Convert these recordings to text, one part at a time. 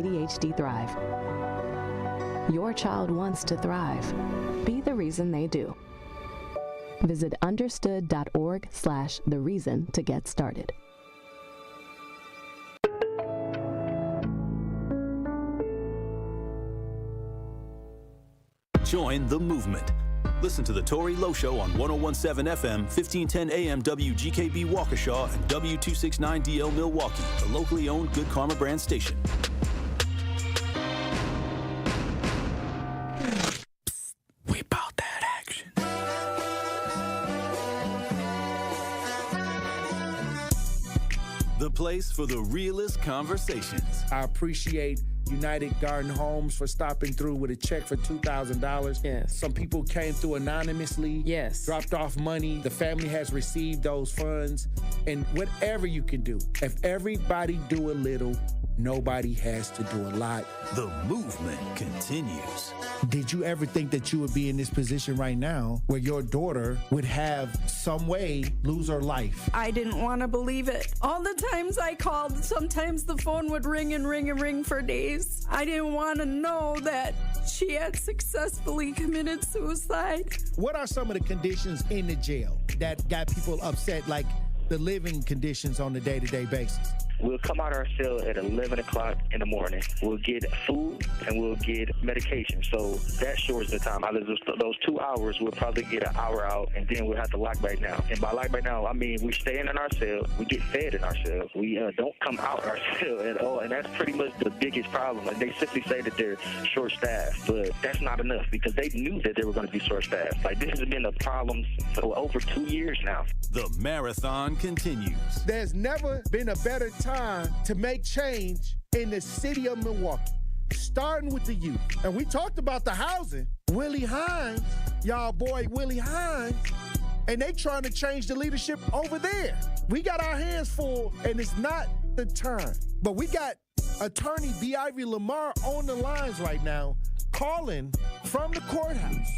ADHD thrive. Your child wants to thrive. Be the reason they do. Visit understood.org/thereason to get started. Join the movement. Listen to the Tory Lowe Show on 101.7 FM, 1510 AM WGKB Waukesha and W269DL Milwaukee, the locally owned Good Karma brand station. We about that action. The place for the realest conversations. I appreciate United Garden Homes for stopping through with a check for $2,000. Yes. Some people came through anonymously. Yes. Dropped off money. The family has received those funds. And whatever you can do, if everybody do a little, nobody has to do a lot. The movement continues. Did you ever think that you would be in this position right now where your daughter would have some way lose her life? I didn't want to believe it. All the times I called, sometimes the phone would ring and ring and ring for days. I didn't want to know that she had successfully committed suicide. What are some of the conditions in the jail that got people upset, like the living conditions on a day-to-day basis? We'll come out our cell at 11 o'clock in the morning. We'll get food and we'll get medication. So that shortens the time. Out of those 2 hours, we'll probably get an hour out, and then we'll have to lock back down. And by lock back down, I mean we staying in our cell. We get fed in our cell. We don't come out our cell at all, and that's pretty much the biggest problem. Like, they simply say that they're short-staffed, but that's not enough because they knew that they were going to be short-staffed. Like, this has been a problem for over 2 years now. The marathon continues. There's never been a better time to make change in the city of Milwaukee, starting with the youth. And we talked about the housing. Willie Hines, y'all boy Willie Hines, and they trying to change the leadership over there. We got our hands full, and it's not the time. But we got attorney B. Ivy Lamar on the lines right now, calling from the courthouse.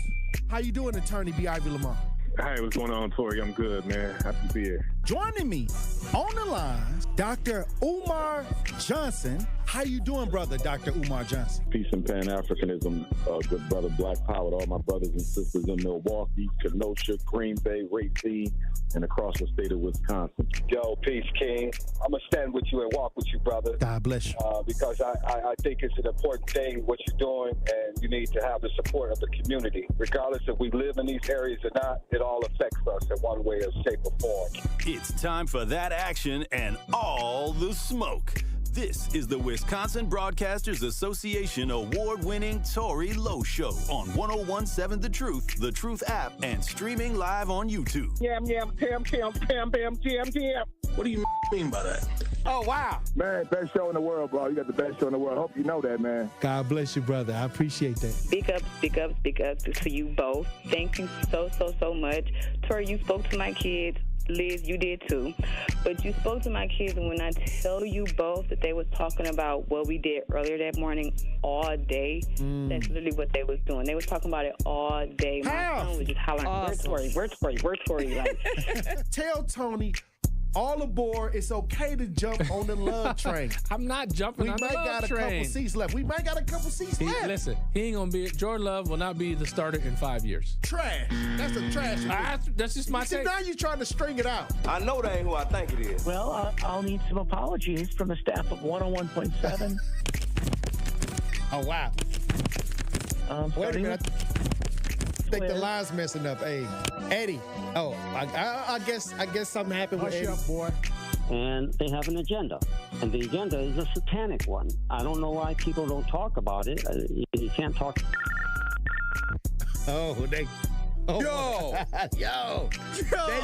How you doing, attorney B. Ivy Lamar? Hey, what's going on, Tory? I'm good, man. Happy to be here. Joining me on the line, Dr. Umar Johnson. How you doing, brother, Dr. Umar Johnson? Peace and Pan-Africanism, good brother, Black Power, to all my brothers and sisters in Milwaukee, Kenosha, Green Bay, Racine, and across the state of Wisconsin. Yo, peace, King. I'm going to stand with you and walk with you, brother. God bless you. Because I think it's an important thing, what you're doing, and you need to have the support of the community. Regardless if we live in these areas or not, it all affects us in one way or shape or form. It's time for that action and all the smoke. This is the Wisconsin Broadcasters Association award-winning Tory Lowe Show on 101.7 The Truth app, and streaming live on YouTube. Yam, pam, jam. What do you mean by that? Oh, wow. Man, best show in the world, bro. You got the best show in the world. Hope you know that, man. God bless you, brother. I appreciate that. Speak up to you both. Thank you so much. Tory, you spoke to my kids. Liz, you did too. But you spoke to my kids, and when I tell you both that they was talking about what we did earlier that morning all day, that's literally what they was doing. They was talking about it all day. My son was just hollering, awesome. Where's Tory? Like, tell Tony, all aboard. It's okay to jump on the love train. I'm not jumping on the love train. We might got a couple seats left. Listen, he ain't going to be, Jordan Love will not be the starter in 5 years. Trash. That's a trash. That's just my take. Now you're trying to string it out. I know that ain't who I think it is. Well, I'll need some apologies from the staff of 101.7. Oh, wow. Wait a minute. I think the line's messing up. Hey, Eddie. Oh, I guess something happened with Eddie. Hush up, boy. And they have an agenda. And the agenda is a satanic one. I don't know why people don't talk about it. You can't talk. Yo, they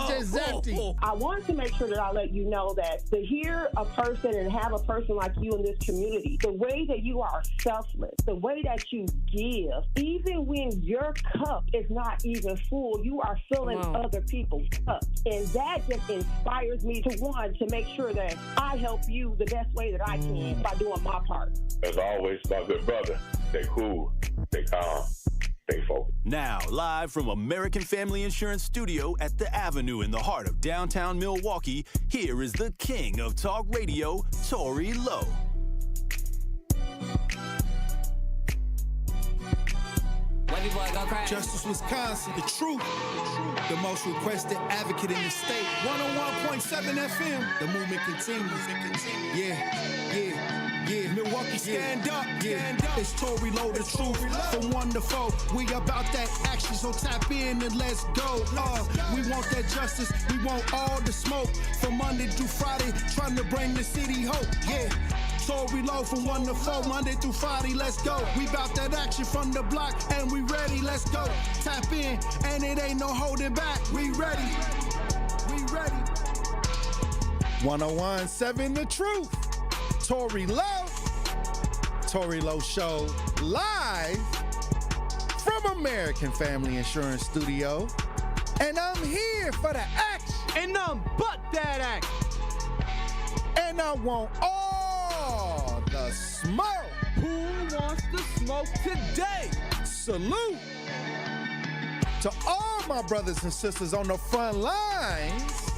just empty. I want to make sure that I let you know that to hear a person and have a person like you in this community, the way that you are selfless, the way that you give, even when your cup is not even full, you are filling other people's cups. And that just inspires me to make sure that I help you the best way that I can by doing my part. As always, my good brother, stay cool, stay calm. Now, live from American Family Insurance Studio at the Avenue in the heart of downtown Milwaukee, here is the king of talk radio, Tory Lowe. Wavy boy, go crazy. Justice Wisconsin, the truth. The most requested advocate in the state. 101.7 FM. The movement continues. Yeah. Milwaukee, stand up. Stand up. It's Tory, Lowe, the truth. From 1 to 4. We about that action, so tap in and let's go. We want that justice. We want all the smoke. From Monday through Friday, trying to bring the city hope. Yeah. Tory, Lowe from 1 to 4, Monday through Friday, let's go. We bout that action from the block, and we ready, let's go. Tap in, and it ain't no holding back. We ready. 101.7 The Truth. Tory Lowe. Tory Lowe Show live from American Family Insurance Studio. And I'm here for the action. Ain't nothing but that action. And I want all the smoke. Who wants the smoke today? Salute to all my brothers and sisters on the front lines.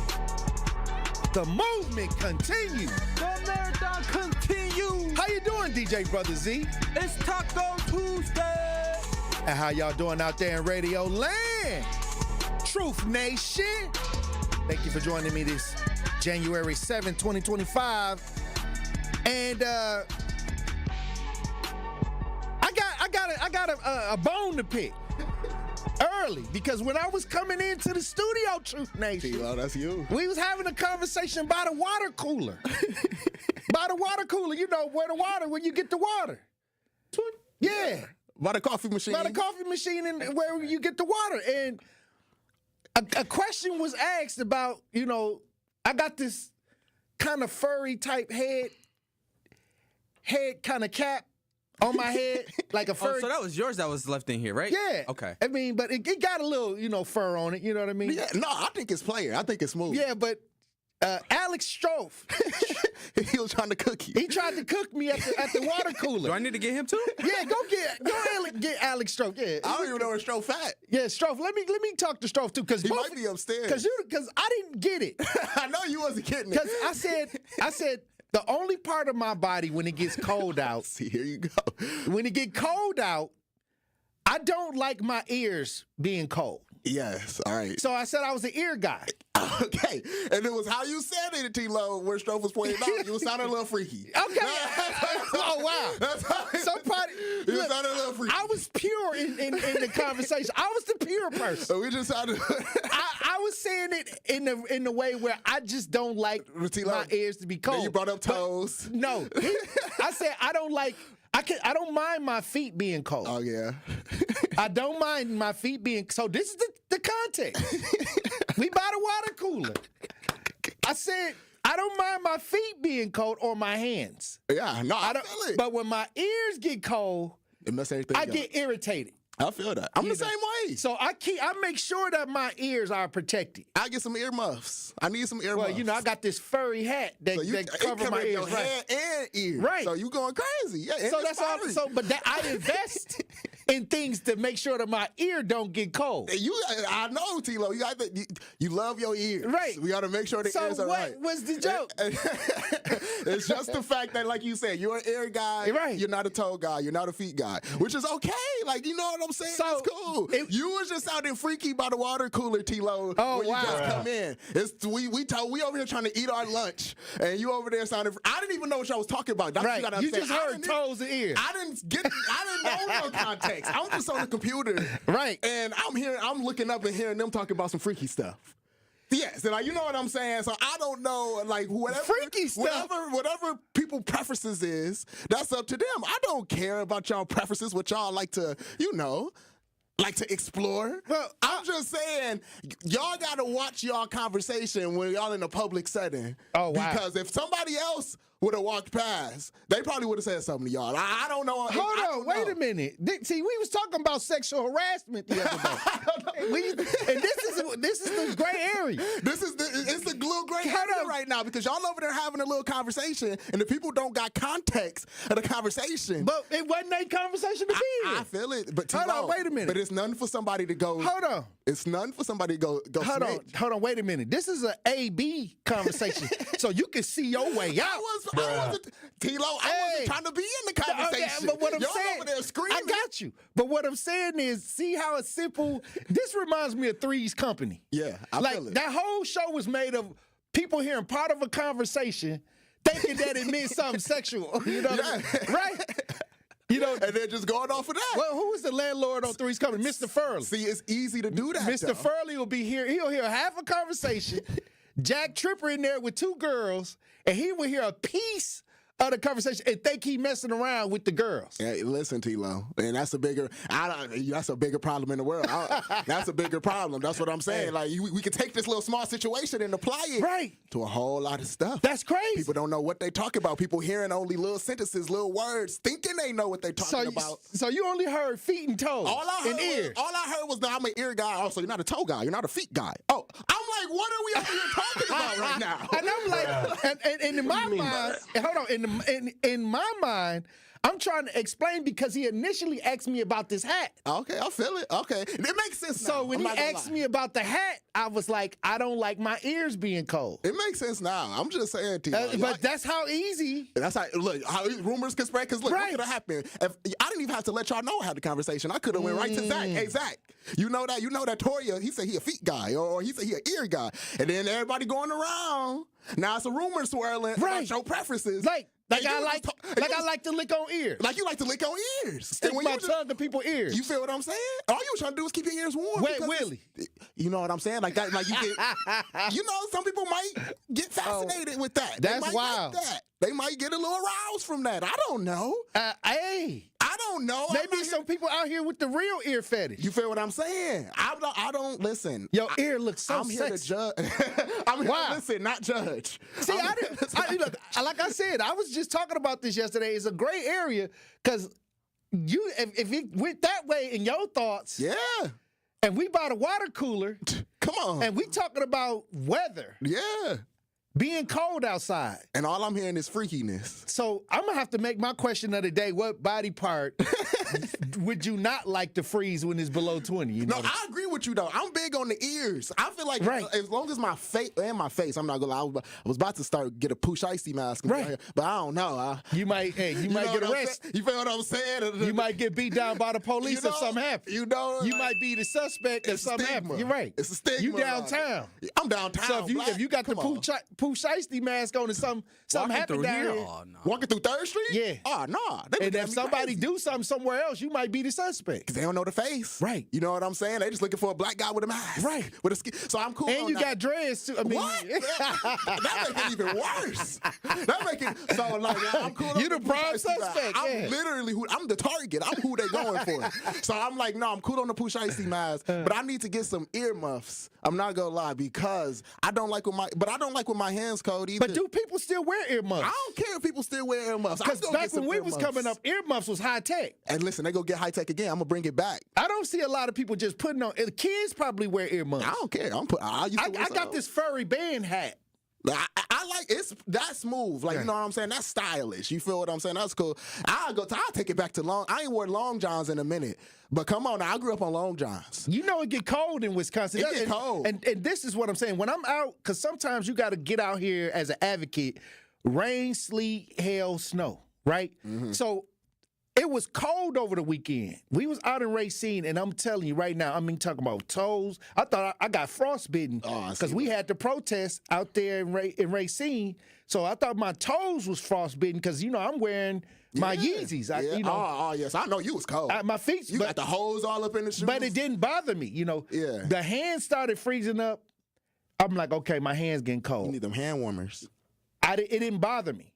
The movement continues. The marathon continues. How you doing, DJ Brother Z? It's Taco Tuesday. And how y'all doing out there in Radio Land? Truth Nation. Thank you for joining me this January 7, 2025. And I got a bone to pick early, because when I was coming into the studio, Truth Nation, T-Lo, that's you. We was having a conversation by the water cooler. By the water cooler, you know, where you get the water. Yeah. By the coffee machine. By the coffee machine, and where you get the water. And a question was asked about, you know, I got this kind of furry type head kind of cap on my head, like a furry. Oh, so that was yours that was left in here, right? Yeah. Okay. I mean, but it got a little, you know, fur on it. You know what I mean? Yeah. No, I think it's player. I think it's smooth. Yeah, but Alex Strofe, he was trying to cook you. He tried to cook me at the water cooler. Do I need to get him too? Yeah, go get Alex Strofe. Yeah. I don't even know where Strofe at. Yeah, Strofe. Let me talk to Strofe too, because he might be upstairs. Because I didn't get it. I know you wasn't getting it. Because I said the only part of my body when it gets cold out. See, here you go. When it get cold out, I don't like my ears being cold. Yes, all right. So I said I was an ear guy. Okay, and it was how you said it, T-Lo, where Strofe was pointing out. You sounded a little freaky. Okay. Oh, wow. That's how you sounded a little freaky. I was pure in the conversation. I was the pure person. So we just sounded... I was saying it in the way where I just don't like my ears to be cold. Then you brought up toes. But no. I said I don't like... I don't mind my feet being cold. Oh, yeah. I don't mind my feet being... So this is the context. We buy the water cooler. I said, I don't mind my feet being cold or my hands. Yeah, no, I feel it. But when my ears get cold, it must everything I get irritated. I feel that. I'm the same way. So I make sure that my ears are protected. I get some earmuffs. I need some earmuffs. Well, you know, I got this furry hat that cover my ears. Your head and ears. Right. So you going crazy. Yeah. So that's all. So, but I invest in things to make sure that my ear don't get cold. I know, T-Lo. You love your ears. Right. We got to make sure the ears are right. So what was the joke? It's just the fact that, like you said, you're an ear guy. Right. You're not a toe guy. You're not a feet guy, which is okay. Like, you know what I'm saying? So, that's cool. You was just sounding freaky by the water cooler, T-Lo. Oh, when you wow. just come in. We over here trying to eat our lunch, and you over there sounding... I didn't even know what y'all was talking about. That's right. You just heard toes and ears. I didn't know no context. I'm just on the computer. Right. And I'm looking up and hearing them talking about some freaky stuff. Yes, and you know what I'm saying? So I don't know, like, whatever freaky stuff. Whatever people preferences is, that's up to them. I don't care about y'all preferences, what y'all like to, like to explore. Well, I'm just saying, y'all got to watch y'all conversation when y'all in a public setting. Oh, wow. Because if somebody else would have walked past, they probably would have said something to y'all. I don't know. Hold on, wait a minute. See, we was talking about sexual harassment the other day. And this is the gray area. It's the little gray area right now, because y'all over there having a little conversation, and the people don't got context of the conversation. But it wasn't a conversation to be in. I feel it. But hold on, wait a minute. But it's nothing for somebody to go. Hold on. It's nothing for somebody to go. Hold on, wait a minute. This is an A-B conversation, so you can see your way out. I wasn't, T-Lo, I wasn't trying to be in the conversation. Okay, but what I'm y'all saying, over there screaming. I got you. But what I'm saying is, see how it's simple. This reminds me of Three's Company. Yeah, I feel it. That whole show was made of people hearing part of a conversation, thinking that it meant something sexual. You know what I mean? Right? You know, and then just going off of that. Well, who was the landlord on Three's Company? Mr. Furley. See, it's easy to do that. Mr. Furley will be here. He'll hear half a conversation. Jack Tripper in there with 2 girls, and he will hear a piece of the conversation and think he messing around with the girls. Hey, listen, T-Lo, and that's a bigger problem in the world. That's a bigger problem. That's what I'm saying. Hey. Like, we can take this little small situation and apply it to a whole lot of stuff. That's crazy. People don't know what they talk about. People hearing only little sentences, little words, thinking they know what they talking about. So you only heard feet and toes and ears. All I heard was that I'm an ear guy. Also, you're not a toe guy. You're not a feet guy. Oh, I'm like, what are we over here talking about right now? And I'm like, and in my mind, hold on, in my mind, I'm trying to explain because he initially asked me about this hat. Okay, I feel it. Okay, it makes sense now. So when he asked me about the hat, I was like, I don't like my ears being cold. It makes sense now. I'm just saying to you. But that's how easy. That's how, look, how rumors can spread. Because look, what could have happened? If I didn't even have to let y'all know I had the conversation. I could have went right to Zach. Hey, Zach, you know that Tory, he said he a feet guy, or he said he an ear guy. And then everybody going around. Now it's a rumor swirling about your preferences. Like I like to lick on ears. Like you like to lick on ears. Stick my tongue to people's ears. You feel what I'm saying? All you were trying to do is keep your ears warm. Wet Willie. You know what I'm saying? Like that. Like you get. You know, some people might get fascinated with that. That's wild. Like that. They might get a little aroused from that. I don't know. Hey. I don't know. Maybe some people out here with the real ear fetish. You feel what I'm saying? I don't listen. Your ear looks so sexy. I'm here to judge. I'm here to listen, not judge. See, look, like I said, I was just talking about this yesterday. It's a gray area because if it went that way in your thoughts, and we bought a water cooler, come on, and we talking about weather, being cold outside. And all I'm hearing is freakiness. So I'm going to have to make my question of the day, what body part would you not like to freeze when it's below 20? You know I agree with you, though. I'm big on the ears. I feel like as long as my face, I'm not going to lie, I was about to get a Pooch Icy mask. Right. But I don't know. You might get arrested. You feel what I'm saying? You might get beat down by the police if something happens. You might be the suspect if something happens. You're right. It's a stigma. You downtown. I'm downtown. So if you got the Pooch Icy mask on and something happened down here. Oh, no. Walking through 3rd Street? Yeah. Oh, no. And if somebody do something somewhere else, you might be the suspect. Because they don't know the face. Right. You know what I'm saying? They just looking for a black guy with a mask. Right. With a skin. So I'm cool and on you that. got dreads, too. I mean, what? That make it even worse. That make it, so like, I'm cool. You the prime suspect. I'm literally I'm the target. I'm who they going for. So I'm like, no, I'm cool on the Pooch Icy mask, but I need to get some earmuffs. I'm not gonna lie, because I don't like with my hands cold either. But do people still wear earmuffs? I don't care if people still wear earmuffs. Because back when we was coming up, earmuffs was high tech. And listen, they go get high tech again. I'm gonna bring it back. I don't see a lot of people just putting on. The kids probably wear earmuffs. I don't care. I got this furry band hat. I like that's smooth. Like, you know what I'm saying? That's stylish. You feel what I'm saying? That's cool. I'll take it back to long. I ain't worn long johns in a minute. But come on, now, I grew up on long johns. You know it get cold in Wisconsin. It get cold. And this is what I'm saying. When I'm out, because sometimes you got to get out here as an advocate, rain, sleet, hail, snow, right? Mm-hmm. So it was cold over the weekend. We was out in Racine, and I'm telling you right now, talking about toes. I thought I got frostbitten because we had to protest out there in Racine. So I thought my toes was frostbitten because, I'm wearing my Yeezys. Yes. I know you was cold. My feet. You got the hose all up in the shoes. But it didn't bother me, Yeah. The hands started freezing up. I'm like, okay, my hands getting cold. You need them hand warmers. It didn't bother me.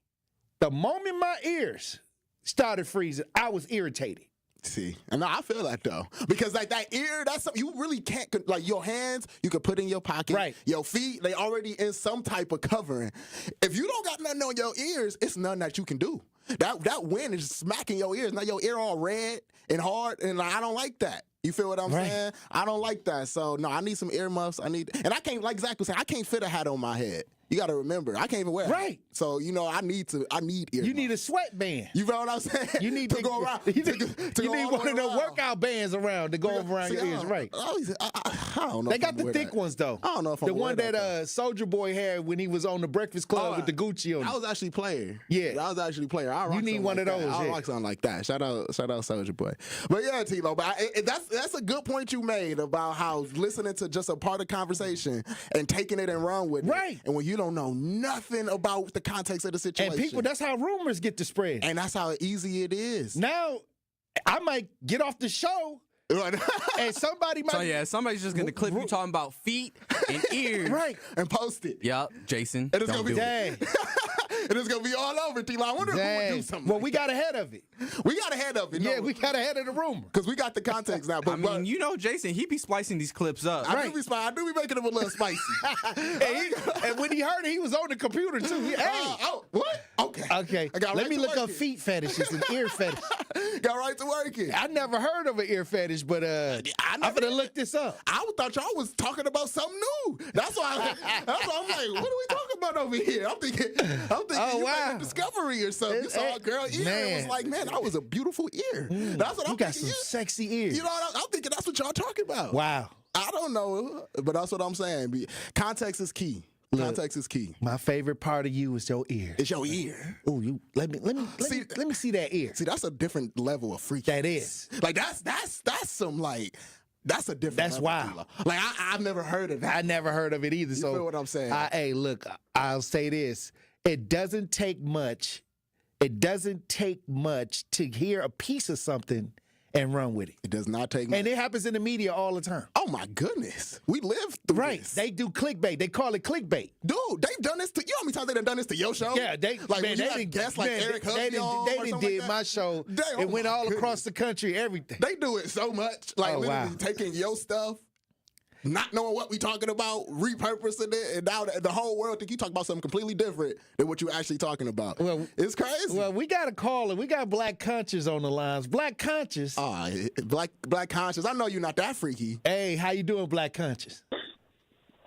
The moment my ears started freezing, I was irritated. See, and I feel that though, because like that ear, that's something you really can't, like your hands, you can put in your pocket. Right. Your feet, they already in some type of covering. If you don't got nothing on your ears, it's nothing that you can do. That wind is smacking your ears. Now your ear all red and hard, and I don't like that. You feel what I'm saying? I don't like that. So no, I need some earmuffs. And I can't, like Zach was saying, I can't fit a hat on my head. You got to remember, I can't even wear a hat. Right. So, I need earmuffs. You need a sweatband. You know what I'm saying? You need to go around. You need one of those workout bands around to go around your ears, right? I don't know. They got the thick ones though. I don't know if I'm the one that Soldier Boy had when he was on the Breakfast Club with the Gucci on. I was actually playing. Yeah, I was actually playing. You need one of those. I like something like that. Shout out Soldier Boy. But yeah, T-Lo. But that's a good point you made about how listening to just a part of conversation and taking it and run with it. Right. And when you don't know nothing about the context of the situation. And people, that's how rumors get to spread. And that's how easy it is. Now, I might get off the show. And somebody might. So yeah, somebody's just gonna clip you talking about feet and ears, right? And post it. Yep, Jason. And it's gonna be dang. And it's gonna be all over, T-Lo. I wonder if we would do something. Well, we got ahead of it. We got ahead of it. Yeah, we got ahead of the rumor because we got the context now. But I mean, Jason, he be splicing these clips up. I do be making them a little spicy. and when he heard it, he was on the computer too. What? Okay. Let me look up feet fetishes and ear fetishes. Got right to working. I never heard of an ear fetish, but I'm gonna look this up. I thought y'all was talking about something new. That's why I'm like, what are we talking about over here? I'm thinking you made a discovery or something. You saw a girl ear and was like, man, that was a beautiful ear. That's what I'm thinking. You got some sexy ears. You know what I'm thinking? That's what y'all talking about. Wow. I don't know, but that's what I'm saying. Context is key. Context is key. My favorite part of you is your ear. It's your ear. Oh, let me see that ear. See, that's a different level of freakiness. That is. Like that's some like. That's a different. That's wild. Like I've never heard of that. I never heard of it either. You feel what I'm saying? Hey, look, I'll say this: it doesn't take much. It doesn't take much to hear a piece of something and run with it. It does not take much. And it happens in the media all the time. Oh my goodness, we live through this. They do clickbait. They call it clickbait. Dude, they've done this to you. How many times they done this to your show? Yeah, they didn't guess like Eric Husby. They didn't did my show. It went all across the country. Everything. They do it so much. Like literally taking your stuff, not knowing what we talking about, repurposing it, and now the whole world think you talk about something completely different than what you actually talking about. Well, it's crazy. Well, we got a caller. We got Black Conscious on the lines. Black Conscious. Black Conscious. I know you're not that freaky. Hey, how you doing, Black Conscious?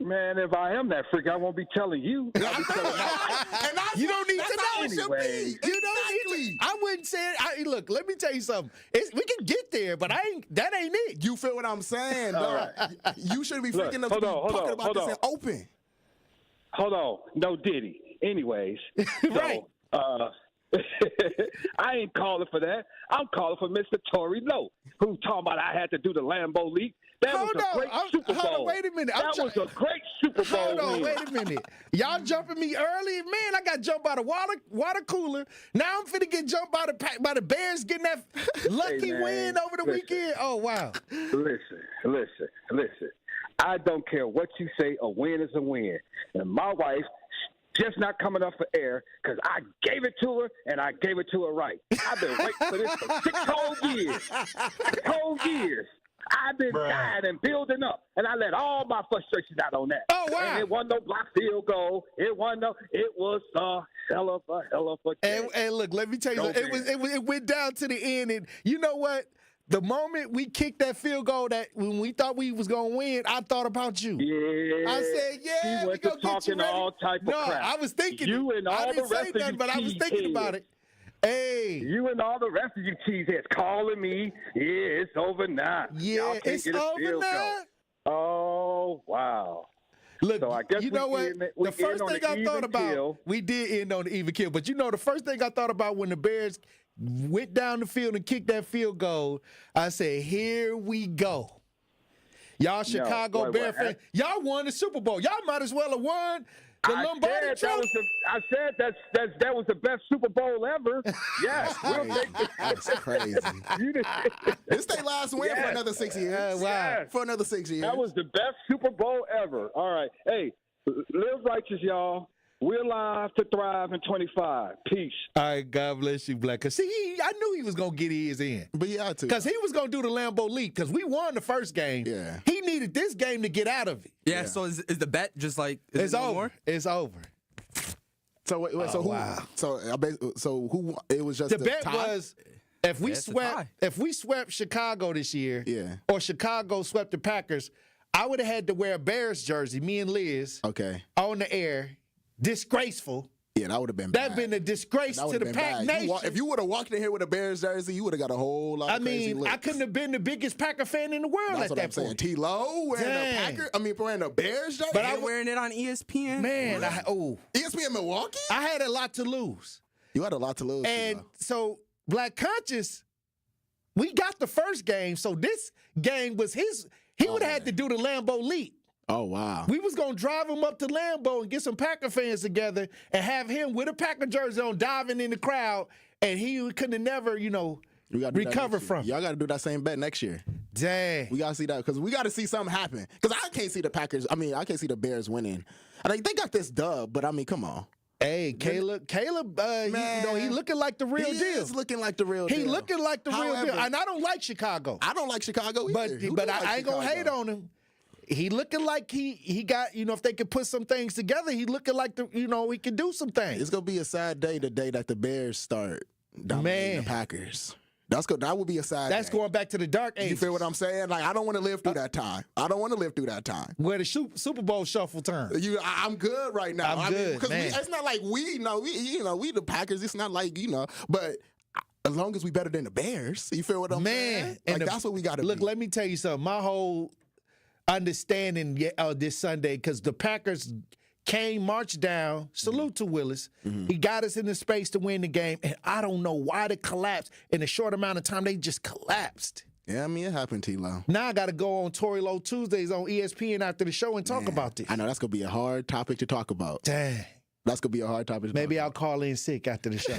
Man, if I am that freak, I won't be telling you. You don't need to know. Anyway. You don't need to. I wouldn't say it. Look, let me tell you something. We can get there, but that ain't it. You feel what I'm saying? Right. You shouldn't be freaking us to be talking about this in open. Hold on. No Diddy. Anyways. Right. I ain't calling for that. I'm calling for Mr. Tory Lowe, who's talking about I had to do the Lambeau leak. That was a great Super Bowl. Hold on, wait a minute. That was a great Super Bowl. Hold on, wait a minute. Y'all jumping me early? Man, I got jumped by the water cooler. Now I'm finna get jumped by the Bears getting that lucky win over the weekend. Oh, wow. Listen. I don't care what you say. A win is a win. And my wife just not coming up for air because I gave it to her and I gave it to her right. I've been waiting for this for 6 whole years. 6 whole years. I've been dying and building up, and I let all my frustrations out on that. Oh, wow. And it wasn't no block field goal. It was a hell of a game. And look, let me tell you something. It went down to the end, and you know what? The moment we kicked that field goal, that when we thought we was gonna win, I thought about you. Yeah. I said, He went to talking all type of crap. I was thinking. You and all the rest of you, but I was thinking about it. Hey. You and all the rest of you cheeseheads calling me. Yeah, it's over now. Yeah, it's over now. Oh, wow. Look, so I guess you know what? The first thing I thought about, we did end on the even kill, but you know the first thing I thought about when the Bears went down the field and kicked that field goal, I said, here we go. Y'all Chicago Bear fans, y'all won the Super Bowl. Y'all might as well have won the Lombardi Trophy. I said that was the best Super Bowl ever. Yes, we'll take it. That's crazy. This their last win for another 6 years. Wow. For another 6 years. That was the best Super Bowl ever. All right. Hey, live righteous, y'all. We're live to thrive in 25. Peace. All right, God bless you, Black. Cause see, I knew he was gonna get his in. But yeah, too. Because he was gonna do the Lambeau leap. Because we won the first game. Yeah. He needed this game to get out of it. Yeah. So is the bet just like it's over? More? It's over. So wait, so who? Wow. So who? It was just the bet tie? was if we swept Chicago this year, or Chicago swept the Packers, I would have had to wear a Bears jersey, me and Liz, okay, on the air. Disgraceful. Yeah, that would have been bad. That'd been a disgrace to the Pack Nation. If you would have walked in here with a Bears jersey, you would have got a whole lot of crazy looks. I couldn't have been the biggest Packer fan in the world That's at that point. T. Lowe wearing a Bears jersey. But I'm wearing it on ESPN. Man, ESPN Milwaukee? I had a lot to lose. You had a lot to lose. And so Black Conscious, we got the first game, so this game was his. He would have had to do the Lambeau Leap. Oh, wow. We was going to drive him up to Lambeau and get some Packer fans together and have him with a Packer jersey on diving in the crowd, and he couldn't have never, recover from it. Y'all got to do that same bet next year. Dang. We got to see that because we got to see something happen. Because I can't see the Packers. I can't see the Bears winning. They got this dub, but, come on. Hey, Caleb, man, he looking like the real deal. He is looking like the real deal. He looking like the real deal. And I don't like Chicago. I don't like Chicago either. But I ain't going to hate on him. He looking like he got, if they could put some things together, he looking like, he can do some things. It's going to be a sad day the day that the Bears start dominating the Packers. That would be a sad That's day. Going back to the dark ages. You feel what I'm saying? I don't want to live through that time. Where the Super Bowl shuffle turn. I'm good right now. I'm good, because it's not like we the Packers. It's not like, but as long as we better than the Bears, you feel what I'm saying? That's what we got to Look, let me tell you something. My whole understanding this Sunday, because the Packers marched down, salute to Willis. Mm-hmm. He got us in the space to win the game, and I don't know why they collapsed. In a short amount of time, they just collapsed. Yeah, it happened, T-Lo. Now I got to go on Tory Lowe Tuesdays on ESPN after the show and talk about this. I know, that's going to be a hard topic to talk about. Dang. That's going to be a hard topic to Maybe talk I'll call in sick after the show.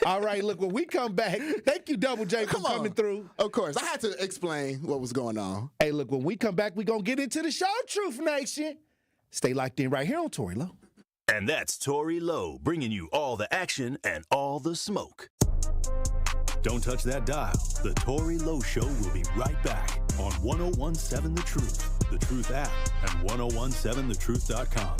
All right, look, when we come back, thank you, Double J, for coming through. Of course. I had to explain what was going on. Hey, look, when we come back, we're going to get into the show, Truth Nation. Stay locked in right here on Tory Lowe. And that's Tory Lowe, bringing you all the action and all the smoke. Don't touch that dial. The Tory Lowe Show will be right back on 1017 The Truth, The Truth app, and 1017thetruth.com.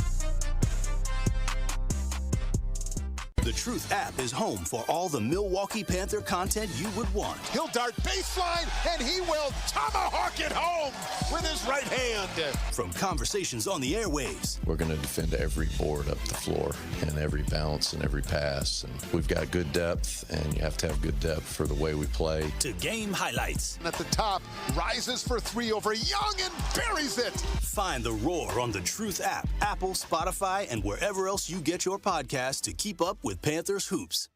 The Truth app is home for all the Milwaukee Panther content you would want. He'll dart baseline, and he will tomahawk it home with his right hand. From conversations on the airwaves. We're going to defend every board up the floor and every bounce and every pass. And we've got good depth, and you have to have good depth for the way we play. To game highlights. At the top, rises for three over Young and buries it. Find The Roar on the Truth app, Apple, Spotify, and wherever else you get your podcasts to keep up with Panthers hoops.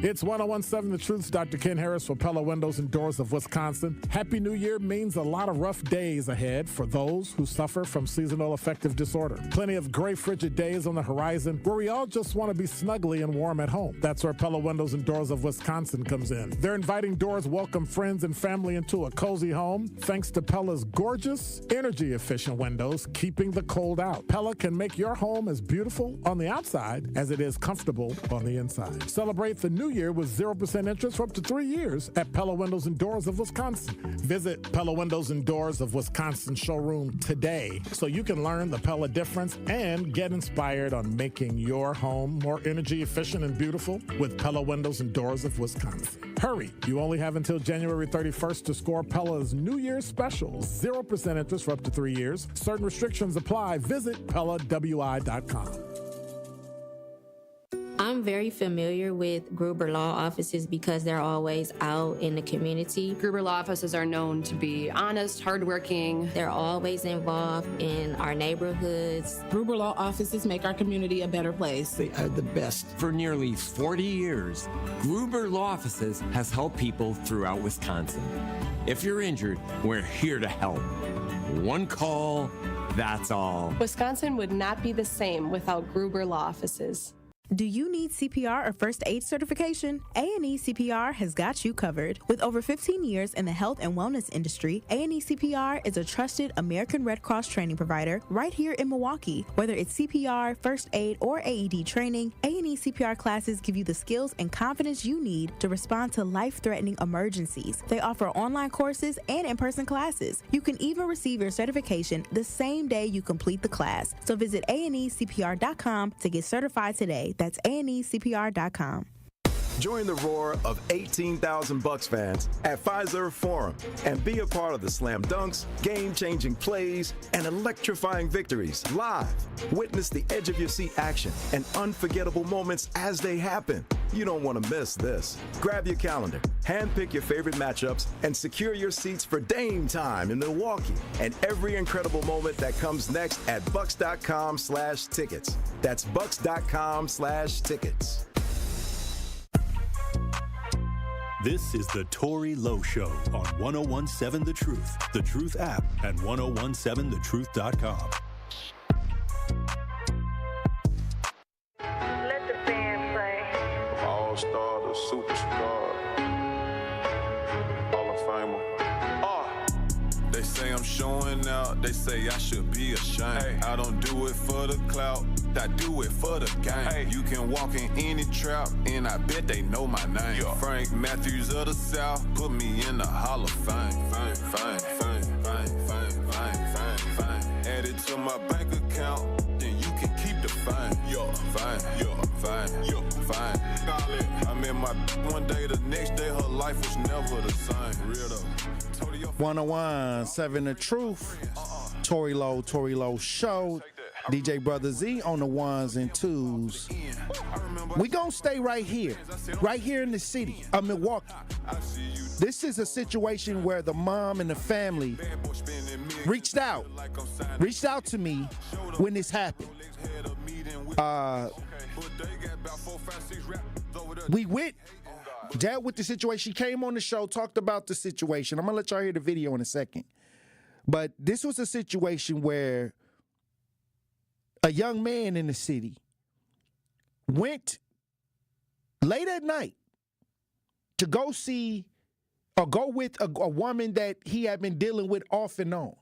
It's 1017 The Truth's Dr. Ken Harris for Pella Windows and Doors of Wisconsin. Happy New Year means a lot of rough days ahead for those who suffer from seasonal affective disorder. Plenty of gray, frigid days on the horizon where we all just want to be snuggly and warm at home. That's where Pella Windows and Doors of Wisconsin comes in. Their inviting doors welcome friends and family into a cozy home thanks to Pella's gorgeous, energy-efficient windows, keeping the cold out. Pella can make your home as beautiful on the outside as it is comfortable on the inside. Celebrate the new year with 0% interest for up to 3 years at Pella Windows and Doors of Wisconsin. Visit Pella Windows and Doors of Wisconsin showroom today so you can learn the Pella difference and get inspired on making your home more energy efficient and beautiful with Pella Windows and Doors of Wisconsin. Hurry, you only have until January 31st to score Pella's New Year's special. 0% interest for up to 3 years. Certain restrictions apply. Visit PellaWI.com. I'm very familiar with Gruber Law Offices because they're always out in the community. Gruber Law Offices are known to be honest, hardworking. They're always involved in our neighborhoods. Gruber Law Offices make our community a better place. They are the best. For nearly 40 years, Gruber Law Offices has helped people throughout Wisconsin. If you're injured, we're here to help. One call, that's all. Wisconsin would not be the same without Gruber Law Offices. Do you need CPR or first aid certification? A&E CPR has got you covered. With over 15 years in the health and wellness industry, A&E CPR is a trusted American Red Cross training provider right here in Milwaukee. Whether it's CPR, first aid, or AED training, A&E CPR classes give you the skills and confidence you need to respond to life-threatening emergencies. They offer online courses and in-person classes. You can even receive your certification the same day you complete the class. So visit ANECPR.com to get certified today. That's ANECPR.com. Join the roar of 18,000 Bucks fans at Fiserv Forum and be a part of the slam dunks, game-changing plays, and electrifying victories live. Witness the edge-of-your-seat action and unforgettable moments as they happen. You don't want to miss this. Grab your calendar, handpick your favorite matchups, and secure your seats for Dame time in Milwaukee and every incredible moment that comes next at Bucks.com/tickets. That's Bucks.com/tickets. This is the Tory Lowe Show on 1017 The Truth, The Truth app, and 1017thetruth.com. Let the band play. All-star to superstar, Hall of Famer. They say I'm showing out, they say I should be ashamed. Hey. I don't do it for the clout, I do it for the game. Hey. You can walk in any trap, and I bet they know my name. Yeah. Frank Matthews of the South, put me in the Hall of Fame. Fame. Add it to my bank account, then you can keep the fame. Yo, fine. I met my one day, the next day her life was never the same. Real though. 1017 The Truth. Tory Lowe Show. DJ Brother Z on the ones and twos. We gonna stay right here in the city of Milwaukee. This is a situation where the mom and the family reached out to me when this happened. We dealt with the situation. She came on the show, talked about the situation. I'm gonna let y'all hear the video in a second. But this was a situation where a young man in the city went late at night to go see or go with a woman that he had been dealing with off and on.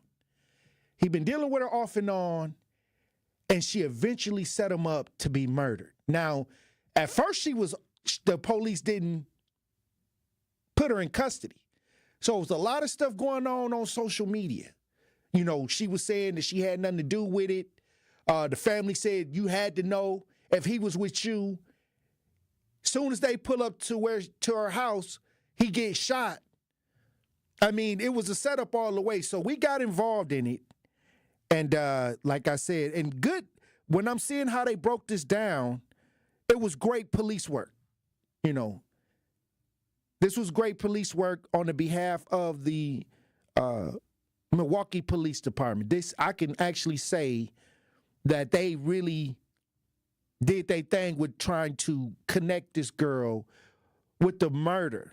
He'd been dealing with her off and on, and she eventually set him up to be murdered. Now, at first the police didn't put her in custody. So it was a lot of stuff going on social media. You know, she was saying that she had nothing to do with it. The family said you had to know if he was with you. Soon as they pull up to her house, he gets shot. I mean, it was a setup all the way. So we got involved in it. And like I said, and good, when I'm seeing how they broke this down, it was great police work. You know, this was great police work on the behalf of the Milwaukee Police Department. This, I can actually say that they really did their thing with trying to connect this girl with the murder.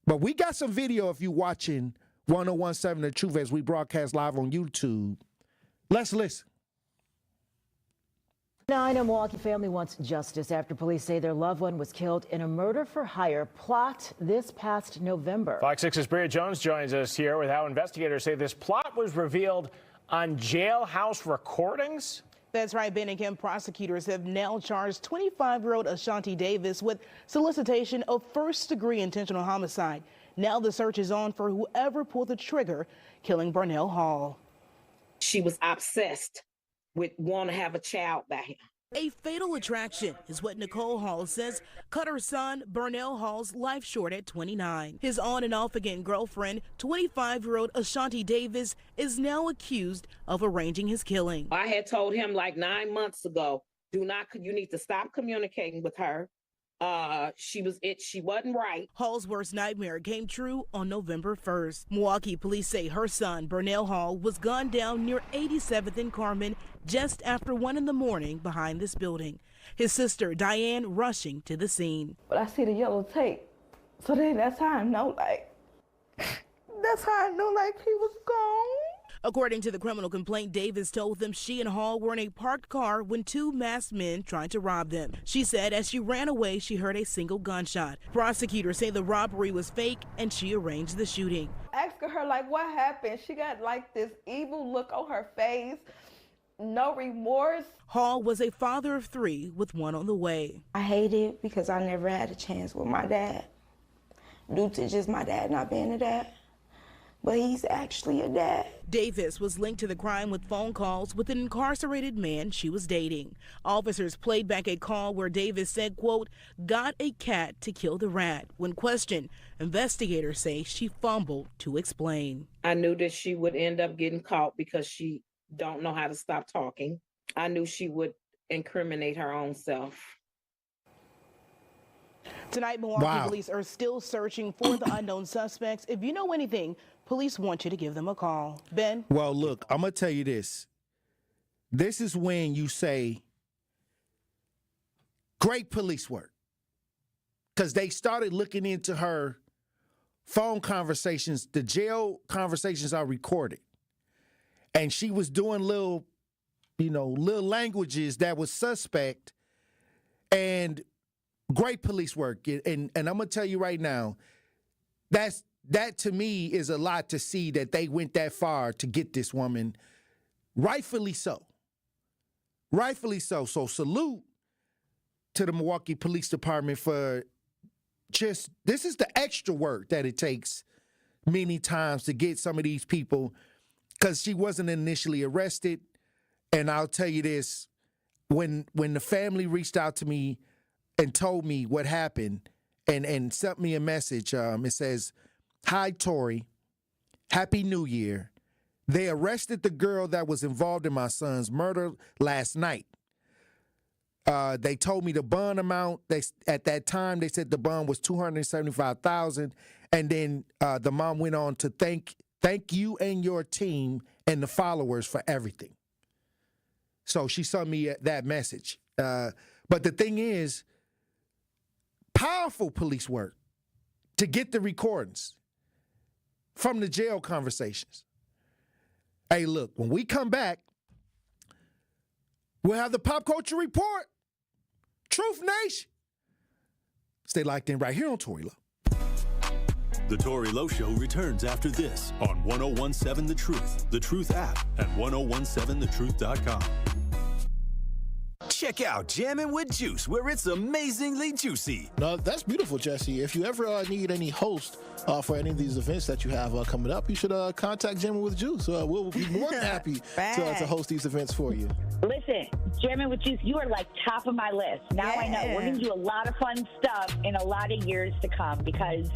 But we got some video if you're watching 1017 The Truth as we broadcast live on YouTube. Let's listen. Now, a Milwaukee family wants justice after police say their loved one was killed in a murder-for-hire plot this past November. Fox 6's Bria Jones joins us here with how investigators say this plot was revealed on jailhouse recordings. That's right, Ben and Kim. Prosecutors have now charged 25-year-old Ashanti Davis with solicitation of first-degree intentional homicide. Now the search is on for whoever pulled the trigger, killing Burnell Hall. She was obsessed with wanting to have a child by him. A fatal attraction is what Nicole Hall says cut her son Burnell Hall's life short at 29. His on and off again girlfriend, 25-year-old Ashanti Davis, is now accused of arranging his killing. I had told him like 9 months ago, you need to stop communicating with her. She wasn't right. Hall's worst nightmare came true on November 1st. Milwaukee police say her son, Burnell Hall, was gunned down near 87th and Carmen just after 1 in the morning behind this building. His sister, Diane, rushing to the scene. But I see the yellow tape. So then that's how I know, he was gone. According to the criminal complaint, Davis told them she and Hall were in a parked car when 2 masked men tried to rob them. She said as she ran away, she heard a single gunshot. Prosecutors say the robbery was fake and she arranged the shooting. Asking her, what happened? She got, this evil look on her face, no remorse. Hall was a father of 3 with 1 on the way. I hate it because I never had a chance with my dad, due to just my dad not being a dad. but he's actually a dad. Davis was linked to the crime with phone calls with an incarcerated man she was dating. Officers played back a call where Davis said, quote, got a cat to kill the rat. When questioned, investigators say she fumbled to explain. I knew that she would end up getting caught because she don't know how to stop talking. I knew she would incriminate her own self. Tonight, Milwaukee police are still searching for the unknown suspects. If you know anything, police want you to give them a call. Ben? Well, look, I'm going to tell you this. This is when you say, great police work. Because they started looking into her phone conversations. The jail conversations are recorded. And she was doing little languages that was suspect. And great police work. And I'm going to tell you right now, that to me is a lot to see that they went that far to get this woman. Rightfully so. Rightfully so. So salute to the Milwaukee Police Department for this is the extra work that it takes many times to get some of these people, because she wasn't initially arrested. And I'll tell you this, when the family reached out to me and told me what happened and sent me a message. It says, hi, Tory. Happy New Year. They arrested the girl that was involved in my son's murder last night. They told me the bond amount. At that time, they said the bond was $275,000. And then the mom went on to thank you and your team and the followers for everything. So she sent me that message. But the thing is, powerful police work to get the recordings from the jail conversations. Hey, look, when we come back, we'll have the Pop Culture Report. Truth Nation. Stay locked in right here on Tory Lowe. The Tory Lowe Show returns after this on 1017 The Truth app, and 1017thetruth.com. Check out Jammin' with Juice, where it's amazingly juicy. No, that's beautiful, Jesse. If you ever need any host for any of these events that you have coming up, you should contact Jammin' with Juice. We'll be more than happy to host these events for you. Listen, Jammin' with Juice, you are like top of my list. Now I know we're going to do a lot of fun stuff in a lot of years to come, because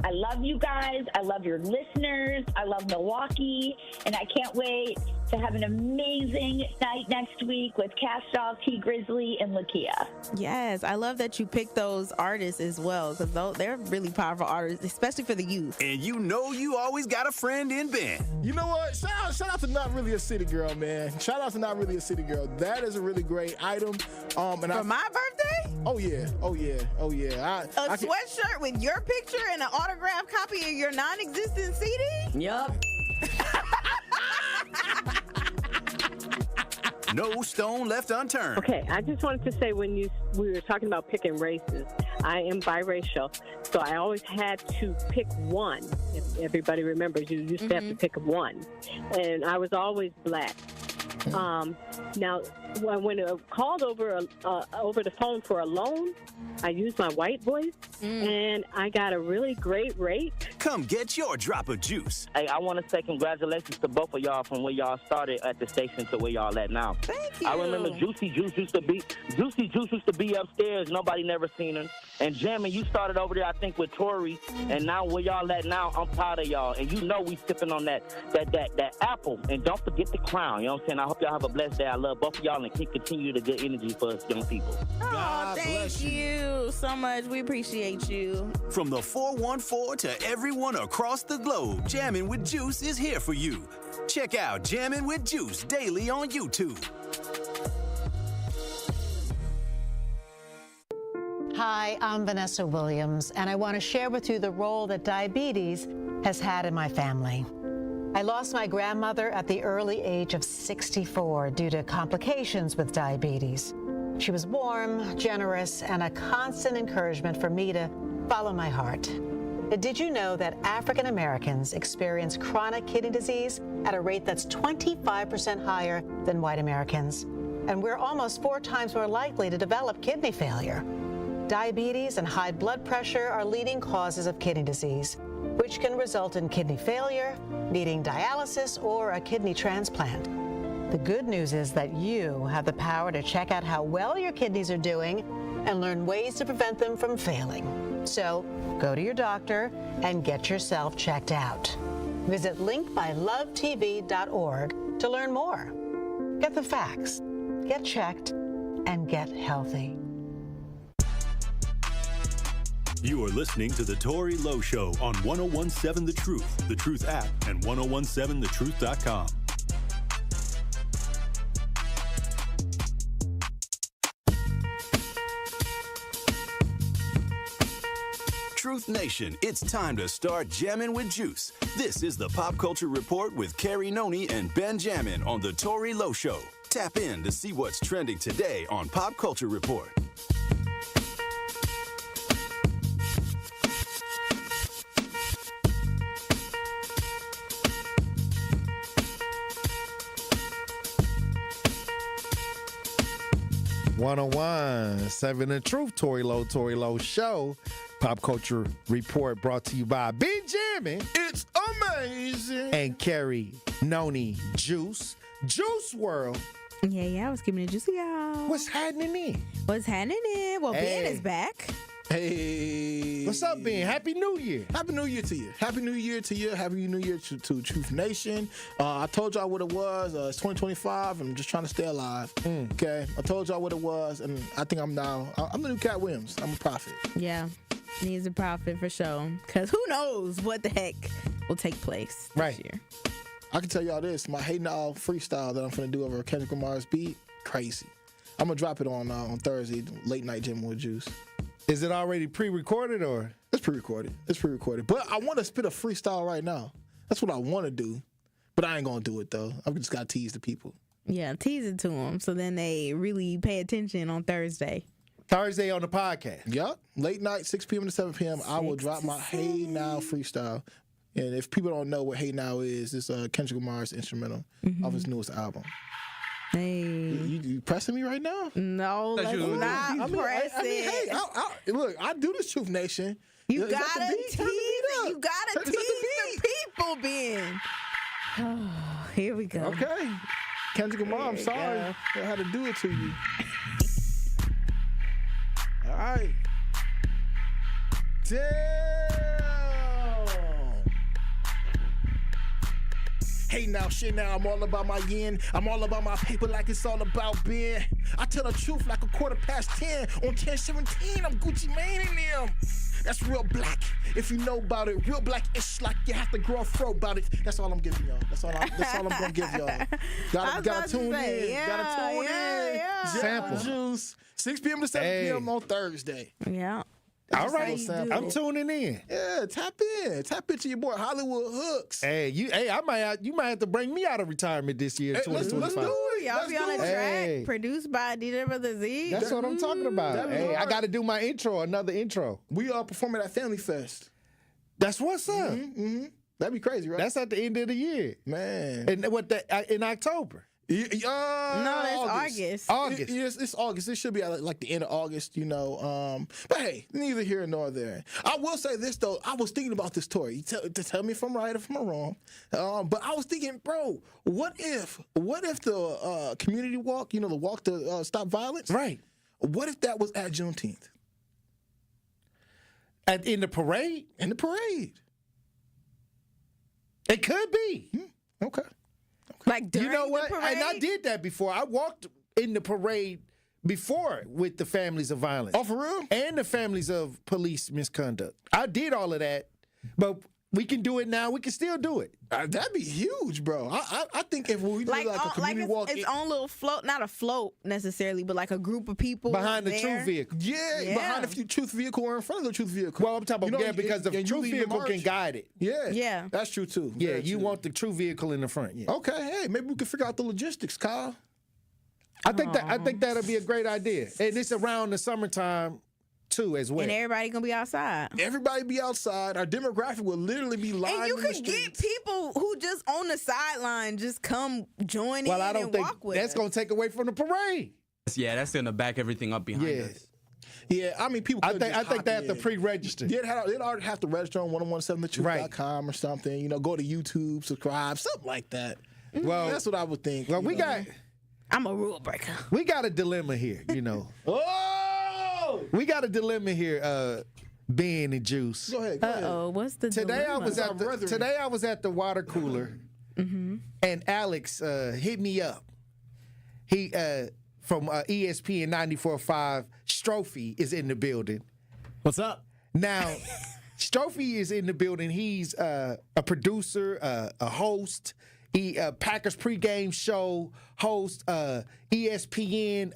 I love you guys. I love your listeners. I love Milwaukee. And I can't wait to have an amazing night next week with Cast Off, T. Grizzly, and Lakia. Yes, I love that you picked those artists as well, because they're really powerful artists, especially for the youth. And you know you always got a friend in Ben. You know what? Shout out to Not Really a City Girl, man. Shout out to Not Really a City Girl. That is a really great item. For my birthday? Oh, yeah. A sweatshirt with your picture and an autographed copy of your non-existent CD? Yup. No stone left unturned. Okay, I just wanted to say, when we were talking about picking races, I am biracial, so I always had to pick one. If everybody remembers, you used to have to pick one, and I was always black. Now, when called over the phone for a loan, I used my white voice, and I got a really great rate. Come get your drop of juice. Hey, I want to say congratulations to both of y'all from where y'all started at the station to where y'all at now. Thank you. I remember Juicy Juice used to be upstairs. Nobody never seen her. And Jammin', you started over there, I think, with Tory, and now where y'all at now, I'm proud of y'all. And you know we sipping on that apple. And don't forget the crown. You know what I'm saying? I hope y'all have a blessed day. I love both of y'all and keep continue the good energy for us young people. Oh, thank you so much. We appreciate you. From the 414 to everyone across the globe, Jammin' with Juice is here for you. Check out Jammin' with Juice daily on YouTube. Hi, I'm Vanessa Williams, and I want to share with you the role that diabetes has had in my family. I lost my grandmother at the early age of 64 due to complications with diabetes. She was warm, generous, and a constant encouragement for me to follow my heart. Did you know that African Americans experience chronic kidney disease at a rate that's 25% higher than white Americans? And we're almost 4 times more likely to develop kidney failure. Diabetes and high blood pressure are leading causes of kidney disease. which can result in kidney failure, needing dialysis, or a kidney transplant. The good news is that you have the power to check out how well your kidneys are doing and learn ways to prevent them from failing. So go to your doctor and get yourself checked out. Visit linkbylovetv.org to learn more. Get the facts, get checked, and get healthy. You are listening to The Tory Lowe Show on 1017 The Truth app, and 1017thetruth.com. Truth Nation, it's time to start jamming with juice. This is the Pop Culture Report with Carrie Noni and Ben Jammin on The Tory Lowe Show. Tap in to see what's trending today on Pop Culture Report. The Truth, Tory Lowe Show. Pop Culture Report brought to you by Benjamin. It's amazing. And Carrie Noni Juice World. Yeah, I was giving it juicy, y'all. What's happening in? Well, Ben is back. Hey. What's up, Ben? Happy New Year. Happy New Year to you. Happy New Year to you. Happy New Year to Truth Nation. I told y'all what it was. It's 2025. I'm just trying to stay alive. Okay. I told y'all what it was, and I think I'm the new Cat Williams. I'm a prophet. Yeah. He's a prophet for sure. Because who knows what the heck will take place this year. I can tell y'all this. My Hey Now freestyle that I'm going to do over Kendrick Lamar's beat, crazy. I'm going to drop it on Thursday, late night Jim with Juice. Is it already pre-recorded or? It's pre-recorded. But I want to spit a freestyle right now. That's what I want to do. But I ain't going to do it, though. I'm just got to tease the people. Yeah, tease it to them so then they really pay attention on Thursday. Thursday on the podcast. Yup. Late night, 6 p.m. to 7 p.m. I will drop my Hey Now freestyle. And if people don't know what Hey Now is, it's Kendrick Lamar's instrumental off his newest album. Hey. You pressing me right now? No, let's not press it. Look, I do this, Truth Nation. You gotta tease it. You gotta tease the people, Ben. Oh, here we go. Okay. Kendrick Lamar, I'm sorry I had to do it to you. All right. Damn. Hey now, shit now, I'm all about my yen. I'm all about my paper like it's all about Ben. I tell the truth like 10:15. On 10:17, I'm Gucci Mane in them. That's real black. If you know about it, real black, it's like you have to grow a fro about it. That's all I'm giving y'all. That's all I'm gonna give y'all. Gotta tune in. Gotta tune in. Sample. Juice. 6 p.m. to 7 p.m. on Thursday. Yeah. All right, I'm tuning in. Yeah, tap into your boy Hollywood Hooks. You might have to bring me out of retirement this year, 2025. Let's do it. Y'all be on the track, produced by DJ Brother Z. That's what I'm talking about. Hey, I got to do my another intro. We are performing at Family Fest. That's what's up. Mm-hmm. That'd be crazy, right? That's at the end of the year, man. And in October. No, that's August. Yes, it's August. It should be at like the end of August, you know. But hey, neither here nor there. I will say this though. I was thinking about this, Tory. Tell me if I'm right, if I'm wrong. But I was thinking, bro, what if the community walk, the walk to stop violence, right? What if that was at Juneteenth? In the parade? In the parade. It could be. Okay. Like during you know what? the parade? And I did that before. I walked in the parade before with the families of violence. Oh, for real? And the families of police misconduct. I did all of that, but we can do it now. We can still do it. That'd be huge, bro. I think if we do like a community walk, its own little float, not a float necessarily, but like a group of people behind the truth vehicle. Yeah, behind the truth vehicle or in front of the truth vehicle. Well, I'm talking about because the truth vehicle can guide it. Yeah, that's true too. Yeah, you want the true vehicle in the front. Yeah. Okay, hey, maybe we can figure out the logistics, Kyle. I think that'll be a great idea, and it's around the summertime too, as well. And everybody gonna be outside. Everybody be outside. Our demographic will literally be live. And you could get people who just on the sideline just come join in and walk with us. That's gonna take away from the parade. Yeah, that's gonna back everything up behind us. Yeah, I mean, people. I think they have to pre-register. They'd already have to register on 1017thetruth.com or something. You know, go to YouTube, subscribe, something like that. Well, that's what I would think. Well, we got. I'm a rule breaker. We got a dilemma here, you know. Oh! We got a dilemma here, Ben and Juice. Go ahead. Uh-oh, what's the Today dilemma? I was at the water cooler, and Alex hit me up. He from ESPN 94.5. Strophy is in the building. What's up? Now, Strophy is in the building. He's a producer, a host. Packers pregame show host, ESPN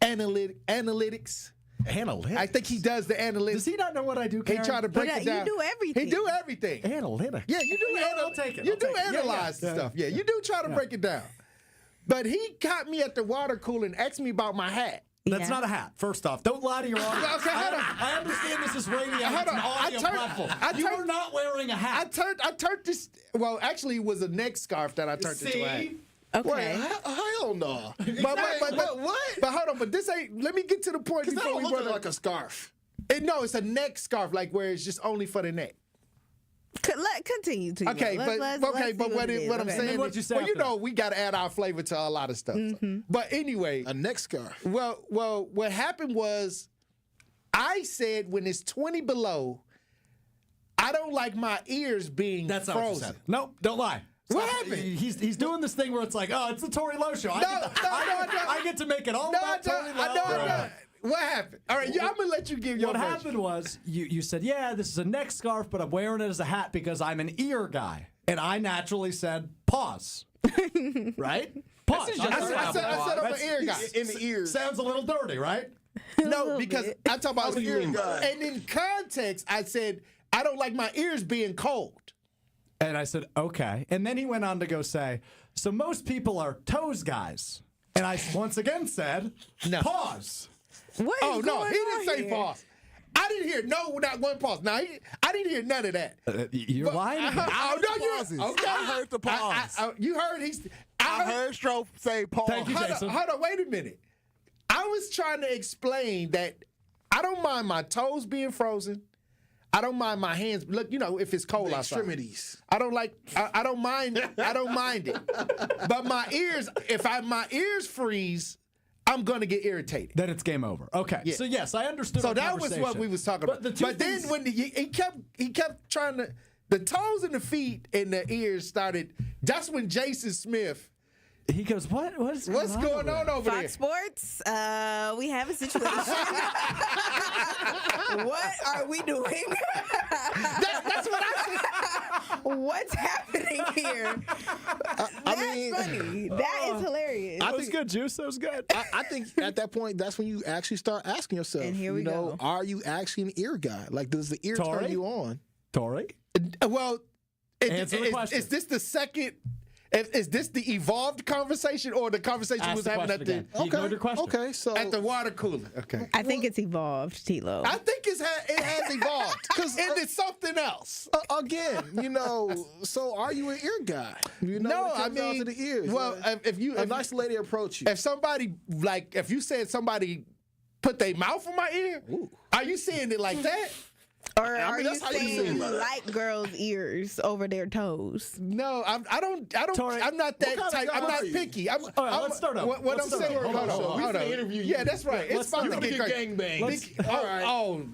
analytics. Analytics? I think he does the analytics. Does he not know what I do, Karen? He try to break it down. You do everything. He do everything. Analytics? Yeah, you do. I'll take it. You do analyze stuff. Yeah, you do try to break it down. But he caught me at the water cooler and asked me about my hat. That's not a hat. First off, don't lie to your audience. Okay, hold on. I understand this is radio. It's an audio platform. You are not wearing a hat. I turned this. Well, actually, it was a neck scarf that I turned into a hat. Okay. Wait, hell no. But what? But hold on. But this ain't. Let me get to the point Because that before don't we look run like a scarf. No, it's a neck scarf, like where it's just only for the neck. Continue to. Okay, but what I'm saying is, well, you know, we got to add our flavor to a lot of stuff. But anyway, a neck scarf. Well, what happened was, I said when it's 20 below, I don't like my ears being That's not frozen. what you said. Nope, don't lie. What happened? He's doing this thing where it's like, oh, it's the Tory Lowe show. I get to make it all about Tory Lowe. What happened? All right, I'm going to let you give your What version. happened was, you said, yeah, this is a neck scarf, but I'm wearing it as a hat because I'm an ear guy. And I naturally said, pause. Right? Pause. I said I'm an ear guy. In the ears. Sounds a little dirty, right? No, because I'm talking about ear guy. And in context, I said, I don't like my ears being cold. And I said, okay. And then he went on to go say, so most people are toes guys. And I once again said, pause. What oh, is no, going he didn't on say here? pause. I didn't hear not one pause. Now, I didn't hear none of that. You're lying. I heard the pause. You heard I heard Strope say pause. Thank you, Jason. Hold on, wait a minute. I was trying to explain that I don't mind my toes being frozen. I don't mind my hands. Look, you know, if it's cold outside. Extremities. I don't like. I don't mind. I don't mind it. But my ears, if my ears freeze, I'm gonna get irritated. Then it's game over. Okay. Yeah. So yes, I understood. So our that was what we was talking about. But then when he kept trying to, the toes and the feet and the ears started. That's when Jason Smith. He goes, what's going on over there? Fox Sports, we have a situation. What are we doing? That's what I said. What's happening here? That's funny. That is hilarious. That was good, Juice. That was good. I think at that point, that's when you actually start asking yourself, And here we go. Are you actually an ear guy? Like, does the ear turn you on? Tory? Well, Answer the question. Is this the second? Is this the evolved conversation or the conversation we was having at the? He ignored your question. Okay, so at the water cooler. Okay. I think it's evolved, T-Lo. I think it has evolved because it's something else. Again, so are you an ear guy? No, I mean, to the ears. Well, if a nice lady approach you, if somebody if you said somebody put their mouth in my ear, are you saying it like that? Or are you saying you like girls' ears over their toes? No, I don't. Tory, I'm not that type. I'm not picky. All right, let's start over. What I'm saying. Hold on. Interview you. Yeah, that's right. It's about to get gangbang. All right. Oh.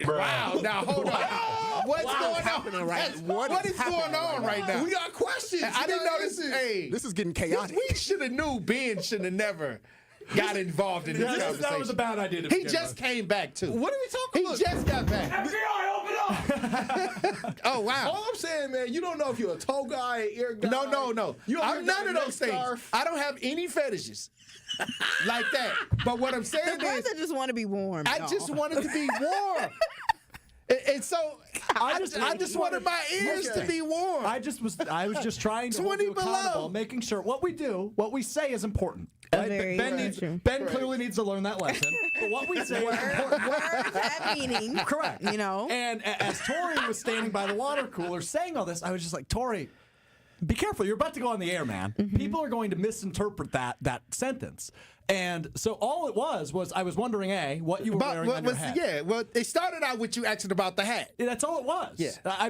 Wow. Now hold on. What's going on right now? What is going on right now? We got questions. I didn't know this. Hey, this is getting chaotic. We should have knew Ben should have never got involved in this conversation. That was a bad idea. He just came back too. What are we talking about? He just got back. FBI, open up! Oh wow! All I'm saying, man, you don't know if you're a toe guy, an ear guy. No. I'm none of those things. I don't have any fetishes like that. But what I'm saying is, I just want to be warm. I just wanted to be warm. And so I just wanted my ears to be warm. I was just trying to hold you accountable, making sure what we say is important. Right? Ben clearly needs to learn that lesson. But what we say is important. Words have meaning. Correct. You know. And as Tory was standing by the water cooler saying all this, I was just like, Tory, be careful. You're about to go on the air, man. Mm-hmm. People are going to misinterpret that sentence. And so all it was I was wondering, A, what you were wearing on your hat. Yeah, well, it started out with you asking about the hat. Yeah, that's all it was. Yeah. I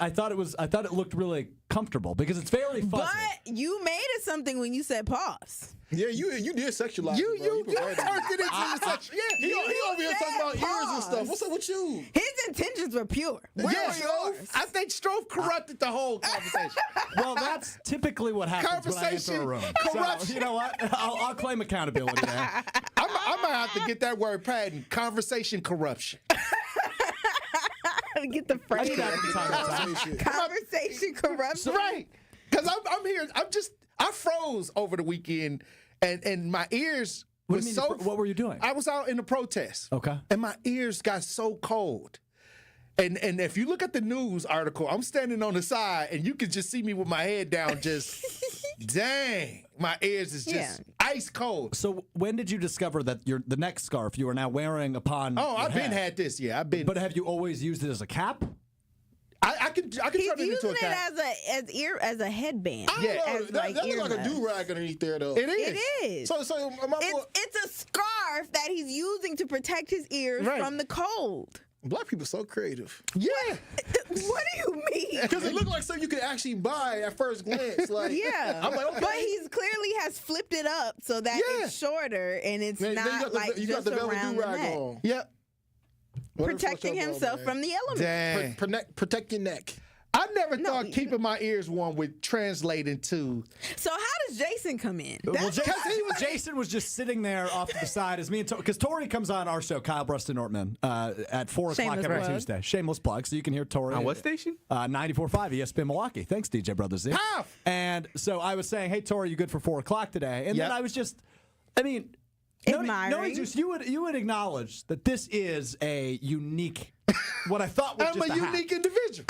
thought it looked really comfortable because it's very fuzzy. But you made it something when you said pause. Yeah, you did sexualize You it, bro. turned it into the section. Yeah, He over here talking about ears and stuff. What's up with you? His intentions were pure. Where were yours? I think Strove corrupted the whole conversation. Well, that's typically what happens when I enter a room. Corruption. So, you know what? I'll claim accountability there. I might have to get that word patent. Conversation corruption. Get the phrase. Conversation corruption. Right. Because I'm here. I froze over the weekend, and my ears What were do you mean? What were you doing? I was out in the protest. Okay. And my ears got so cold. And if you look at the news article, I'm standing on the side, and you can just see me with my head down, just dang, my ears is just ice cold. So when did you discover that the neck scarf you are now wearing upon? Oh, I've been head? had this. Yeah, I've been. But have you always used it as a cap? I can turn it into a cap. as a headband. That looks like a do-rag underneath there, though. It is. It is. So it's a scarf that he's using to protect his ears from the cold. Black people are so creative. Yeah. What do you mean? Because it looked like something you could actually buy at first glance. Like, yeah. I'm like, okay. But he's clearly has flipped it up so that it's shorter and it's not like you just got the around the do-rag neck. on. Yep. Protecting himself from the elements. Protect your neck. I never thought keeping my ears warm would translate into. So how does Jason come in? Well, Jason was just sitting there off to the side as me and because Tory comes on our show, Kyle Bruston Ortman, at 4 o'clock every Tuesday. Shameless plug, so you can hear Tory. On what station? 94.5 ESPN Milwaukee. Thanks, DJ Brother Z. And so I was saying, hey, Tory, you good for 4 o'clock today? And then I was just, admiring. You would acknowledge that this is a unique. What I thought was I'm a unique individual.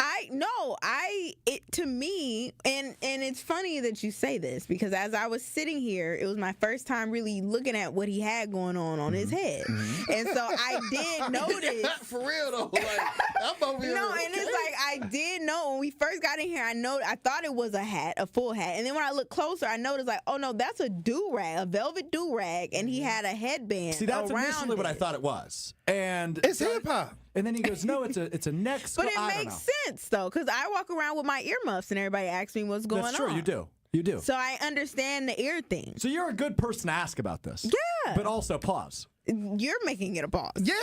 To me, and it's funny that you say this because as I was sitting here, it was my first time really looking at what he had going on his head, and so I did notice. For real though, like I'm over here. No, and it's like I did know when we first got in here. I thought it was a full hat, and then when I looked closer, I noticed like, oh no, that's a do-rag, a velvet do-rag, and he had a headband. See, that's around initially what I thought it was, and it's hip hop. And then he goes, no, it's a neck scarf. But it makes sense, though, because I walk around with my earmuffs and everybody asks me what's going on. That's true, you do. You do. So I understand the ear thing. So you're a good person to ask about this. Yeah. But also pause. You're making it a pause. Yeah.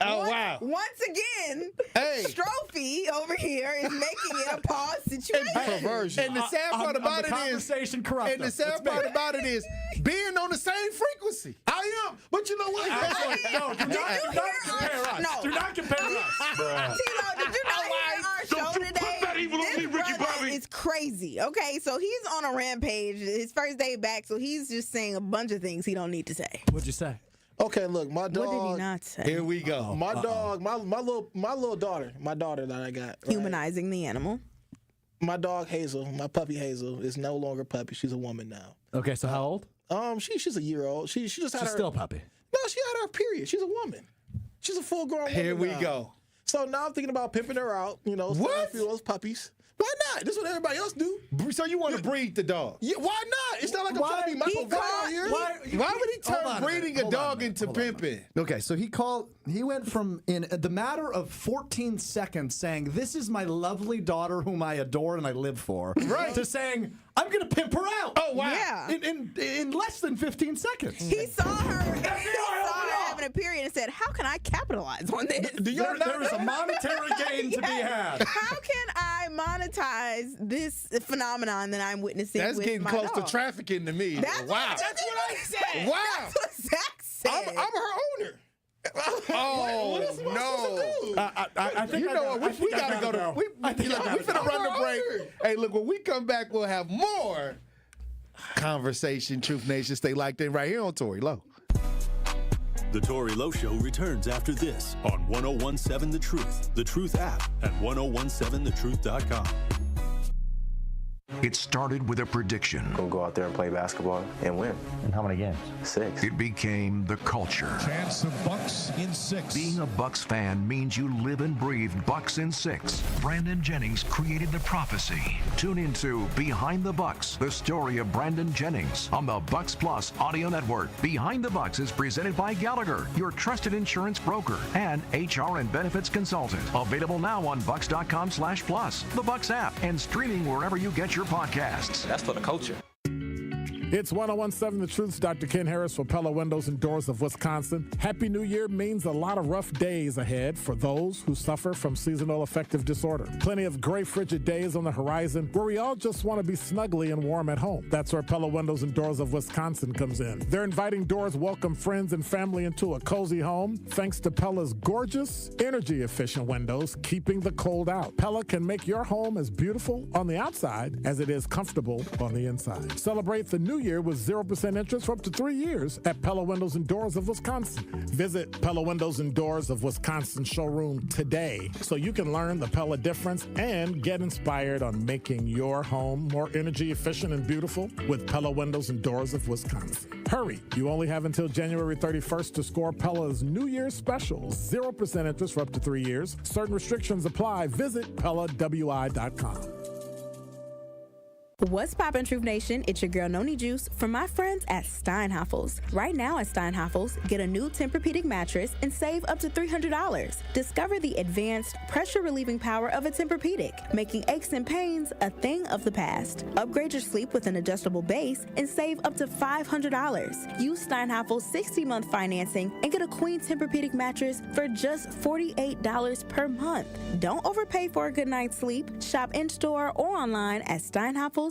Wow. Once again, Strophy over here is making it a pause situation. Perversion. And the sad part about it is conversation corrupt. And the sad part about it is being on the same frequency. I am, but you know what? No, do not compare us. No. Do not compare us. Tilo, did you not hear our show today? This brother is crazy. Okay, so he's on a rampage. His first day back, so he's just saying a bunch of things he don't need to say. What'd you say? Okay, look, my dog. What did he not say? Here we go. My dog, my little daughter, that I got. Right? Humanizing the animal. My dog Hazel, my puppy Hazel, is no longer a puppy. She's a woman now. Okay, so how old? She's a year old. She just had She's still a puppy. No, she had her period. She's a woman. She's a full grown woman. Here we now. go. So now I'm thinking about pimping her out. You know, what? A few of those puppies. Why not? This is what everybody else do. So you want to breed the dog? Yeah, why not? It's not like I'm trying to be Michael Vick here. Why would he turn breeding a dog into pimping? Okay, so he went from in the matter of 14 seconds saying, "This is my lovely daughter whom I adore and I live for," to saying, "I'm going to pimp her out." Oh wow! Yeah. In less than 15 seconds. He saw her having a period and said, "How can I capitalize on this?" There is a monetary gain to be had. How can I monetize this phenomenon that I'm witnessing? That's with getting my close dog? to trafficking to me. That's wow. That's what I said. Wow. That's what Zach said. I'm her owner. Oh, no. I think we got to go to. We finna run the break. Hey, look, when we come back, we'll have more conversation. Truth Nation, stay locked in right here on Tory Lowe. The Tory Lowe Show returns after this on 1017 The Truth app, and 1017thetruth.com. It started with a prediction. We'll go out there and play basketball and win. And how many games? 6. It became the culture. Chance of Bucks in 6. Being a Bucks fan means you live and breathe Bucks in 6. Brandon Jennings created the prophecy. Tune into Behind the Bucks, the story of Brandon Jennings on the Bucks Plus audio network. Behind the Bucks is presented by Gallagher, your trusted insurance broker and HR and benefits consultant. Available now on bucks.com/plus, the Bucks app, and streaming wherever you get your podcasts. That's for the culture. It's 1017 The Truth's Dr. Ken Harris for Pella Windows and Doors of Wisconsin. Happy New Year means a lot of rough days ahead for those who suffer from seasonal affective disorder. Plenty of gray, frigid days on the horizon where we all just want to be snugly and warm at home. That's where Pella Windows and Doors of Wisconsin comes in. Their inviting doors welcome friends and family into a cozy home thanks to Pella's gorgeous, energy-efficient windows, keeping the cold out. Pella can make your home as beautiful on the outside as it is comfortable on the inside. Celebrate the new year with 0% interest for up to 3 years at Pella Windows and Doors of Wisconsin. Visit Pella Windows and Doors of Wisconsin showroom today so you can learn the Pella difference and get inspired on making your home more energy efficient and beautiful with Pella Windows and Doors of Wisconsin. Hurry, you only have until January 31st to score Pella's New Year's special. 0% interest for up to 3 years. Certain restrictions apply. Visit PellaWI.com. What's poppin', Truth Nation? It's your girl, Noni Juice, from my friends at Steinhafels. Right now at Steinhafels, get a new Tempur-Pedic mattress and save up to $300. Discover the advanced, pressure-relieving power of a Tempur-Pedic, making aches and pains a thing of the past. Upgrade your sleep with an adjustable base and save up to $500. Use Steinhafels' 60-month financing and get a queen Tempur-Pedic mattress for just $48 per month. Don't overpay for a good night's sleep. Shop in-store or online at Steinhafels.com.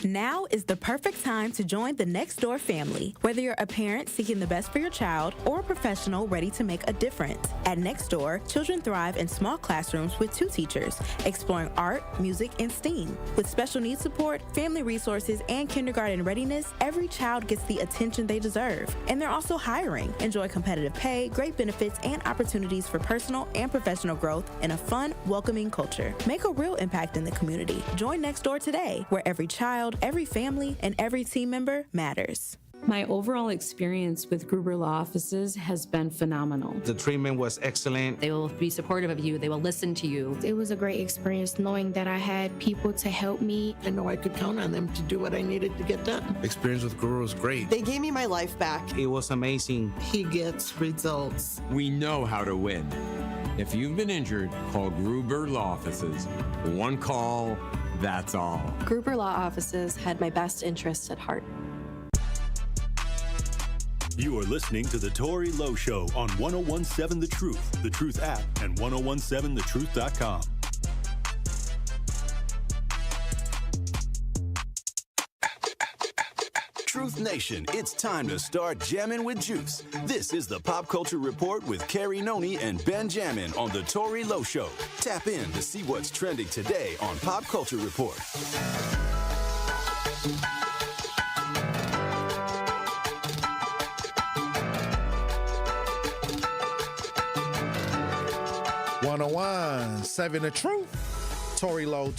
Now is the perfect time to join the Nextdoor family, whether you're a parent seeking the best for your child or a professional ready to make a difference. At Nextdoor, children thrive in small classrooms with 2 teachers, exploring art, music, and STEAM. With special needs support, family resources, and kindergarten readiness, every child gets the attention they deserve. And they're also hiring. Enjoy competitive pay, great benefits, and opportunities for personal and professional growth in a fun, welcoming culture. Make a real impact in the community. Join Nextdoor today, where every child, every family, and every team member matters. My overall experience with Gruber Law Offices has been phenomenal. The treatment was excellent. They will be supportive of you. They will listen to you. It was a great experience knowing that I had people to help me. I know I could count on them to do what I needed to get done. Experience with Gruber was great. They gave me my life back. It was amazing. He gets results. We know how to win. If you've been injured, call Gruber Law Offices. One call, that's all. Gruber Law Offices had my best interests at heart. You are listening to The Tory Lowe Show on 1017 The Truth app, and 1017thetruth.com. Truth Nation, it's time to start jamming with juice. This is the Pop Culture Report with Carrie Noni and Ben Jammin on The Tory Lowe Show. Tap in to see what's trending today on Pop Culture Report. Seven The Truth. Tory Lowe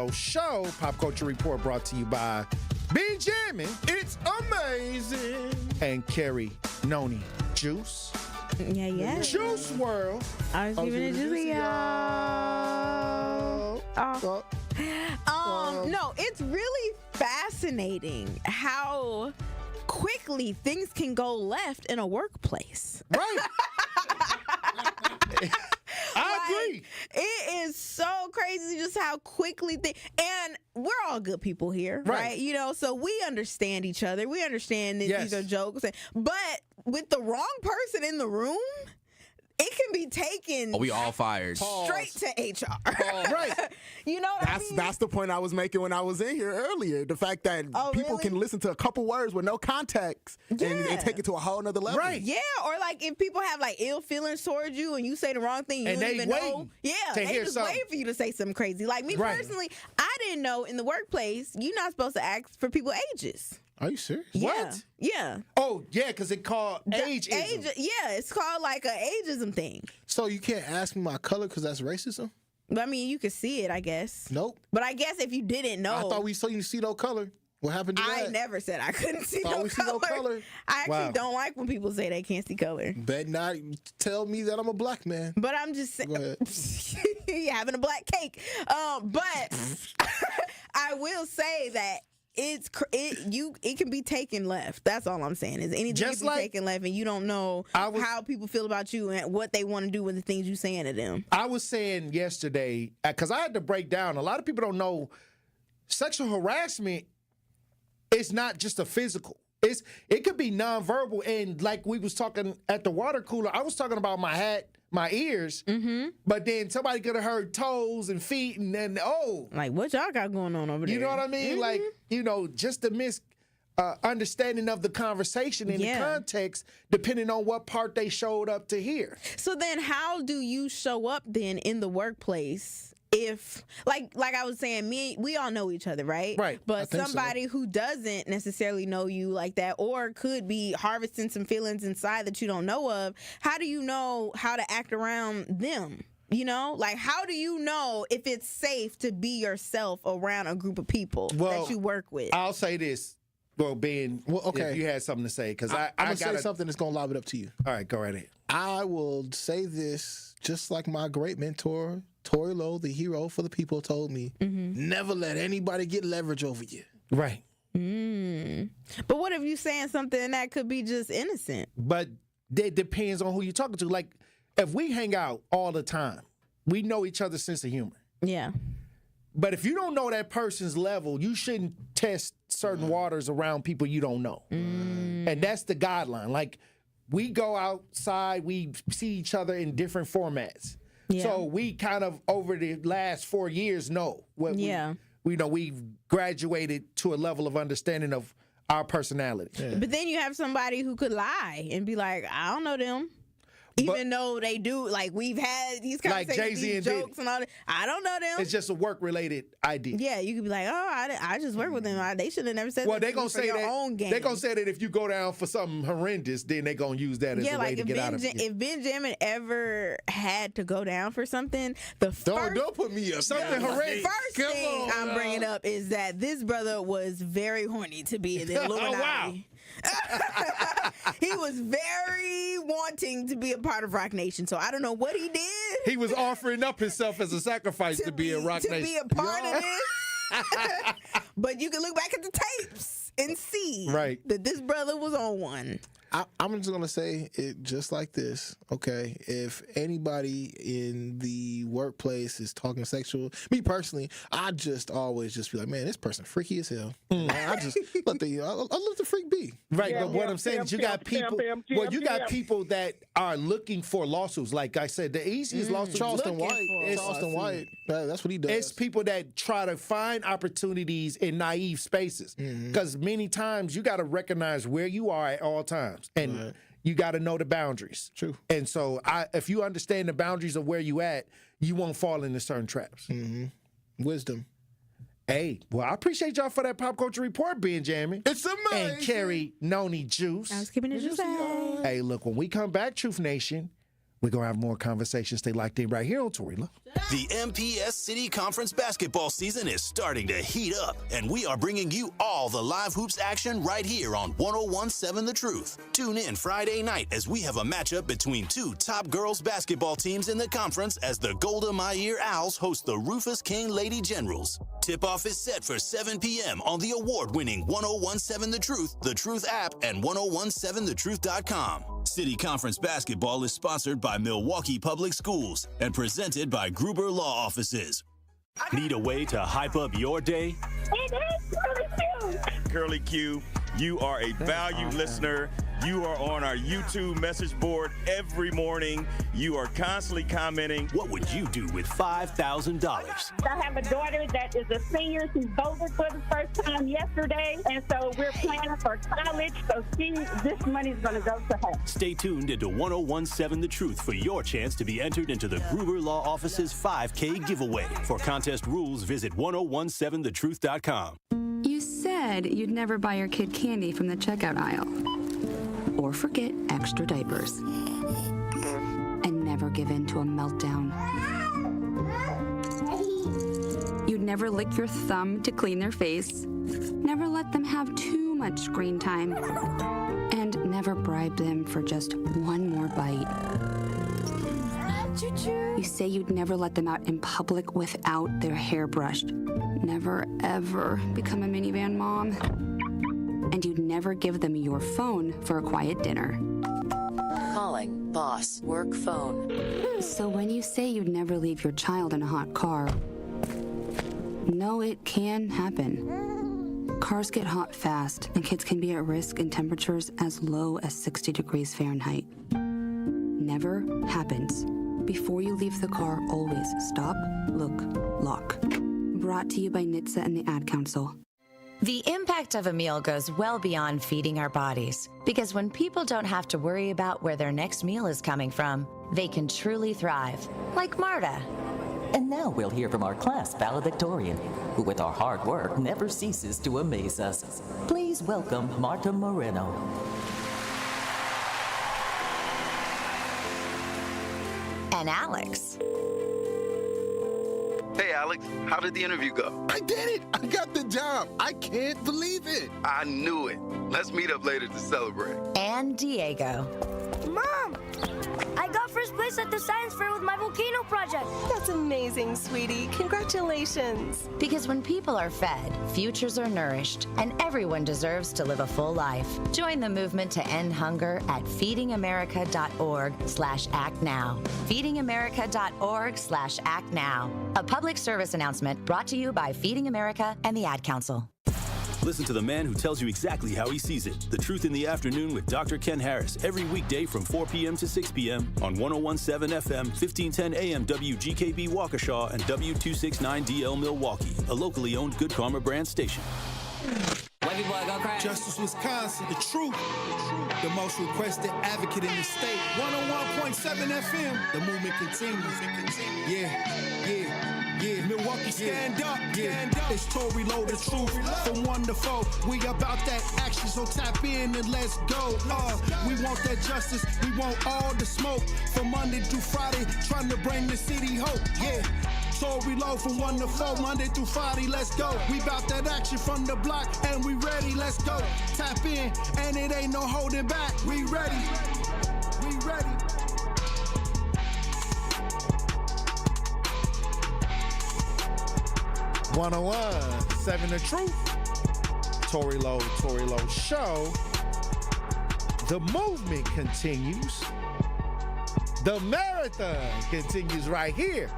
Show. Pop Culture Report brought to you by Benjamin. It's amazing. And Carrie Noni Juice. Yeah. Juice World. I was giving it to y'all. No, it's really fascinating how quickly things can go left in a workplace. Right. I agree. It is so crazy just how quickly and we're all good people here, right? You know, so we understand each other. We understand that these are jokes. But with the wrong person in the room, it can be taken. We all fired. Straight to HR. Right. You know what I mean? That's the point I was making when I was in here earlier. The fact that people can listen to a couple words with no context and take it to a whole nother level. Right. Yeah. Or like if people have like ill feelings towards you and you say the wrong thing, you don't even know. Yeah. They just waiting for you to say something crazy. Like me personally, I didn't know in the workplace, you're not supposed to ask for people's ages. Are you serious? Yeah. What? Yeah. Oh, yeah, because it's called ageism. Yeah, it's called like an ageism thing. So you can't ask me my color because that's racism? I mean, you could see it, I guess. Nope. But I guess if you didn't know. I thought we saw you see no color. What happened to that? I never said I couldn't see no color. See no color. I actually don't like when people say they can't see color. Bet not tell me that I'm a black man. But I'm just saying, you're having a black cake. But I will say that it can be taken left. That's all I'm saying. Is anything can be taken left, and you don't know how people feel about you and what they want to do with the things you saying to them. I was saying yesterday, because I had to break down. A lot of people don't know sexual harassment. It's not just a physical. It could be nonverbal. And like we was talking at the water cooler, I was talking about my hat, my ears, but then somebody could have heard toes and feet, and then like what y'all got going on over there? You know what I mean? Like, just the understanding of the conversation and the context, depending on what part they showed up to hear. So then, how do you show up then in the workplace? If like I was saying, we all know each other, right? Right. But somebody who doesn't necessarily know you like that, or could be harvesting some feelings inside that you don't know of, how do you know how to act around them? Like how do you know if it's safe to be yourself around a group of people that you work with? I'll say this. Well, Ben, if you had something to say, because I'm going to say something that's going to lob it up to you. All right, go right ahead. I will say this just like my great mentor, Tory Lowe, the hero for the people, told me, never let anybody get leverage over you. Right. But what if you saying something that could be just innocent? But it depends on who you're talking to. Like, if we hang out all the time, we know each other's sense of humor. Yeah. But if you don't know that person's level, you shouldn't test certain waters around people you don't know. And that's the guideline. Like, we go outside, we see each other in different formats. Yeah. So we kind of, over the last 4 years, know what we know we've graduated to a level of understanding of our personality. Yeah. But then you have somebody who could lie and be like, I don't know them. Even though they do, like we've had these conversations, like Jay-Z these jokes and all that. I don't know them. It's just a work-related idea. Yeah, you could be like, I just work with them. They should have never said that. Well, they're going to say that. Own game. They're going to say that if you go down for something horrendous, then they're going to use that as a way to get out of it. If Benjamin ever had to go down for something, don't put me up. Something horrendous. First thing I'm bringing up is that this brother was very horny to be in the Illuminati. Oh, wow. He was very wanting to be a part of Rock Nation, so I don't know what he did. He was offering up himself as a sacrifice to be in Rock Nation. To be a part of this. But you can look back at the tapes and see that this brother was on one. I'm just going to say it just like this, okay? If anybody in the workplace is talking sexual, me personally, I just always just be like, man, this person freaky as hell. I just let the freak be. Right, but what I'm saying is you got people, people that are looking for lawsuits. Like I said, the easiest lawsuit. Charleston White, that's what he does. It's people that try to find opportunities in naive spaces. Because many times you got to recognize where you are at all times. And you got to know the boundaries. True. And so if you understand the boundaries of where you at, you won't fall into certain traps. Wisdom. Hey, well, I appreciate y'all for that pop culture report, Benjamin. It's amazing. And Carrie Noni Juice. I was keeping it juicy. Hey, look, when we come back, Truth Nation, we're going to have more conversations. Stay locked in right here on Tory Lowe. The MPS City Conference basketball season is starting to heat up, and we are bringing you all the live hoops action right here on 101.7 The Truth. Tune in Friday night as we have a matchup between two top girls basketball teams in the conference as the Golda Meir Owls host the Rufus King Lady Generals. Tip-off is set for 7 p.m. on the award-winning 101.7 The Truth app and 1017thetruth.com. City Conference basketball is sponsored by Milwaukee Public Schools and presented by Gruber Law Offices. Need a way to hype up your day? Curly Q, you are a valued listener. You are on our YouTube message board every morning. You are constantly commenting. What would you do with $5,000? I have a daughter that is a senior. She voted for the first time yesterday, and so we're planning for college. So this money is going to go to her. Stay tuned into 101.7 The Truth for your chance to be entered into the Gruber Law Office's 5K giveaway. For contest rules, visit 1017thetruth.com. You said you'd never buy your kid candy from the checkout aisle. Or forget extra diapers. And never give in to a meltdown. never lick your thumb to clean their face. Never let them have too much screen time. And never bribe them for just one more bite. You say you'd never let them out in public without their hair brushed. Never, ever become a minivan mom. And you'd never give them your phone for a quiet dinner. Calling boss work phone. So when you say you'd never leave your child in a hot car, no, it can happen. Cars get hot fast, and kids can be at risk in temperatures as low as 60 degrees Fahrenheit. Never happens. Before you leave the car, always stop, look, lock. Brought to you by NHTSA and the Ad Council. The impact of a meal goes well beyond feeding our bodies, because when people don't have to worry about where their next meal is coming from, they can truly thrive, like Marta. And now we'll hear from our class valedictorian, who with our hard work never ceases to amaze us. Please welcome Marta Moreno. And Alex. Hey, Alex, how did the interview go? I did it! I got the job! I can't believe it! I knew it. Let's meet up later to celebrate. And Diego. Mom! I got first place at the science fair with my volcano project. That's amazing, sweetie. Congratulations. Because when people are fed, futures are nourished, and everyone deserves to live a full life. Join the movement to end hunger at feedingamerica.org/actnow. Feedingamerica.org/actnow. A public service announcement brought to you by Feeding America and the Ad Council. Listen to the man who tells you exactly how he sees it. The Truth in the Afternoon with Dr. Ken Harris every weekday from 4 p.m. to 6 p.m. on 101.7 FM, 1510 AM WGKB Waukesha and W269DL Milwaukee, a locally owned Good Karma brand station. Justice, Wisconsin, the truth. The most requested advocate in the state. 101.7 FM. The movement continues. Yeah. Milwaukee, stand up. Stand up. It's Tory, Lowe, the truth. From 1 to 4, we about that action, so tap in and let's go. We want that justice. We want all the smoke. From Monday through Friday, trying to bring the city hope. Yeah. Tory, Lowe from 1 to 4, Monday through Friday, let's go. We bout that action from the block, and we ready, let's go. Tap in, and it ain't no holding back. We ready. 101.7 The Truth. Tory Lowe Show. The movement continues. The marathon continues right here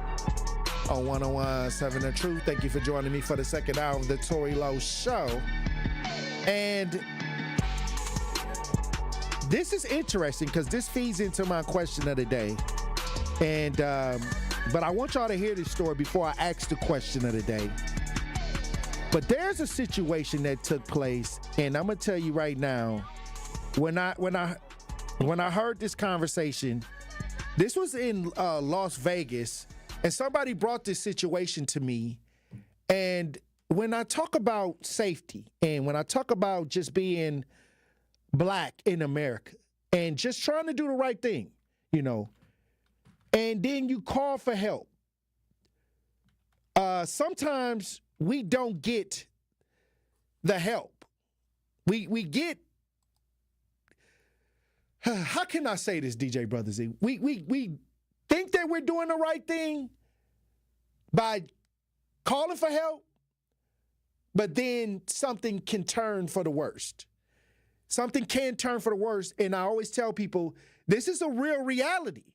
on 101.7 The Truth. Thank you for joining me for the second hour of the Tory Lowe Show. And this is interesting because this feeds into my question of the day. And but I want y'all to hear this story before I ask the question of the day. But there's a situation that took place, and I'm gonna tell you right now, when I heard this conversation, this was in Las Vegas, and somebody brought this situation to me. And when I talk about safety, and when I talk about just being black in America, and just trying to do the right thing, you know, and then you call for help. Sometimes we don't get the help. We get, how can I say this, DJ Brother Z? We think that we're doing the right thing by calling for help, but then something can turn for the worst. Something can turn for the worst, and I always tell people, this is a real reality.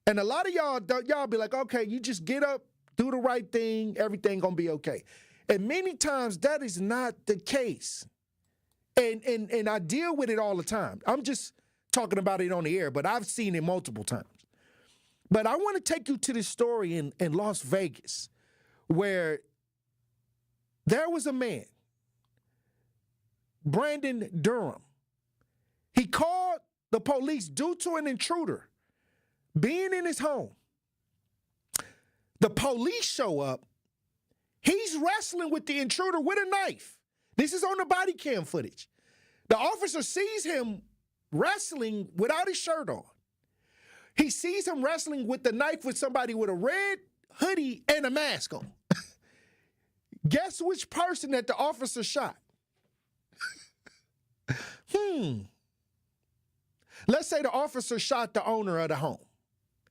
And a lot of y'all be like, okay, you just get up, do the right thing, everything gonna be okay. And many times that is not the case. And I deal with it all the time. I'm just talking about it on the air, but I've seen it multiple times. But I want to take you to this story in Las Vegas where there was a man, Brandon Durham. He called the police due to an intruder being in his home. The police show up. He's wrestling with the intruder with a knife. This is on the body cam footage. The officer sees him wrestling without his shirt on. He sees him wrestling with the knife with somebody with a red hoodie and a mask on. Guess which person that the officer shot? Let's say the officer shot the owner of the home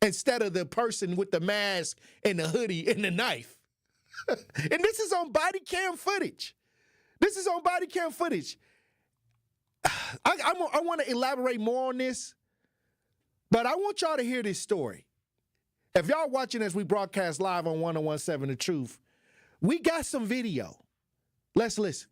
instead of the person with the mask and the hoodie and the knife. And this is on body cam footage. I want to elaborate more on this, but I want y'all to hear this story. If y'all watching as we broadcast live on 1017 The Truth, we got some video. Let's listen.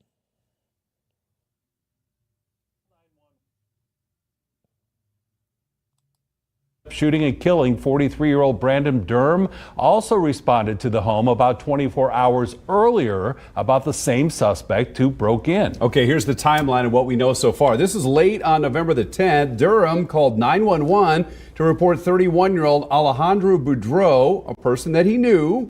Shooting and killing 43-year-old Brandon Durham also responded to the home about 24 hours earlier about the same suspect who broke in. Okay, here's the timeline of what we know so far. This is late on November the 10th. Durham called 911 to report 31-year-old Alejandro Boudreau, a person that he knew,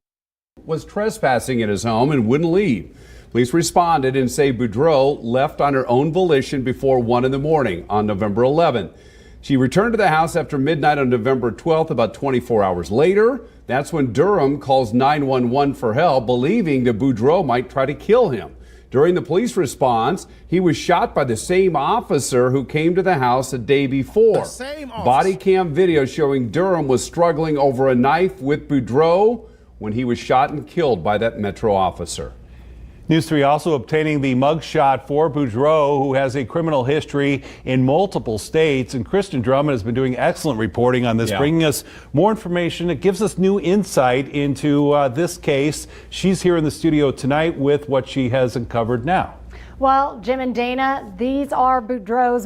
was trespassing at his home and wouldn't leave. Police responded and say Boudreau left on her own volition before 1 in the morning on November 11th. She returned to the house after midnight on November 12th, about 24 hours later. That's when Durham calls 911 for help, believing that Boudreau might try to kill him. During the police response, he was shot by the same officer who came to the house a day before. The same officer. Body cam video showing Durham was struggling over a knife with Boudreau when he was shot and killed by that Metro officer. News 3 also obtaining the mugshot for Boudreau, who has a criminal history in multiple states. And Kristen Drummond has been doing excellent reporting on this, bringing us more information. It gives us new insight into this case. She's here in the studio tonight with what she has uncovered now. Well, Jim and Dana, this is Boudreau's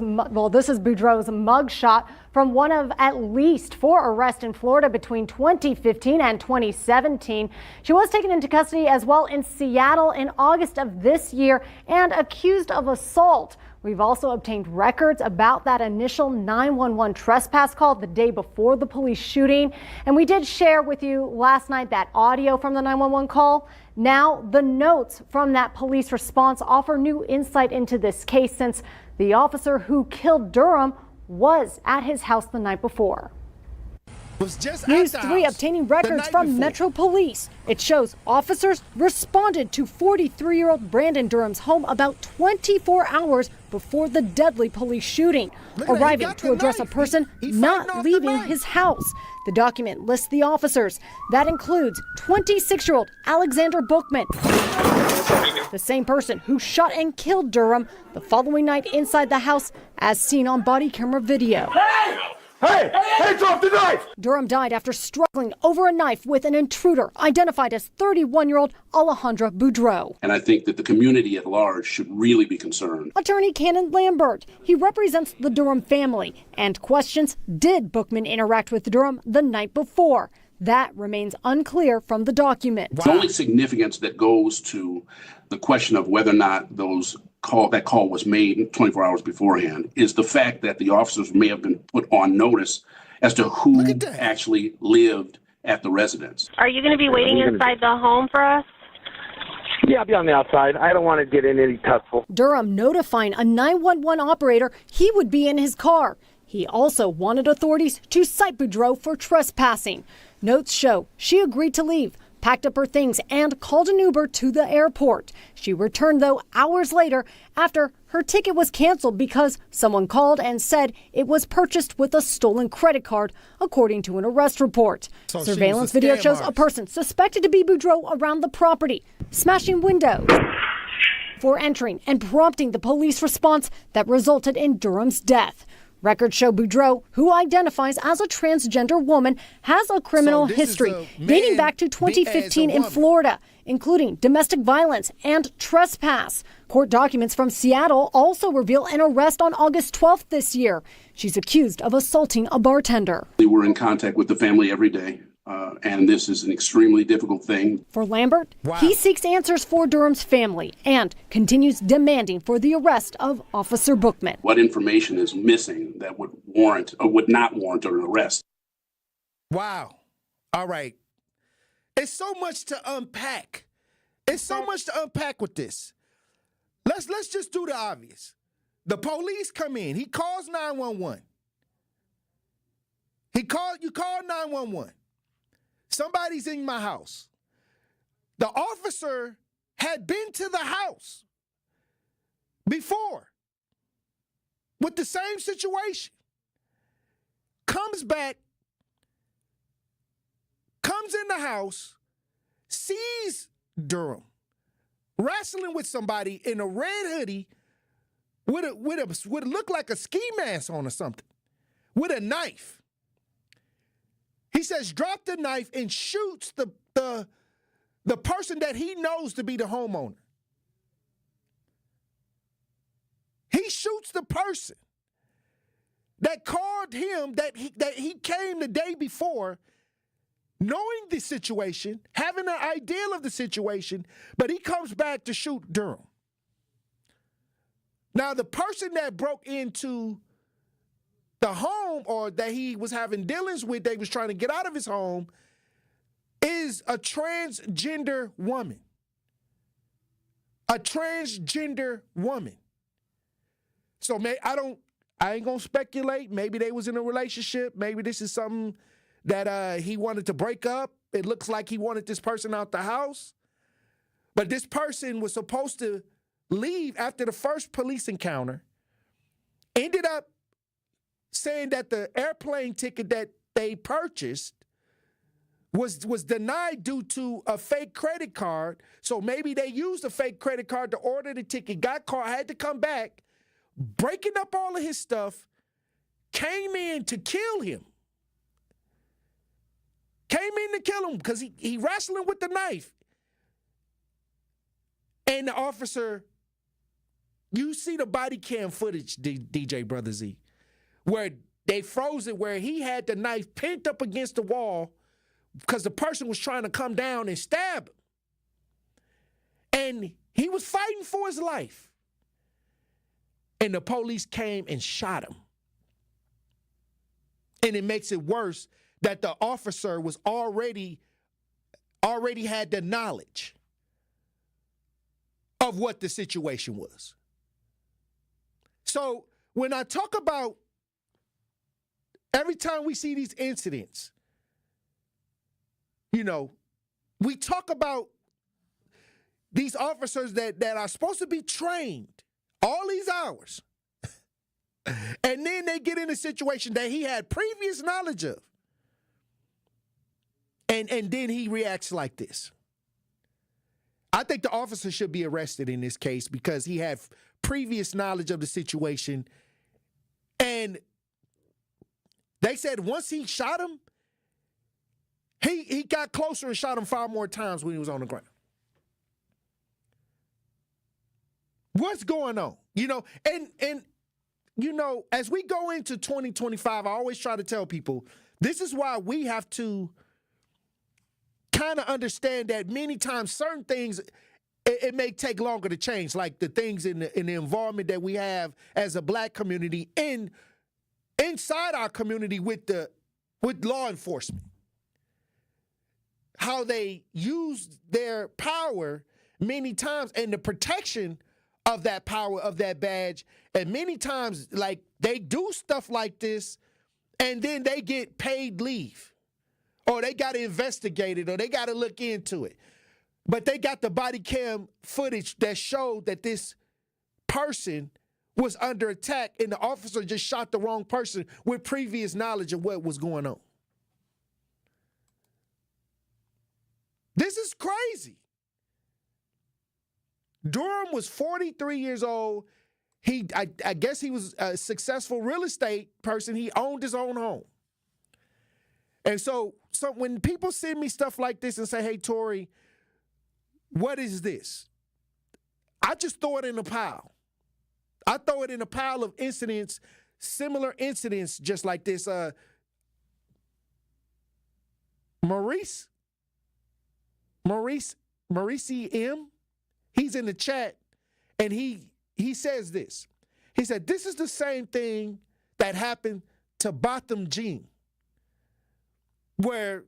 mugshot from one of at least 4 arrests in Florida between 2015 and 2017. She was taken into custody as well in Seattle in August of this year and accused of assault. We've also obtained records about that initial 911 trespass call the day before the police shooting. And we did share with you last night that audio from the 911 call. Now, the notes from that police response offer new insight into this case, since the officer who killed Durham was at his house the night before. News 3 obtaining records from Metro Police. It shows officers responded to 43-year-old Brandon Durham's home about 24 hours before the deadly police shooting, arriving to address a person not leaving his house. The document lists the officers. That includes 26-year-old Alexander Bookman, the same person who shot and killed Durham the following night inside the house, as seen on body camera video. Hey, drop the knife! Durham died after struggling over a knife with an intruder identified as 31-year-old Alejandro Boudreau. And I think that the community at large should really be concerned. Attorney Cannon Lambert, he represents the Durham family and questions, did Bookman interact with Durham the night before? That remains unclear from the document. The only significance that goes to the question of whether or not that call was made 24 hours beforehand is the fact that the officers may have been put on notice as to who actually lived at the residence. Are you going to be waiting inside the home for us? Yeah, I'll be on the outside. I don't want to get in any tussle. Durham notifying a 911 operator he would be in his car. He also wanted authorities to cite Boudreau for trespassing. Notes show she agreed to leave, packed up her things, and called an Uber to the airport. She returned, though, hours later after her ticket was canceled because someone called and said it was purchased with a stolen credit card, according to an arrest report. So surveillance video shows a person suspected to be Boudreau around the property, smashing windows before entering and prompting the police response that resulted in Durham's death. Records show Boudreau, who identifies as a transgender woman, has a criminal history dating back to 2015 in Florida, including domestic violence and trespass. Court documents from Seattle also reveal an arrest on August 12th this year. She's accused of assaulting a bartender. We're in contact with the family every day, and this is an extremely difficult thing. For Lambert, he seeks answers for Durham's family and continues demanding for the arrest of Officer Bookman. What information is missing that would warrant or would not warrant an arrest? Wow. All right. It's so much to unpack. It's so much to unpack with this. Let's just do the obvious. The police come in. He calls 911. You call 911. Somebody's in my house. The officer had been to the house before with the same situation, comes back, comes in the house, sees Durham wrestling with somebody in a red hoodie with a look like a ski mask on or something, with a knife. He says, drop the knife and shoots the person that he knows to be the homeowner. He shoots the person that called him, that he came the day before, knowing the situation, having an idea of the situation, but he comes back to shoot Durham. Now, the person that broke into the home, or that he was having dealings with, that he was trying to get out of his home, is a transgender woman. A transgender woman. So I ain't gonna speculate. Maybe they was in a relationship. Maybe this is something that he wanted to break up. It looks like he wanted this person out the house. But this person was supposed to leave after the first police encounter. Ended up saying that the airplane ticket that they purchased was denied due to a fake credit card. So maybe they used a fake credit card to order the ticket, got caught, had to come back, breaking up all of his stuff, came in to kill him. Came in to kill him because he wrestling with the knife. And the officer, you see the body cam footage, DJ Brother Z, where they froze it, where he had the knife pinned up against the wall because the person was trying to come down and stab him. And he was fighting for his life. And the police came and shot him. And it makes it worse that the officer was already had the knowledge of what the situation was. So when I talk about every time we see these incidents, you know, we talk about these officers that are supposed to be trained all these hours. And then they get in a situation that he had previous knowledge of. And then he reacts like this. I think the officer should be arrested in this case because he had previous knowledge of the situation. And they said once he shot him, he got closer and shot him 5 more times when he was on the ground. What's going on? You know, and you know, as we go into 2025, I always try to tell people, this is why we have to kind of understand that many times certain things, it may take longer to change, like the things in the environment that we have as a black community inside our community with law enforcement. How they use their power many times and the protection of that power, of that badge. And many times, like, they do stuff like this and then they get paid leave. Or they got to investigate it, or they got to look into it. But they got the body cam footage that showed that this person was under attack and the officer just shot the wrong person with previous knowledge of what was going on. This is crazy. Durham was 43 years old. I guess he was a successful real estate person. He owned his own home. And so when people send me stuff like this and say, hey, Tory, what is this? I just throw it in a pile. I throw it in a pile of incidents, similar incidents just like this. Maurice M., he's in the chat, and he says this. He said, this is the same thing that happened to Botham Jean, where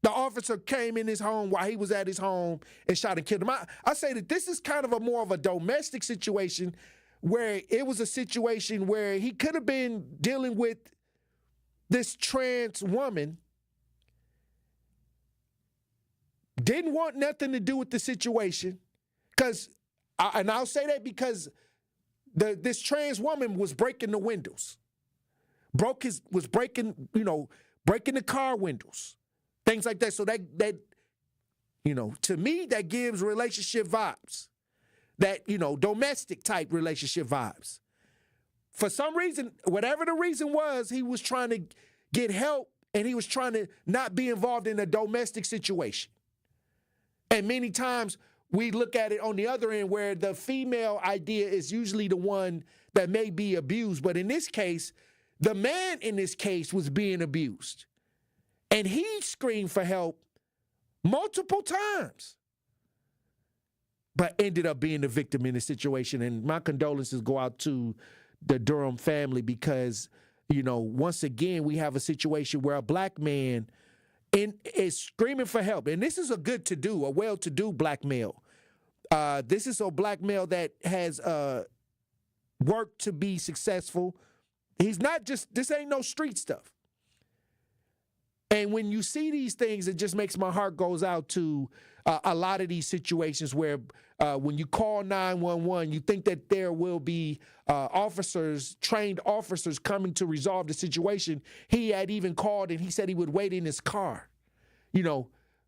the officer came in his home while he was at his home and shot and killed him. I say that this is kind of more of a domestic situation, where it was a situation where he could have been dealing with this trans woman, didn't want nothing to do with the situation, and I'll say that because this trans woman was breaking the windows, was breaking the car windows, things like that. So that to me, that gives relationship vibes, that domestic type relationship vibes. For some reason, whatever the reason was, he was trying to get help and he was trying to not be involved in a domestic situation. And many times we look at it on the other end where the female idea is usually the one that may be abused. But in this case, the man in this case was being abused. And he screamed for help multiple times, but ended up being the victim in the situation. And my condolences go out to the Durham family because, once again, we have a situation where a black man is screaming for help. And this is a well-to-do black male. This is a black male that has worked to be successful. He's not this ain't no street stuff. And when you see these things, it just makes my heart goes out to a lot of these situations where when you call 911, you think that there will be trained officers coming to resolve the situation. He had even called and he said he would wait in his car.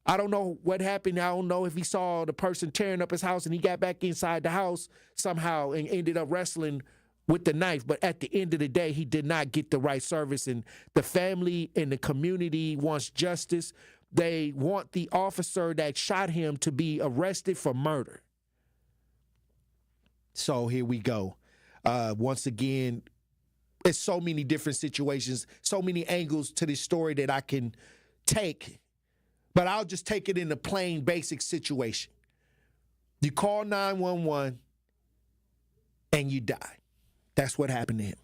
I don't know what happened. I don't know if he saw the person tearing up his house and he got back inside the house somehow and ended up wrestling with the knife. But at the end of the day, he did not get the right service. And the family and the community wants justice. They want the officer that shot him to be arrested for murder. So here we go. Once again, it's so many different situations, so many angles to this story that I can take. But I'll just take it in a plain, basic situation. You call 911 and you die. That's what happened to him.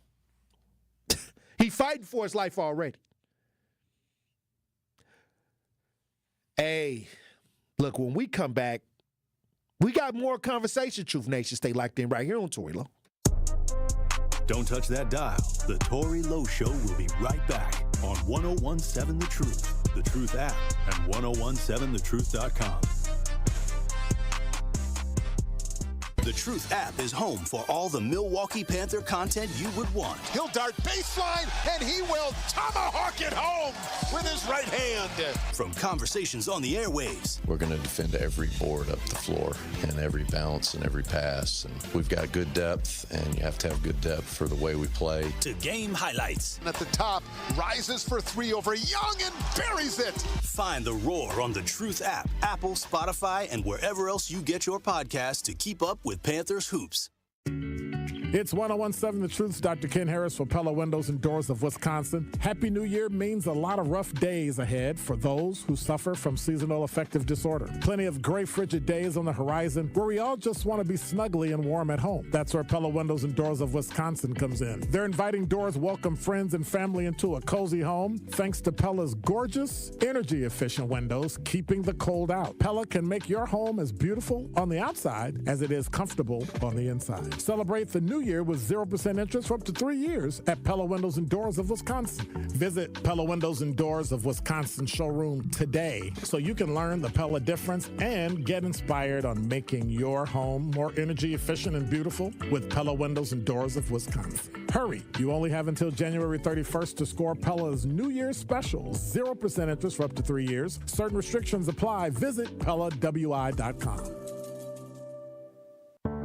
He's fighting for his life already. Hey, look, when we come back, we got more conversation, Truth Nation. Stay locked in right here on Tory Lowe. Don't touch that dial. The Tory Lowe Show will be right back on 1017 The Truth, The Truth app, and 1017thetruth.com. The Truth app is home for all the Milwaukee Panther content you would want. He'll dart baseline, and he will tomahawk it home with his right hand. From conversations on the airwaves. We're going to defend every board up the floor and every bounce and every pass. And we've got good depth, and you have to have good depth for the way we play. To game highlights. And at the top, rises for three over Young and buries it. Find The Roar on the Truth app, Apple, Spotify, and wherever else you get your podcasts to keep up with Panthers hoops. It's 1017 The Truth's Dr. Ken Harris for Pella Windows and Doors of Wisconsin. Happy New Year means a lot of rough days ahead for those who suffer from seasonal affective disorder. Plenty of gray, frigid days on the horizon where we all just want to be snugly and warm at home. That's where Pella Windows and Doors of Wisconsin comes in. Their inviting doors welcome friends and family into a cozy home thanks to Pella's gorgeous, energy-efficient windows, keeping the cold out. Pella can make your home as beautiful on the outside as it is comfortable on the inside. Celebrate the new year with 0% interest for up to 3 years at Pella Windows and Doors of Wisconsin. Visit Pella Windows and Doors of Wisconsin showroom today so you can learn the Pella difference and get inspired on making your home more energy efficient and beautiful with Pella Windows and Doors of Wisconsin. Hurry, you only have until January 31st to score Pella's New Year's special. 0% interest for up to 3 years. Certain restrictions apply. Visit PellaWI.com.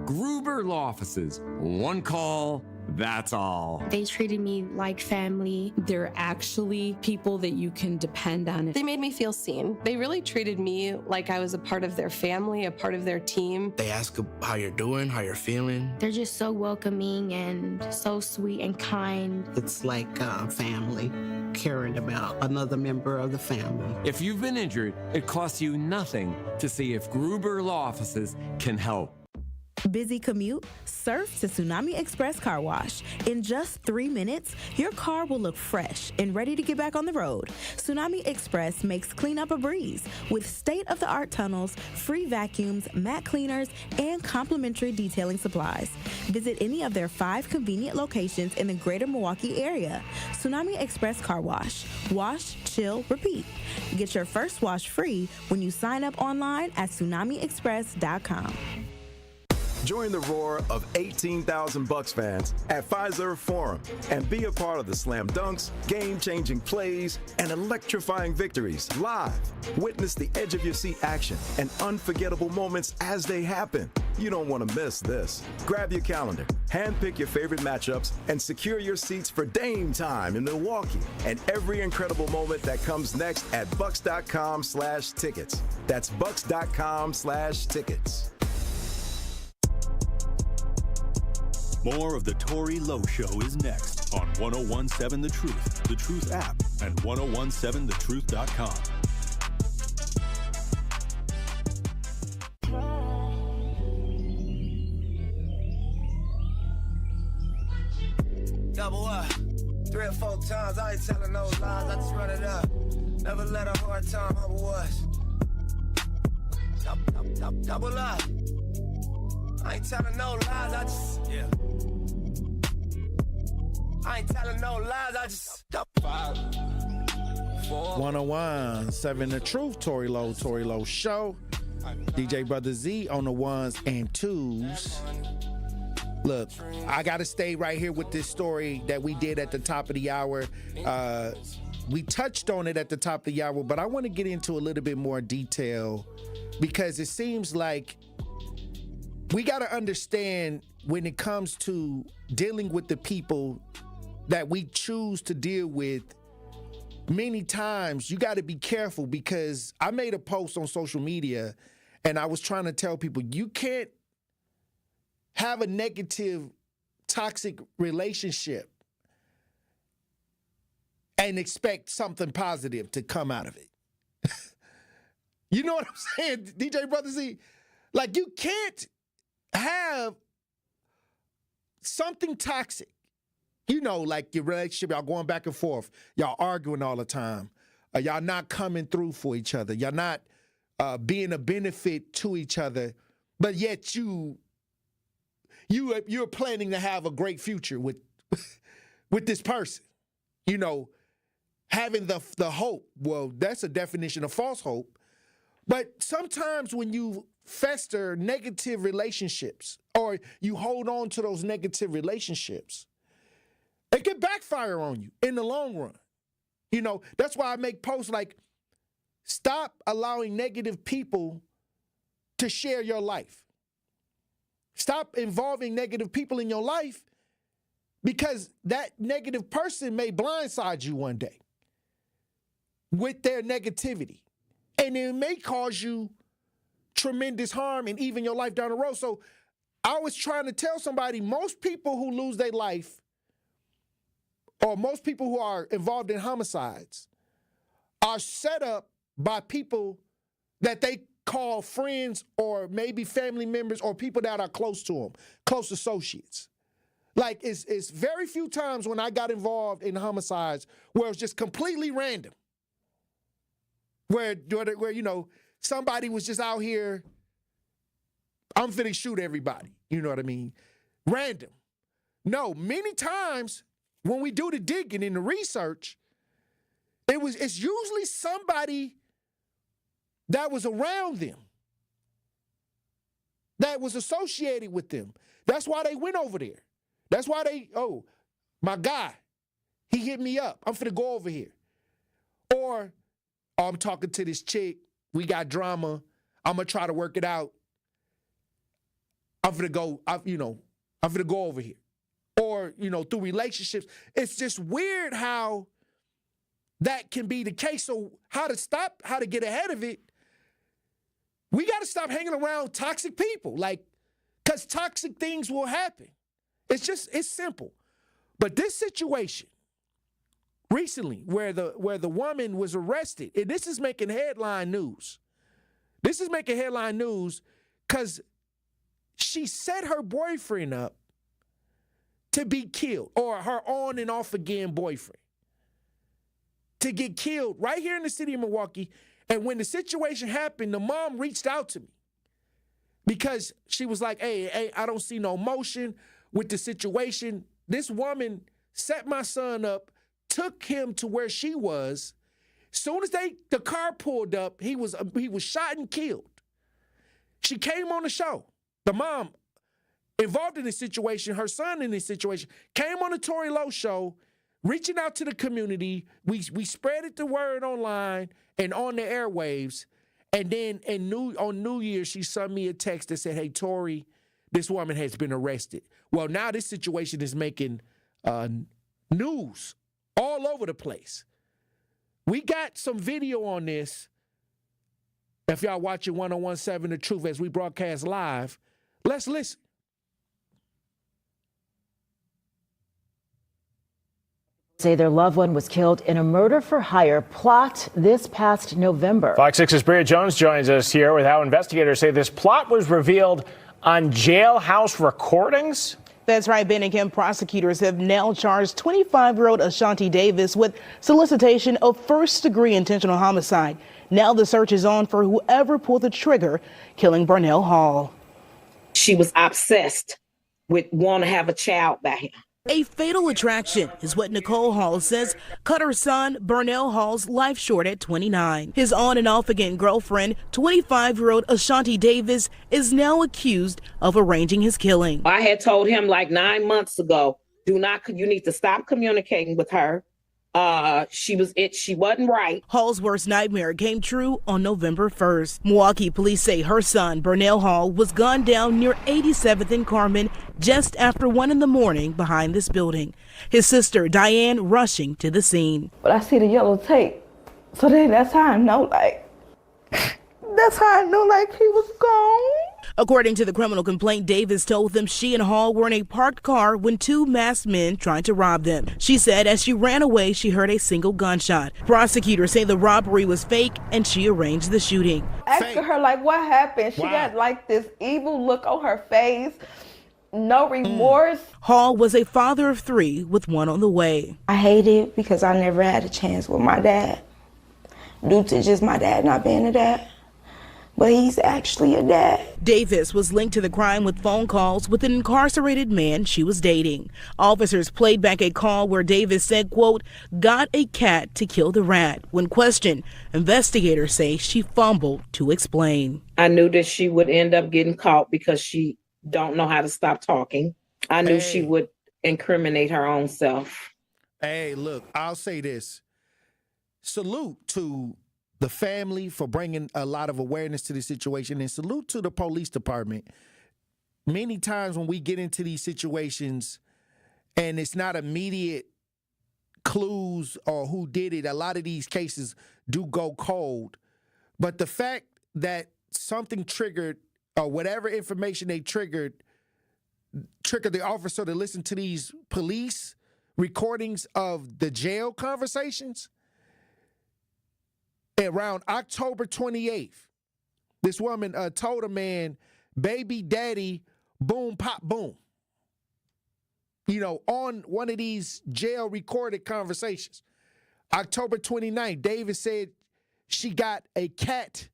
Gruber Law Offices. One call, that's all. They treated me like family. They're actually people that you can depend on. They made me feel seen. They really treated me like I was a part of their family, a part of their team. They ask how you're doing, how you're feeling. They're just so welcoming and so sweet and kind. It's like family, caring about another member of the family. If you've been injured, it costs you nothing to see if Gruber Law Offices can help. Busy commute? Surf to Tsunami Express Car Wash. In just 3 minutes, your car will look fresh and ready to get back on the road. Tsunami Express makes cleanup a breeze with state-of-the-art tunnels, free vacuums, mat cleaners, and complimentary detailing supplies. Visit any of their 5 convenient locations in the greater Milwaukee area. Tsunami Express Car Wash. Wash, chill, repeat. Get your first wash free when you sign up online at tsunamiexpress.com. Join the roar of 18,000 Bucks fans at Fiserv Forum and be a part of the slam dunks, game-changing plays, and electrifying victories live. Witness the edge-of-your-seat action and unforgettable moments as they happen. You don't want to miss this. Grab your calendar, handpick your favorite matchups, and secure your seats for Dame time in Milwaukee and every incredible moment that comes next at bucks.com/tickets. That's bucks.com/tickets. More of the Tory Lowe Show is next on 1017 The Truth, The Truth app, and 1017thetruth.com. Double up, 3 or 4 times. I ain't telling no lies, I just run it up. Never let a hard time humble us. Double up. I ain't telling no lies, I just, yeah. I ain't telling no lies, I just, 5, 4. 1017 The Truth, Tory Lowe Show. DJ Brother Z on the ones and twos. Look, I got to stay right here with this story that we did at the top of the hour. We touched on it at the top of the hour, but I want to get into a little bit more detail because it seems like we got to understand when it comes to dealing with the people that we choose to deal with, many times you got to be careful because I made a post on social media and I was trying to tell people you can't have a negative, toxic relationship and expect something positive to come out of it. You know what I'm saying, DJ Brother Z? Like you can't have something toxic, you know, like your relationship, y'all going back and forth, y'all arguing all the time, y'all not coming through for each other, y'all not being a benefit to each other, but yet you're planning to have a great future with this person, you know, having the hope. Well, that's a definition of false hope. But sometimes when you fester negative relationships or you hold on to those negative relationships, it can backfire on you in the long run. You know, that's why I make posts like, stop allowing negative people to share your life. Stop involving negative people in your life because that negative person may blindside you one day with their negativity. And it may cause you tremendous harm and even your life down the road. So I was trying to tell somebody, most people who lose their life or most people who are involved in homicides are set up by people that they call friends or maybe family members or people that are close to them, close associates. Like it's very few times when I got involved in homicides where it was just completely random. Where you know, somebody was just out here, I'm finna shoot everybody. You know what I mean? Random. No, many times when we do the digging and the research, it's usually somebody that was around them, that was associated with them. That's why they went over there. That's why my guy, he hit me up. I'm finna go over here. Or, I'm talking to this chick. We got drama. I'm going to try to work it out. I'm finna go over here. Or, you know, through relationships. It's just weird how that can be the case. So how to get ahead of it, we got to stop hanging around toxic people. Like, because toxic things will happen. It's simple. But this situation recently where the woman was arrested, and this is making headline news. This is making headline news because she set her boyfriend up to be killed, or her on and off again boyfriend to get killed right here in the city of Milwaukee. And when the situation happened, the mom reached out to me because she was like, hey, I don't see no motion with the situation. This woman set my son up, took him to where she was. Soon as the car pulled up, he was shot and killed. She came on the show. The mom involved in this situation, her son in this situation, came on the Tory Lowe show, reaching out to the community. We spread the word online and on the airwaves. And then on New Year's, she sent me a text that said, hey, Tory, this woman has been arrested. Well, now this situation is making news all over the place. We got some video on this. If y'all watching 101.7 The Truth as we broadcast live, let's listen. Say their loved one was killed in a murder-for-hire plot this past November. Fox 6's Bria Jones joins us here with how investigators say this plot was revealed on jailhouse recordings. That's right, Ben and Kim. Prosecutors have now charged 25-year-old Ashanti Davis with solicitation of first-degree intentional homicide. Now the search is on for whoever pulled the trigger, killing Burnell Hall. She was obsessed with wanting to have a child by him. A fatal attraction is what Nicole Hall says cut her son Burnell Hall's life short at 29. His on and off again girlfriend, 25-year-old Ashanti Davis, is now accused of arranging his killing. I had told him like 9 months ago, you need to stop communicating with her. She wasn't right. Hall's worst nightmare came true on November 1st. Milwaukee police say her son, Burnell Hall, was gunned down near 87th and Carmen just after 1 a.m. behind this building. His sister, Diane, rushing to the scene. But I see the yellow tape. So then that's how I know, he was gone. According to the criminal complaint, Davis told them she and Hall were in a parked car when 2 masked men tried to rob them. She said as she ran away, she heard a single gunshot. Prosecutors say the robbery was fake and she arranged the shooting. Asking her, what happened? She got this evil look on her face. No remorse. Hall was a father of 3 with 1 on the way. I hate it because I never had a chance with my dad due to just my dad not being a dad. But he's actually a dad. Davis was linked to the crime with phone calls with an incarcerated man she was dating. Officers played back a call where Davis said, quote, got a cat to kill the rat. When questioned, investigators say she fumbled to explain. I knew that she would end up getting caught because she don't know how to stop talking. I knew she would incriminate her own self. Hey, look, I'll say this. Salute to the family for bringing a lot of awareness to the situation, and salute to the police department. Many times when we get into these situations and it's not immediate clues or who did it, a lot of these cases do go cold. But the fact that something triggered or whatever information they triggered the officer to listen to these police recordings of the jail conversations. Around October 28th, this woman told a man, baby daddy, boom, pop, boom. On one of these jail recorded conversations. October 29th, Davis said she got a cat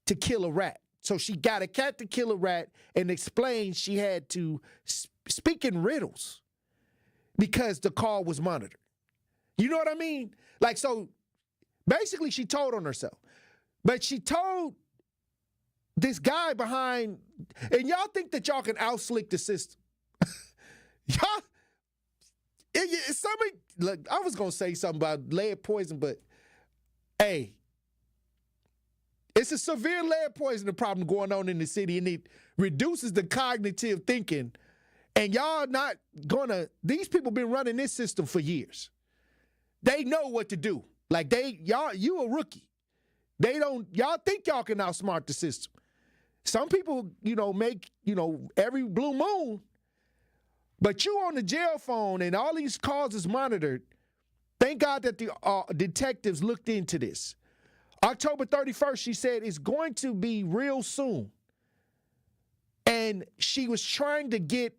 to kill a rat. So she got a cat to kill a rat and explained she had to speak in riddles because the call was monitored. You know what I mean? So basically, she told on herself. But she told this guy behind, and y'all think that y'all can out-slick the system. Look, I was going to say something about lead poison, but hey, it's a severe lead poisoning problem going on in the city, and it reduces the cognitive thinking. And y'all not going to, these people been running this system for years. They know what to do. You a rookie. Y'all think y'all can outsmart the system. Some people, make, every blue moon. But you on the jail phone and all these calls is monitored. Thank God that the detectives looked into this. October 31st, she said, it's going to be real soon. And and she was trying to get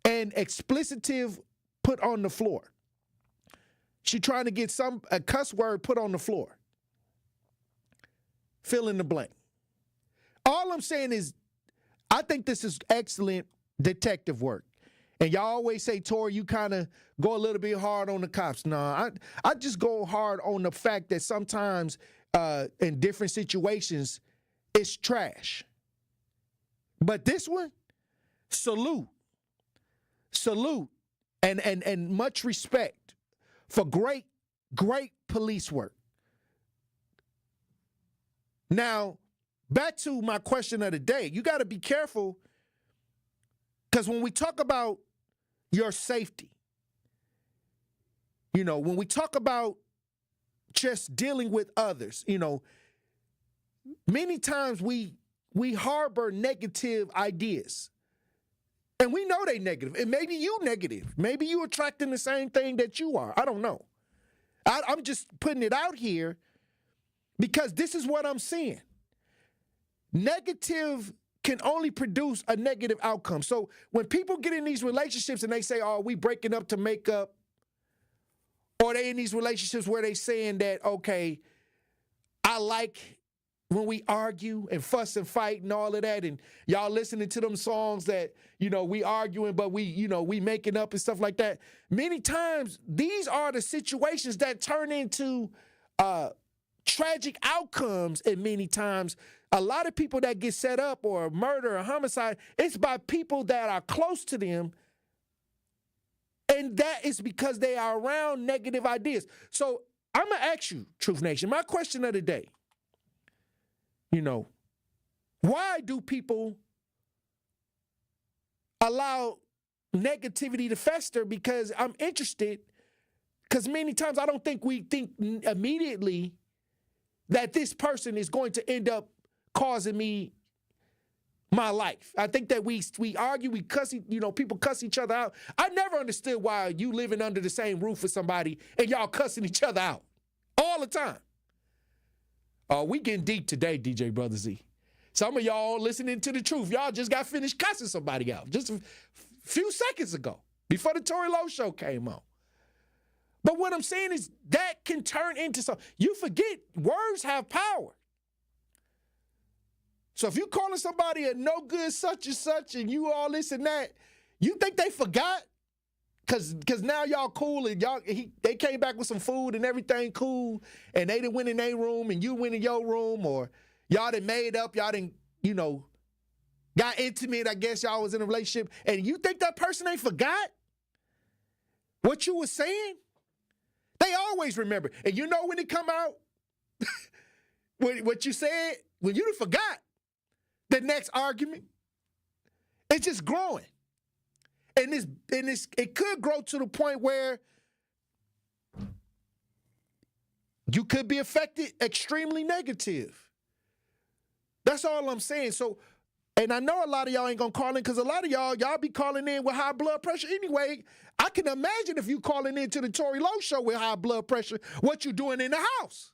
an explicitive put on the floor. She trying to get a cuss word put on the floor. Fill in the blank. All I'm saying is, I think this is excellent detective work. And y'all always say, Tory, you kind of go a little bit hard on the cops. No, I just go hard on the fact that sometimes in different situations, it's trash. But this one, salute, and much respect for great police work. Now, back to my question of the day. You got to be careful, because when we talk about your safety, when we talk about just dealing with others, many times we harbor negative ideas. And we know they negative. And maybe you negative. Maybe you attracting the same thing that you are. I don't know. I'm just putting it out here because this is what I'm seeing. Negative can only produce a negative outcome. So when people get in these relationships and they say, oh, we breaking up to make up, or they in these relationships where they saying that, okay, I like when we argue and fuss and fight and all of that, and y'all listening to them songs that, we arguing, but we making up and stuff like that. Many times, these are the situations that turn into tragic outcomes, and many times, a lot of people that get set up or murder or homicide, it's by people that are close to them, and that is because they are around negative ideas. So I'm going to ask you, Truth Nation, my question of the day, why do people allow negativity to fester? Because I'm interested, because many times I don't think we think immediately that this person is going to end up causing me my life. I think that we argue, we cuss, people cuss each other out. I never understood why you living under the same roof with somebody and y'all cussing each other out all the time. We getting deep today, DJ Brother Z. Some of y'all listening to the truth. Y'all just got finished cussing somebody out just a few seconds ago before the Tory Lowe show came on. But what I'm saying is that can turn into something. You forget words have power. So if you calling somebody a no good such and such and you all this and that, you think they forgot? Cause now y'all cool and they came back with some food and everything cool, and they done went in their room and you went in your room, or y'all done made up, y'all done, got intimate, I guess y'all was in a relationship, and you think that person ain't forgot what you was saying? They always remember. And when it come out, what you said, when you done forgot the next argument, it's just growing. And it could grow to the point where you could be affected extremely negative. That's all I'm saying. So, and I know a lot of y'all ain't gonna call in, because a lot of y'all be calling in with high blood pressure anyway. I can imagine if you calling in to the Tory Lowe show with high blood pressure, what you doing in the house.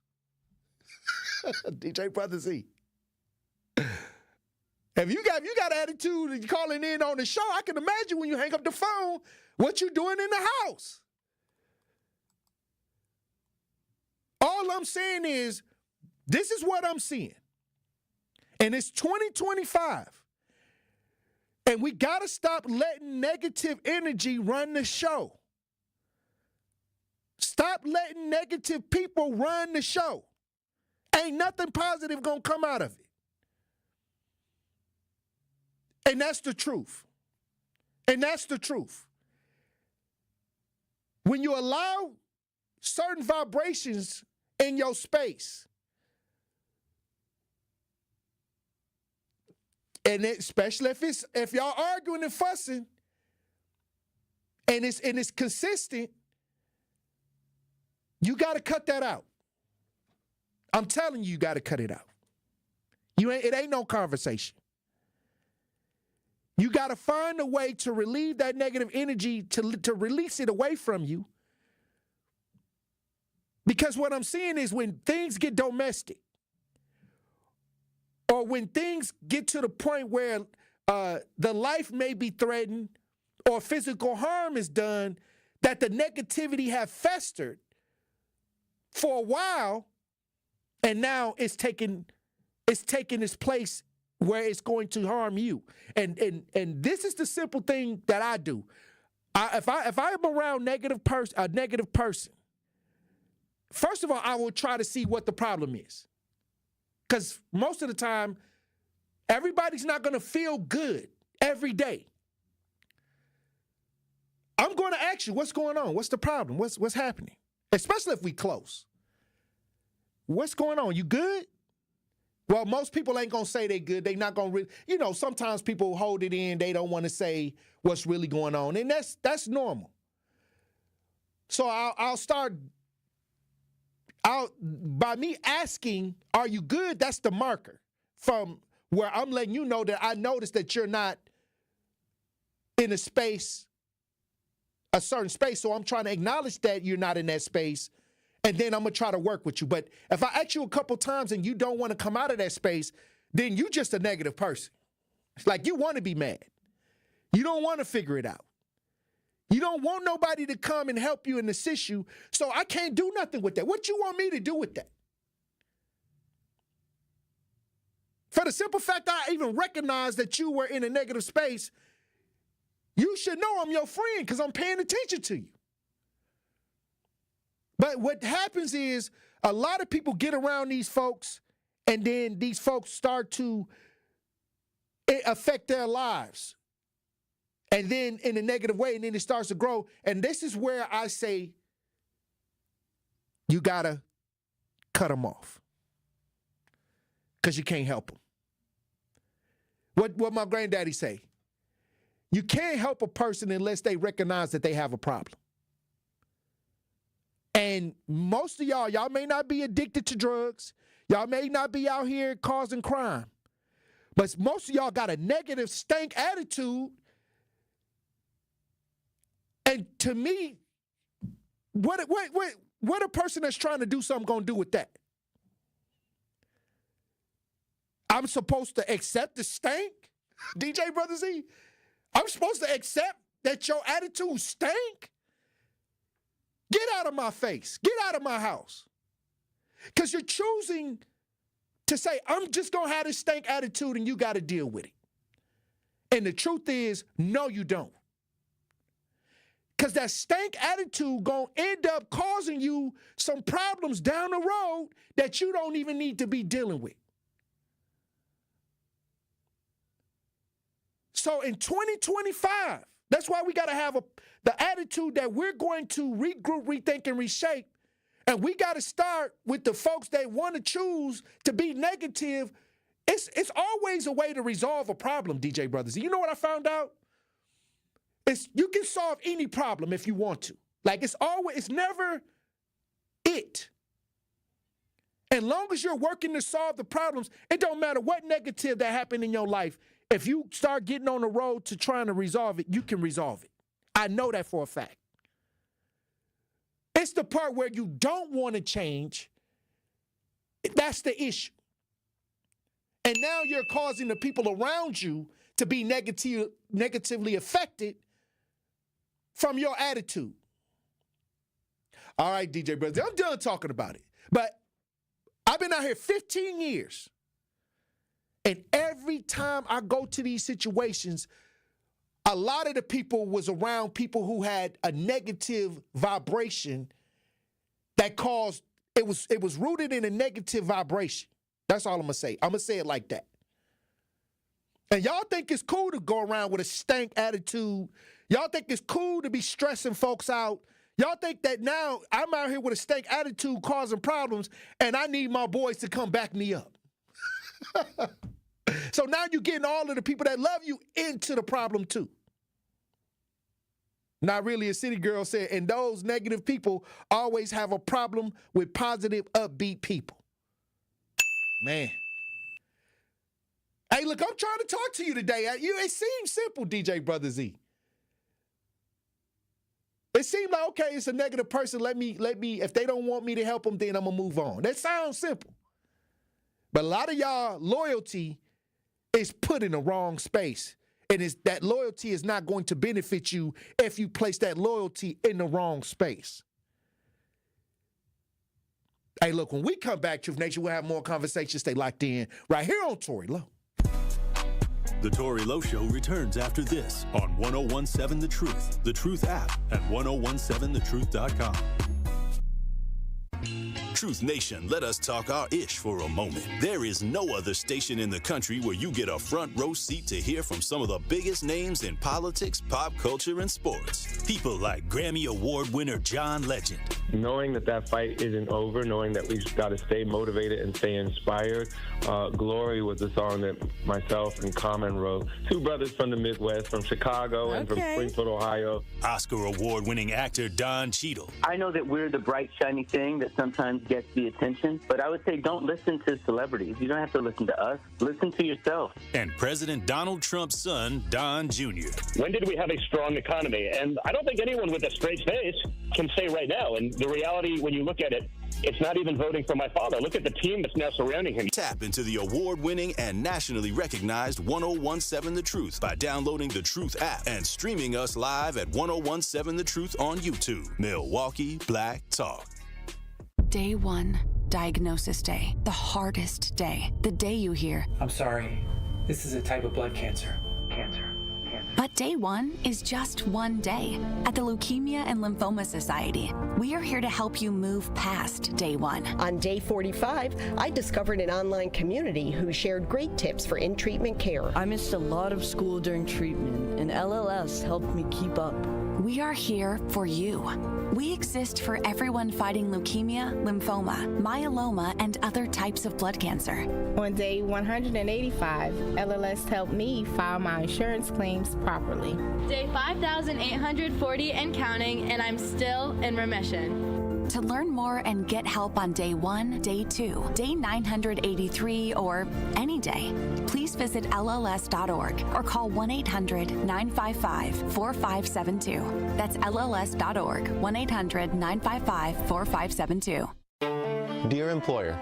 DJ Brother Z. If you got attitude and calling in on the show, I can imagine when you hang up the phone, what you doing in the house. All I'm saying is, this is what I'm seeing. And it's 2025. And we got to stop letting negative energy run the show. Stop letting negative people run the show. Ain't nothing positive going to come out of it. And that's the truth. And that's the truth. When you allow certain vibrations in your space, and especially if y'all arguing and fussing, and it's consistent, you got to cut that out. I'm telling you, you got to cut it out. It ain't no conversation. You got to find a way to relieve that negative energy, to release it away from you. Because what I'm seeing is when things get domestic, or or when things get to the point where the life may be threatened or physical harm is done, that the negativity have festered for a while, and now it's taking its place where it's going to harm you. And this is the simple thing that I do. If I am around a negative person, first of all, I will try to see what the problem is. Because most of the time, everybody's not going to feel good every day. I'm going to ask you, what's going on? What's the problem? What's happening? Especially if we close. What's going on? You good? Well, most people ain't going to say they good. They not going to really, sometimes people hold it in. They don't want to say what's really going on. And that's normal. So by me asking, are you good? That's the marker from where I'm letting you know that I noticed that you're not in a certain space. So I'm trying to acknowledge that you're not in that space. And then I'm going to try to work with you. But if I ask you a couple times and you don't want to come out of that space, then you just a negative person. It's like you want to be mad. You don't want to figure it out. You don't want nobody to come and help you and assist you. So I can't do nothing with that. What you want me to do with that? For the simple fact I even recognize that you were in a negative space, you should know I'm your friend because I'm paying attention to you. But what happens is a lot of people get around these folks, and then these folks start to affect their lives. And then in a negative way, and then it starts to grow. And this is where I say, you got to cut them off. Because you can't help them. What my granddaddy say? You can't help a person unless they recognize that they have a problem. And most of y'all may not be addicted to drugs. Y'all may not be out here causing crime. But most of y'all got a negative, stank attitude. And to me, what a person that's trying to do something going to do with that? I'm supposed to accept the stank? DJ Brother Z? I'm supposed to accept that your attitude stank? Get out of my face. Get out of my house. Because you're choosing to say, I'm just going to have this stank attitude and you got to deal with it. And the truth is, no, you don't. Because that stank attitude going to end up causing you some problems down the road that you don't even need to be dealing with. So in 2025, that's why we got to have the attitude that we're going to regroup, rethink, and reshape. And we got to start with the folks that want to choose to be negative. It's always a way to resolve a problem, DJ Brothers. You know what I found out? You can solve any problem if you want to. Like it's never it. As long as you're working to solve the problems, it don't matter what negative that happened in your life. If you start getting on the road to trying to resolve it, you can resolve it. I know that for a fact. It's the part where you don't want to change. That's the issue. And now you're causing the people around you to be negatively affected from your attitude. All right, DJ Brothers, I'm done talking about it. But I've been out here 15 years. And every time I go to these situations, a lot of the people was around people who had a negative vibration that caused, it was rooted in a negative vibration. That's all I'm going to say. I'm going to say it like that. And y'all think it's cool to go around with a stank attitude. Y'all think it's cool to be stressing folks out. Y'all think that now I'm out here with a stank attitude causing problems and I need my boys to come back me up. So now you're getting all of the people that love you into the problem too. Not really, a city girl said, and those negative people always have a problem with positive, upbeat people. Man. Hey, look, I'm trying to talk to you today. It seems simple, DJ Brother Z. It seemed like, okay, it's a negative person. Let me, if they don't want me to help them, then I'm going to move on. That sounds simple. But a lot of y'all loyalty is put in the wrong space. And that loyalty is not going to benefit you if you place that loyalty in the wrong space. Hey, look, when we come back, Truth Nation, we'll have more conversations. Stay locked in right here on Tory Lowe. The Tory Lowe Show returns after this on 1017 The Truth, The Truth app, and 1017thetruth.com. Truth Nation, let us talk our ish for a moment. There is no other station in the country where you get a front row seat to hear from some of the biggest names in politics, pop culture, and sports. People like Grammy Award winner John Legend. Knowing that fight isn't over, knowing that we've got to stay motivated and stay inspired. Glory was the song that myself and Common wrote. Two brothers from the Midwest, from Chicago and from Springfield, Ohio. Oscar Award winning actor Don Cheadle. I know that we're the bright, shiny thing that sometimes gets the attention, but I would say don't listen to celebrities. You don't have to listen to us. Listen to yourself. And President Donald Trump's son, Don Jr. When did we have a strong economy? And I don't think anyone with a straight face can say right now. And the reality, when you look at it, it's not even voting for my father. Look at the team that's now surrounding him. Tap into the award-winning and nationally recognized 1017 The Truth by downloading the Truth app and streaming us live at 1017 The Truth on YouTube. Milwaukee Black Talk. Day 1, diagnosis day. The hardest day. The day you hear, I'm sorry, this is a type of blood cancer. But day 1 is just one day. At the Leukemia and Lymphoma Society, we are here to help you move past day 1. On day 45, I discovered an online community who shared great tips for in-treatment care. I missed a lot of school during treatment, and LLS helped me keep up. We are here for you. We exist for everyone fighting leukemia, lymphoma, myeloma, and other types of blood cancer. On day 185, LLS helped me file my insurance claims properly. Day 5,840 and counting, and I'm still in remission. To learn more and get help on day 1, day 2, day 983, or any day, please visit LLS.org or call 1-800-955-4572. That's LLS.org, 1-800-955-4572. Dear employer,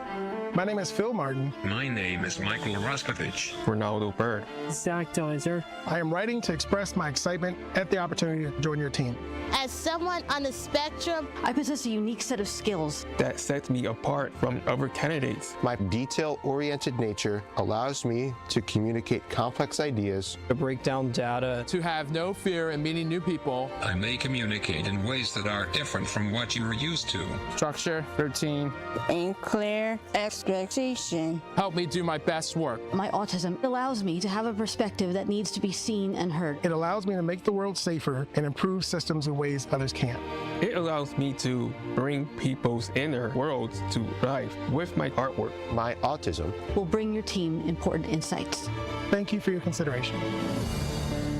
my name is Phil Martin. My name is Michael Raskovich. Ronaldo Bird. Zach Dizer. I am writing to express my excitement at the opportunity to join your team. As someone on the spectrum, I possess a unique set of skills that sets me apart from other candidates. My detail-oriented nature allows me to communicate complex ideas, to break down data, to have no fear in meeting new people. I may communicate in ways that are different from what you are used to. Structure, routine, and clear expectation. Help me do my best work. My autism allows me to have a perspective that needs to be seen and heard. It allows me to make the world safer and improve systems in ways others can't. It allows me to bring people's inner worlds to life with my artwork. My autism will bring your team important insights. Thank you for your consideration.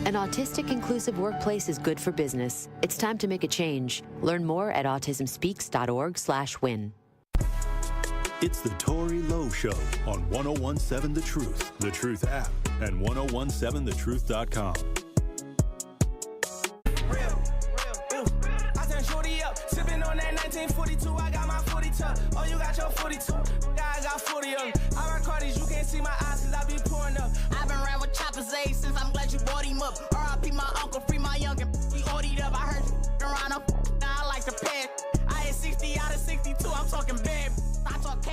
An autistic inclusive workplace is good for business. It's time to make a change. Learn more at autismspeaks.org/win. It's the Tory Lowe Show on 1017 The Truth, The Truth app, and 1017thetruth.com. On that 1942, I got my 42. Oh, you got your 42. I got 40 of them. I rock Cardis, you can't see my eyes cause I be pouring up. I've been around with choppers A since I'm glad you bought him up. R.I.P. my uncle, free my youngin'. He OD'd up, I heard you around up. Now I like the pad. I hit 60 out of 62, I'm talking bad.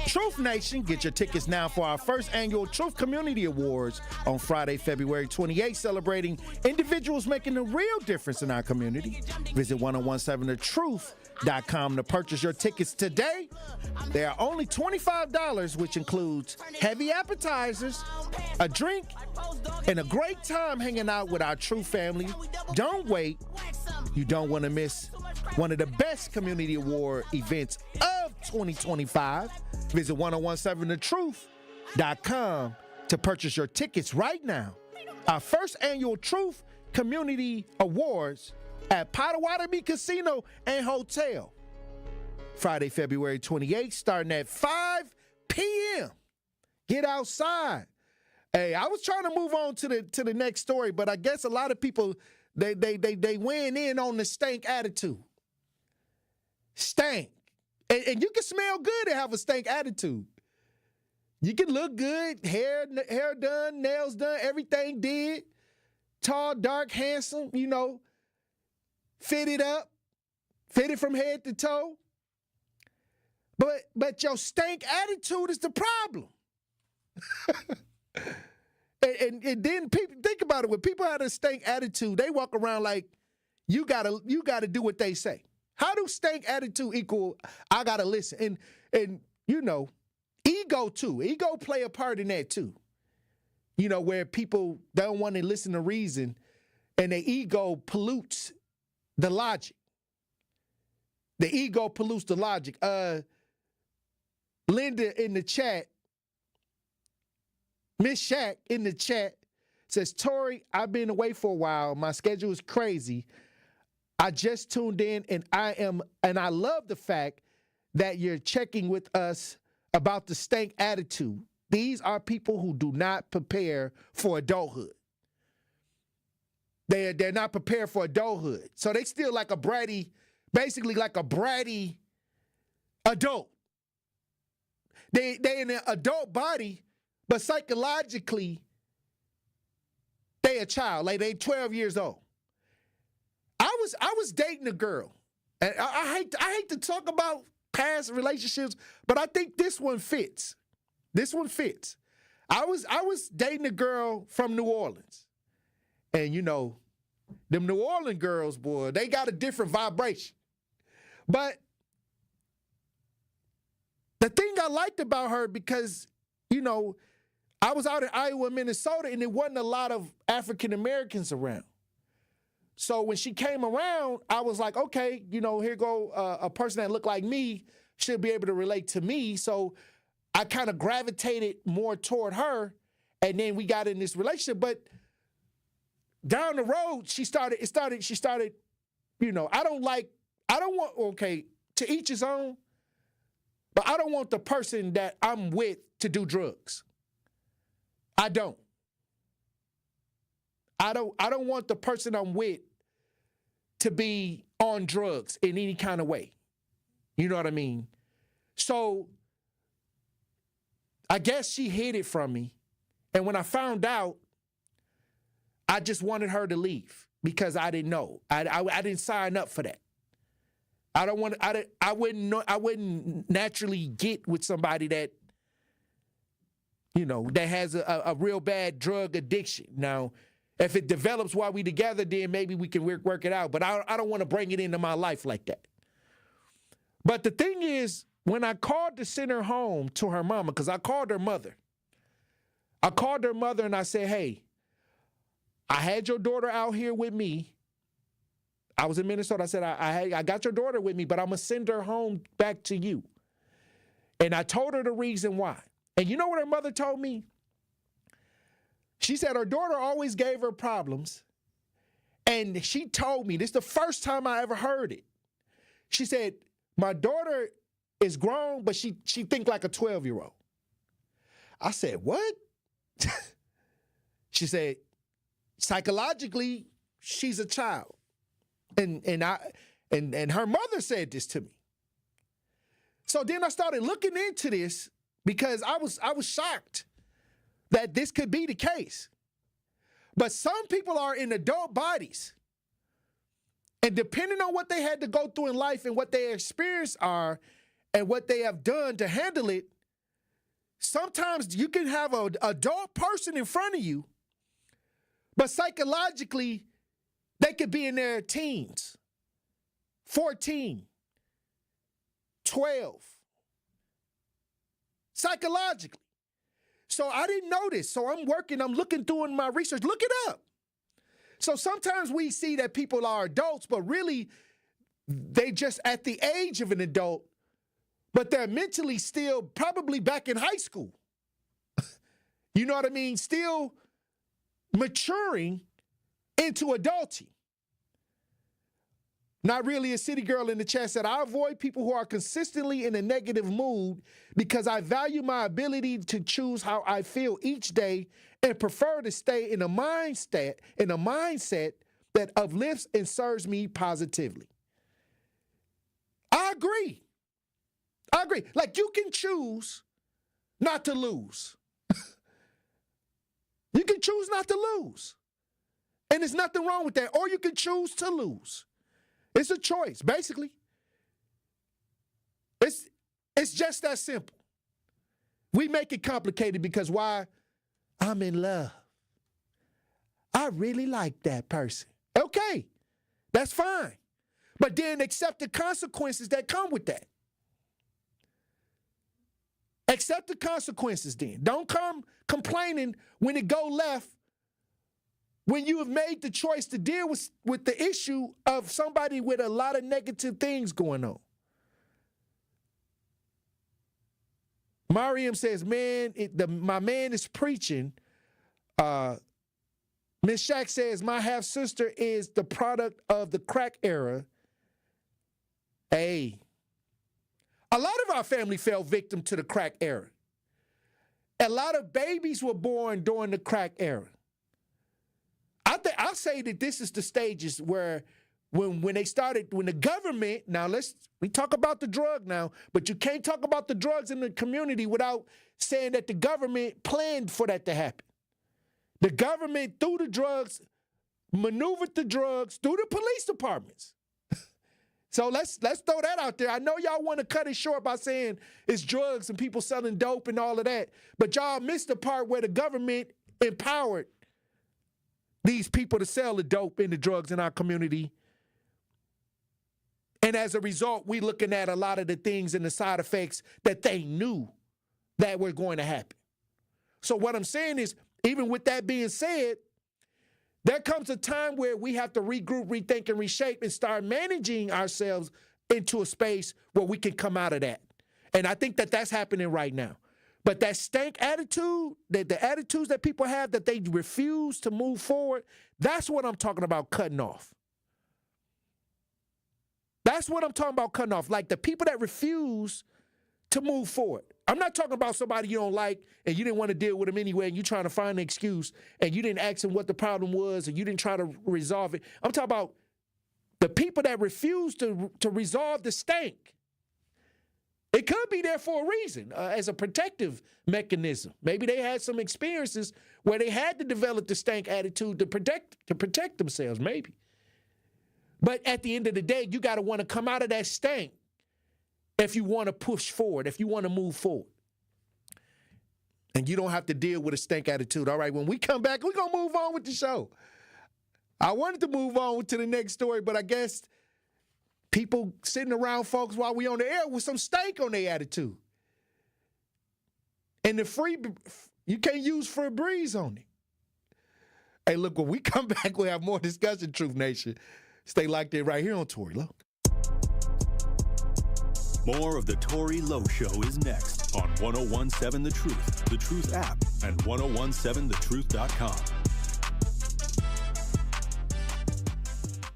Truth Nation, get your tickets now for our first annual Truth Community Awards on Friday, February 28th, celebrating individuals making a real difference in our community. Visit 1017thetruth.com to purchase your tickets today. They are only $25, which includes heavy appetizers, a drink, and a great time hanging out with our Truth family. Don't wait. You don't want to miss one of the best community award events of 2025. Visit 1017thetruth.com to purchase your tickets right now. Our first annual Truth Community Awards at Potawatomi Casino and Hotel. Friday, February 28th, starting at 5 p.m. Get outside. Hey, I was trying to move on to the next story, but I guess a lot of people they weighing in on the stank attitude. Stank. And you can smell good and have a stank attitude. You can look good, hair done, nails done, everything did. Tall, dark, handsome, fitted up, fitted from head to toe. But your stank attitude is the problem. and then people think about it. When people have a stank attitude, they walk around like you gotta do what they say. How do stank attitude equal I gotta listen? And ego too. Ego play a part in that too. Where people don't want to listen to reason and their ego pollutes the logic. The ego pollutes the logic. Linda in the chat, Miss Shaq in the chat says, Tory, I've been away for a while. My schedule is crazy. I just tuned in and I love the fact that you're checking with us about the stank attitude. These are people who do not prepare for adulthood. They're not prepared for adulthood. So they still like a bratty, basically like a bratty adult. They in an adult body, but psychologically, they a child. Like they 12 years old. I was dating a girl. And I hate to talk about past relationships, but I think this one fits. This one fits. I was dating a girl from New Orleans. And them New Orleans girls, boy, they got a different vibration. But the thing I liked about her, because, I was out in Iowa, Minnesota, and there wasn't a lot of African Americans around. So when she came around, I was like, okay, here go a person that looked like me should be able to relate to me. So I kind of gravitated more toward her, and then we got in this relationship. But down the road, she started, to each his own, but I don't want the person that I'm with to do drugs. I don't want the person I'm with to be on drugs in any kind of way. You know what I mean? So I guess she hid it from me. And when I found out, I just wanted her to leave because I didn't know. I didn't sign up for that. I wouldn't naturally get with somebody that, that has a real bad drug addiction. Now, if it develops while we together, then maybe we can work it out. But I don't want to bring it into my life like that. But the thing is, when I called to send her home to her mama, because I called her mother. I called her mother and I said, hey, I had your daughter out here with me. I was in Minnesota. I said, I got your daughter with me, but I'm going to send her home back to you. And I told her the reason why. And you know what her mother told me? She said her daughter always gave her problems. And she told me, this is the first time I ever heard it. She said, my daughter is grown, but she think like a 12-year-old. I said, what? She said, psychologically, she's a child. And her mother said this to me. So then I started looking into this because I was shocked that this could be the case. But some people are in adult bodies. And depending on what they had to go through in life and what their experience are and what they have done to handle it, sometimes you can have an adult person in front of you, but psychologically, they could be in their teens, 14, 12, psychologically. So I didn't know this. So I'm looking through in my research. Look it up. So sometimes we see that people are adults, but really they just at the age of an adult, but they're mentally still probably back in high school. You know what I mean? Still maturing into adulting. Not really a city girl in the chat said, I avoid people who are consistently in a negative mood because I value my ability to choose how I feel each day and prefer to stay in a mindset that uplifts and serves me positively. I agree. Like you can choose not to lose. You can choose not to lose. And there's nothing wrong with that. Or you can choose to lose. It's a choice, basically. It's just that simple. We make it complicated because why? I'm in love. I really like that person. Okay, that's fine. But then accept the consequences that come with that. Accept the consequences then. Don't come complaining when it go left, when you have made the choice to deal with the issue of somebody with a lot of negative things going on. Mariam says, man, my man is preaching. Miss Shack says, my half-sister is the product of the crack era. Hey, a lot of our family fell victim to the crack era. A lot of babies were born during the crack era. I'll say that this is the stages where when the government, now we talk about the drug now, but you can't talk about the drugs in the community without saying that the government planned for that to happen. The government, through the drugs, maneuvered the drugs through the police departments. So let's throw that out there. I know y'all want to cut it short by saying it's drugs and people selling dope and all of that, but y'all missed the part where the government empowered these people to sell the dope and the drugs in our community. And as a result, we're looking at a lot of the things and the side effects that they knew that were going to happen. So what I'm saying is, even with that being said, there comes a time where we have to regroup, rethink, and reshape and start managing ourselves into a space where we can come out of that. And I think that that's happening right now. But that stank attitude, the attitudes that people have that they refuse to move forward, that's what I'm talking about cutting off. That's what I'm talking about cutting off. Like the people that refuse to move forward. I'm not talking about somebody you don't like and you didn't want to deal with them anyway and you're trying to find an excuse and you didn't ask them what the problem was and you didn't try to resolve it. I'm talking about the people that refuse to resolve the stank. It could be there for a reason, as a protective mechanism. Maybe they had some experiences where they had to develop the stank attitude to protect themselves, maybe. But at the end of the day, you got to want to come out of that stank if you want to push forward, if you want to move forward. And you don't have to deal with a stank attitude. All right, when we come back, we're going to move on with the show. I wanted to move on to the next story, but I guess people sitting around folks while we on the air with some stank on their attitude. And you can't use Febreze on it. Hey, look, when we come back, we'll have more discussion, Truth Nation. Stay locked there right here on Tory Lowe. More of the Tory Lowe Show is next on 1017 The Truth app, and 1017thetruth.com.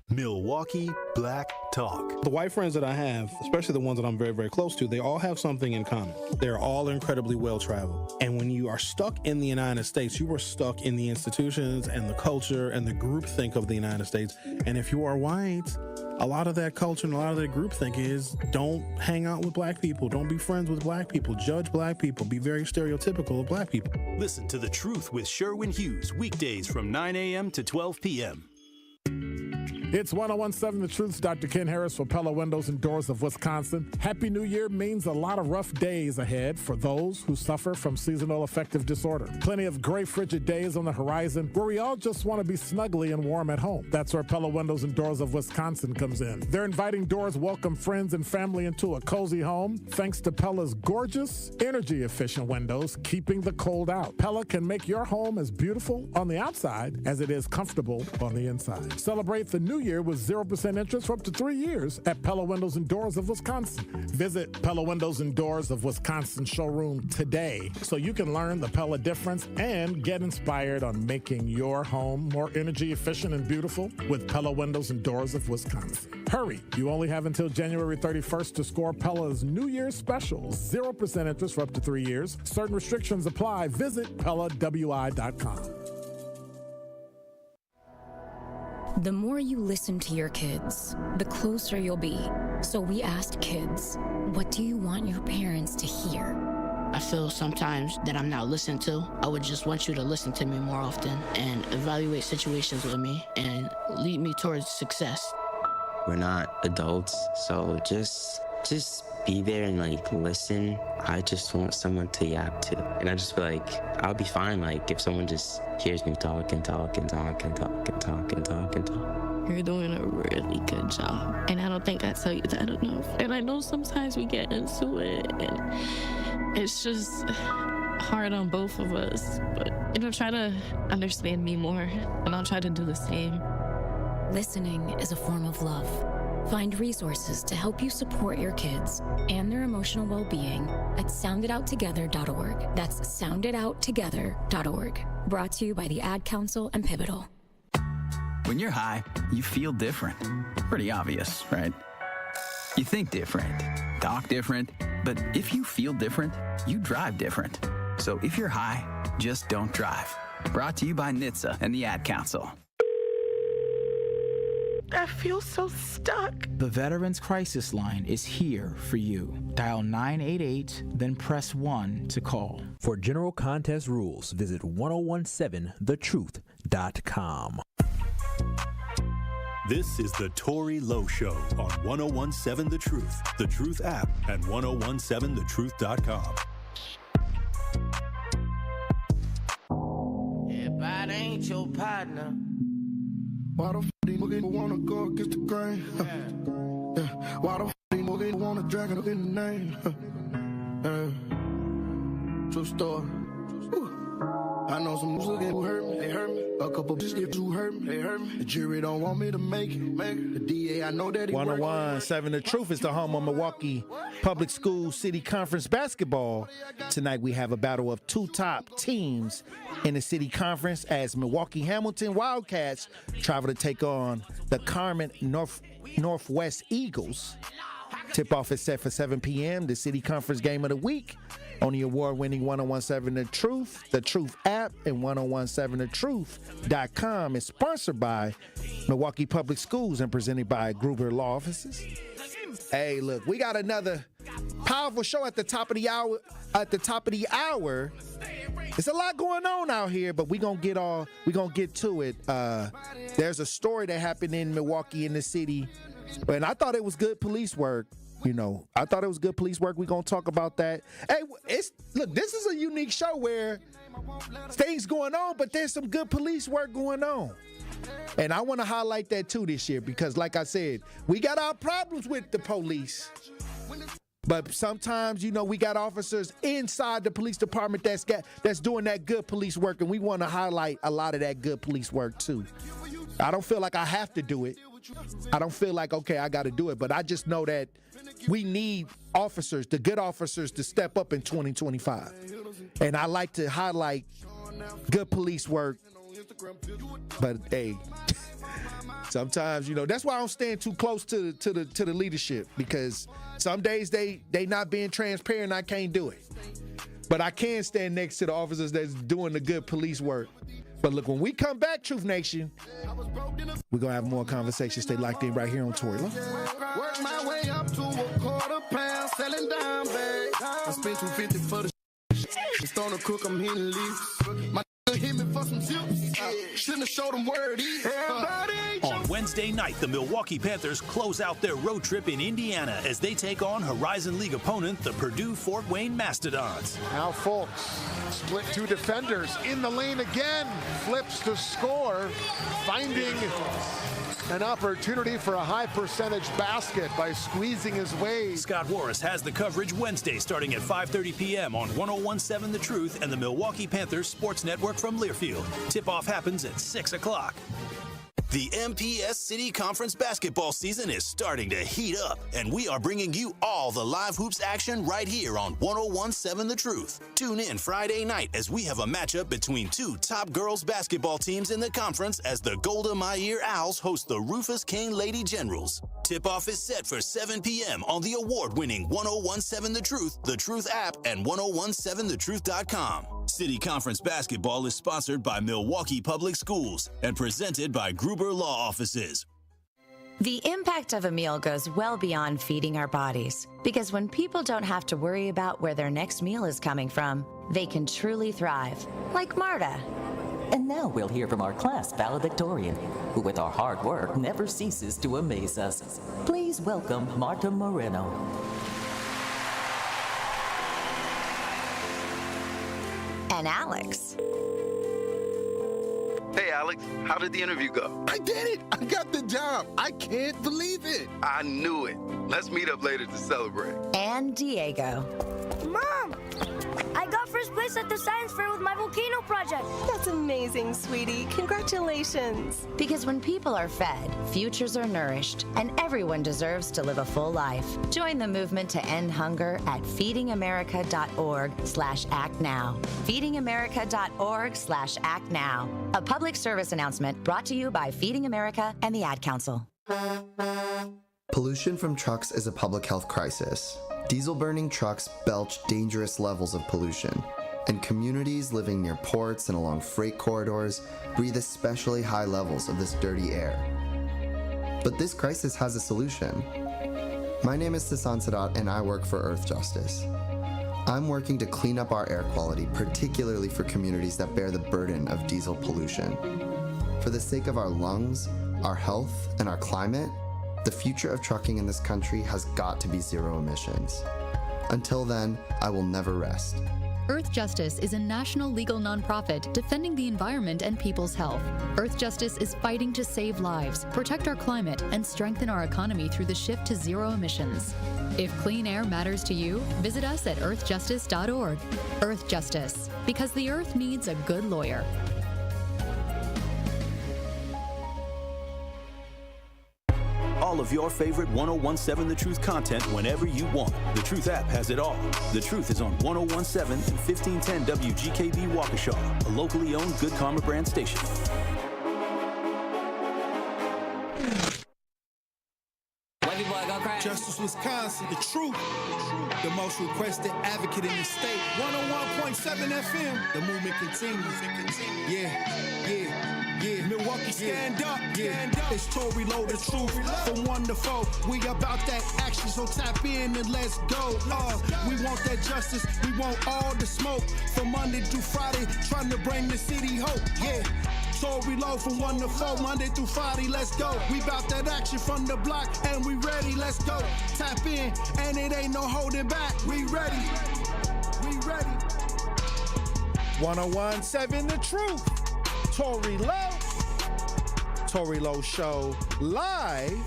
Milwaukee Black Talk. The white friends that I have, especially the ones that I'm very, very close to, they all have something in common. They're all incredibly well-traveled. And when you are stuck in the United States, you are stuck in the institutions and the culture and the groupthink of the United States. And if you are white, a lot of that culture and a lot of that groupthink is don't hang out with black people. Don't be friends with black people. Judge black people. Be very stereotypical of black people. Listen to The Truth with Sherwin Hughes, weekdays from 9 a.m. to 12 p.m. It's 1017 The Truth's Dr. Ken Harris for Pella Windows and Doors of Wisconsin. Happy New Year means a lot of rough days ahead for those who suffer from seasonal affective disorder. Plenty of gray, frigid days on the horizon where we all just want to be snuggly and warm at home. That's where Pella Windows and Doors of Wisconsin comes in. Their inviting doors welcome friends and family into a cozy home thanks to Pella's gorgeous, energy-efficient windows, keeping the cold out. Pella can make your home as beautiful on the outside as it is comfortable on the inside. Celebrate the new year with 0% interest for up to 3 years at Pella Windows and Doors of Wisconsin. Visit Pella Windows and Doors of Wisconsin showroom today so you can learn the Pella difference and get inspired on making your home more energy efficient and beautiful with Pella Windows and Doors of Wisconsin. Hurry, you only have until January 31st to score Pella's New Year's special. 0% interest for up to 3 years. Certain restrictions apply. Visit PellaWI.com. The more you listen to your kids, the closer you'll be. So we asked kids, what do you want your parents to hear? I feel sometimes that I'm not listened to. I would just want you to listen to me more often and evaluate situations with me and lead me towards success. We're not adults, so just be there and like listen. I just want someone to yap to. And I just feel like I'll be fine like if someone just hears me talk and talk and talk and talk and talk and talk and talk. You're doing a really good job. And I don't think I tell you that enough. And I know sometimes we get into it and it's just hard on both of us. But, try to understand me more and I'll try to do the same. Listening is a form of love. Find resources to help you support your kids and their emotional well-being at sounditouttogether.org. That's sounditouttogether.org. Brought to you by the Ad Council and Pivotal. When you're high, you feel different. Pretty obvious, right? You think different, talk different, but if you feel different, you drive different. So if you're high, just don't drive. Brought to you by NHTSA and the Ad Council. I feel so stuck. The Veterans Crisis Line is here for you. Dial 988, then press 1 to call. For general contest rules, visit 1017thetruth.com. This is the Tory Lowe Show on 1017 The Truth app, and 1017thetruth.com. Everybody ain't your partner. Why the f*** these niggas wanna go against the grain? Why the f*** these niggas wanna drag it in the name? True story. I know some niggas who hurt me, they hurt me. A couple bitches who hurt me, they hurt me. The jury don't want me to make it. The DA, I know that he 101.7 The Truth is the home of Milwaukee Public School City Conference basketball. Tonight we have a battle of two top teams in the City Conference as Milwaukee Hamilton Wildcats travel to take on the Carmen Northwest Eagles. Tip-off is set for 7 p.m. The City Conference Game of the Week on the award-winning 1017 The Truth app, and 1017thetruth.com is sponsored by Milwaukee Public Schools and presented by Gruber Law Offices. Hey, look, we got another powerful show at the top of the hour. It's a lot going on out here, but we're gonna get to it. There's a story that happened in Milwaukee in the city, and I thought it was good police work. I thought it was good police work. We're going to talk about that. Hey, look, this is a unique show where things going on, but there's some good police work going on. And I want to highlight that too this year because, like I said, we got our problems with the police. But sometimes, we got officers inside the police department that's doing that good police work, and we want to highlight a lot of that good police work too. I don't feel like I have to do it. I don't feel like, okay, I got to do it, but I just know that we need officers, the good officers, to step up in 2025. And I like to highlight good police work. But hey, sometimes, that's why I don't stand too close to the leadership, because some days they not being transparent. I can't do it. But I can stand next to the officers that's doing the good police work. But look, when we come back, Truth Nation, we're going to have more conversations. Stay locked in right here on Tory Lowe. Work my way up to a quarter pound, selling dime bags. I spent $250 for the it's on the cook, I'm hitting leaves. My hit me for some tips. Shouldn't have showed them where it is. On Wednesday night, the Milwaukee Panthers close out their road trip in Indiana as they take on Horizon League opponent, the Purdue Fort Wayne Mastodons. Now Fultz, split two defenders in the lane again, flips to score, finding an opportunity for a high percentage basket by squeezing his way. Scott Warris has the coverage Wednesday starting at 5:30 p.m. on 1017 The Truth and the Milwaukee Panthers Sports Network from Learfield. Tip-off happens at 6 o'clock. The MPS City Conference basketball season is starting to heat up, and we are bringing you all the live hoops action right here on 1017 The Truth. Tune in Friday night as we have a matchup between two top girls basketball teams in the conference as the Golda Meir Owls host the Rufus King Lady Generals. Tip-off is set for 7 p.m. on the award-winning 1017 The Truth app, and 1017thetruth.com. City Conference basketball is sponsored by Milwaukee Public Schools and presented by Gruber Law Offices. The impact of a meal goes well beyond feeding our bodies, because when people don't have to worry about where their next meal is coming from, they can truly thrive, like Marta. And now we'll hear from our class valedictorian, who with our hard work never ceases to amaze us. Please welcome Marta Moreno. And Alex. Hey, Alex, how did the interview go? I did it! I got the job! I can't believe it! I knew it. Let's meet up later to celebrate. And Diego. Mom! I got first place at the science fair with my volcano project. That's amazing, sweetie. Congratulations. Because when people are fed, futures are nourished, and everyone deserves to live a full life. Join the movement to end hunger at feedingamerica.org/actnow. feedingamerica.org/actnow. A public service announcement brought to you by Feeding America and the Ad Council. Pollution from trucks is a public health crisis. Diesel-burning trucks belch dangerous levels of pollution, and communities living near ports and along freight corridors breathe especially high levels of this dirty air. But this crisis has a solution. My name is Sasan Sadat, and I work for Earth Justice. I'm working to clean up our air quality, particularly for communities that bear the burden of diesel pollution. For the sake of our lungs, our health, and our climate, the future of trucking in this country has got to be zero emissions. Until then, I will never rest. Earth Justice is a national legal nonprofit defending the environment and people's health. Earth Justice is fighting to save lives, protect our climate, and strengthen our economy through the shift to zero emissions. If clean air matters to you, visit us at earthjustice.org. Earth Justice, because the earth needs a good lawyer. All of your favorite 1017 The Truth content whenever you want. The Truth app has it all. The Truth is on 1017 and 1510 WGKB Waukesha, a locally owned Good Karma brand station. Justice, Wisconsin, the truth, the most requested advocate in the state. 101.7 FM, the movement continues. Yeah. Milwaukee, stand up. It's Tory, Lowe, the truth. From 1 to 4, we about that action, so tap in and let's go. We want that justice, we want all the smoke. From Monday through Friday, trying to bring the city hope. Yeah. Tory, Lowe from 1 to 4, Monday through Friday, let's go. We bout that action from the block, and we ready, let's go. Tap in, and it ain't no holding back. We ready. 101.7 The Truth. Tory Lowe. Tory Lowe Show live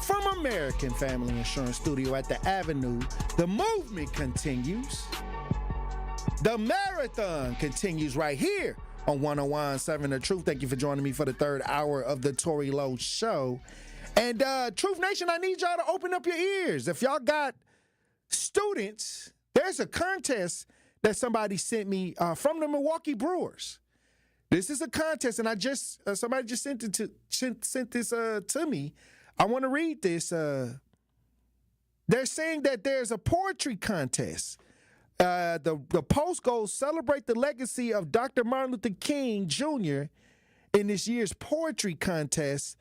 from American Family Insurance Studio at the Avenue. The movement continues. The marathon continues right here on 101.7 The Truth. Thank you for joining me for the third hour of the Tory Lowe Show. And Truth Nation, I need y'all to open up your ears. If y'all got students, there's a contest that somebody sent me from the Milwaukee Brewers. This is a contest, and somebody just sent this to me. I want to read this. They're saying that there's a poetry contest. The post goes, celebrate the legacy of Dr. Martin Luther King Jr. in this year's poetry contest.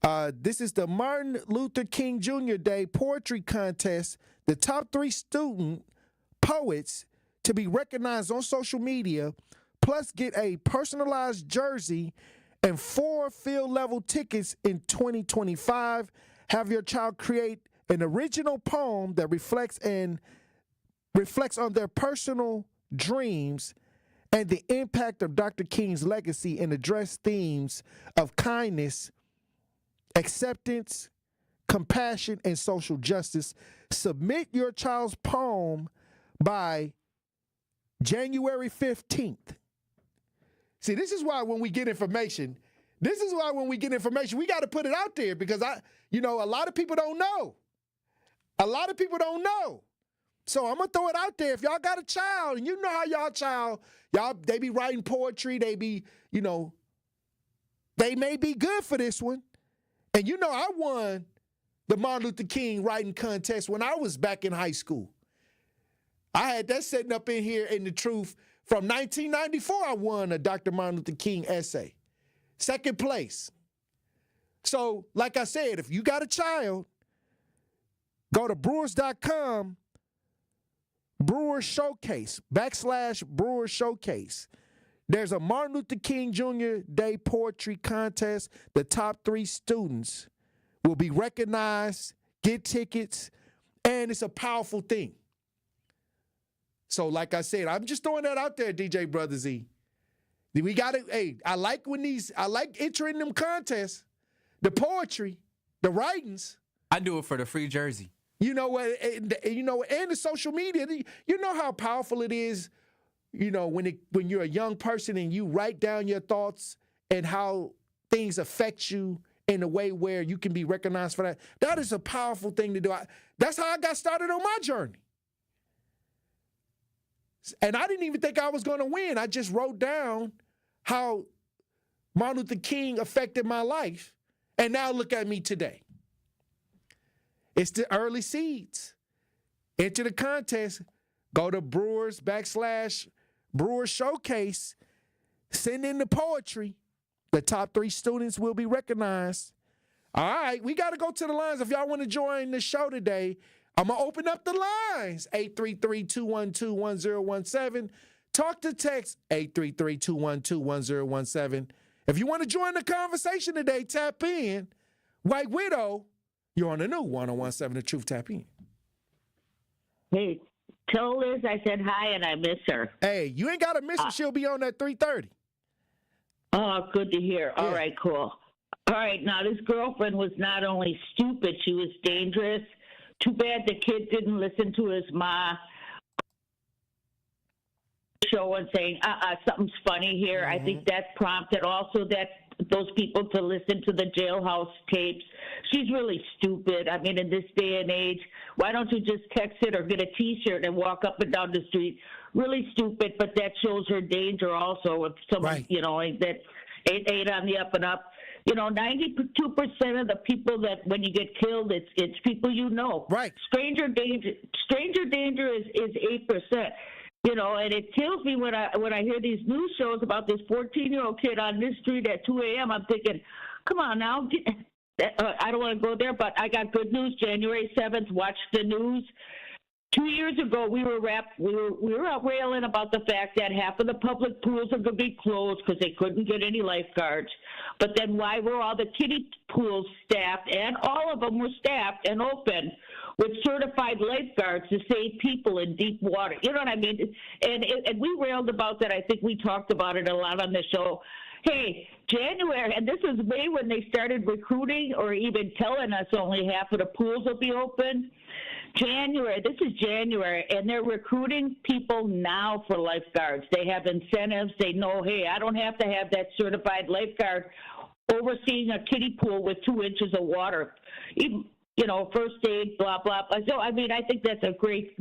This is the Martin Luther King Jr. Day Poetry Contest. The top 3 student poets to be recognized on social media, plus get a personalized jersey and 4 field level tickets in 2025. Have your child create an original poem that reflects on their personal dreams and the impact of Dr. King's legacy, and address themes of kindness, acceptance, compassion, and social justice. Submit your child's poem by January 15th. See, this is why when we get information, we got to put it out there, because a lot of people don't know. So I'm going to throw it out there. If y'all got a child, and you know how they be writing poetry, they be, they may be good for this one. And I won the Martin Luther King writing contest when I was back in high school. I had that sitting up in here in The Truth. From 1994, I won a Dr. Martin Luther King essay. Second place. So, like I said, if you got a child, go to Brewers.com, Brewers Showcase, /Brewers Showcase. There's a Martin Luther King Jr. Day poetry contest. The top 3 students will be recognized, get tickets, and it's a powerful thing. So, like I said, I'm just throwing that out there, DJ Brother Z. We got it. Hey, I like entering them contests, the poetry, the writings. I do it for the free jersey. You know what? And the social media. You know how powerful it is. You know when you're a young person and you write down your thoughts and how things affect you in a way where you can be recognized for that. That is a powerful thing to do. That's how I got started on my journey. And I didn't even think I was going to win. I just wrote down how Martin Luther King affected my life. And now look at me today. It's the early seeds. Enter the contest. Go to Brewers /Brewers Showcase. Send in the poetry. The top 3 students will be recognized. All right, we got to go to the lines. If y'all want to join the show today, I'm going to open up the lines, 833-212-1017. Talk to text, 833-212-1017. If you want to join the conversation today, tap in. White Widow, you're on the new 1017 The Truth. Tap in. Hey, tell Liz I said hi and I miss her. Hey, you ain't got to miss her. She'll be on at 3:30. Oh, good to hear. All right, cool. All right, now this girlfriend was not only stupid, she was dangerous. Too bad the kid didn't listen to his ma show and saying, something's funny here. Mm-hmm. I think that prompted also those people to listen to the jailhouse tapes. She's really stupid. I mean, in this day and age, why don't you just text it or get a T-shirt and walk up and down the street? Really stupid, but that shows her danger also. If someone, that ain't on the up and up. 92% of the people that when you get killed, it's people you know. Right. Stranger danger is 8%. And it kills me when I hear these news shows about this 14-year-old kid on this street at 2 a.m. I'm thinking, come on now. I don't want to go there, but I got good news. January 7th, watch the news. 2 years ago, we were out railing about the fact that half of the public pools are going to be closed because they couldn't get any lifeguards. But then why were all the kiddie pools staffed, and all of them were staffed and open with certified lifeguards to save people in deep water? You know what I mean? And we railed about that. I think we talked about it a lot on the show. Hey, January, and this is May when they started recruiting or even telling us only half of the pools will be open. This is January, and they're recruiting people now for lifeguards. They have incentives. They know, hey, I don't have to have that certified lifeguard overseeing a kiddie pool with 2 inches of water. Even, first aid, blah, blah, blah. So, I mean, I think that's great.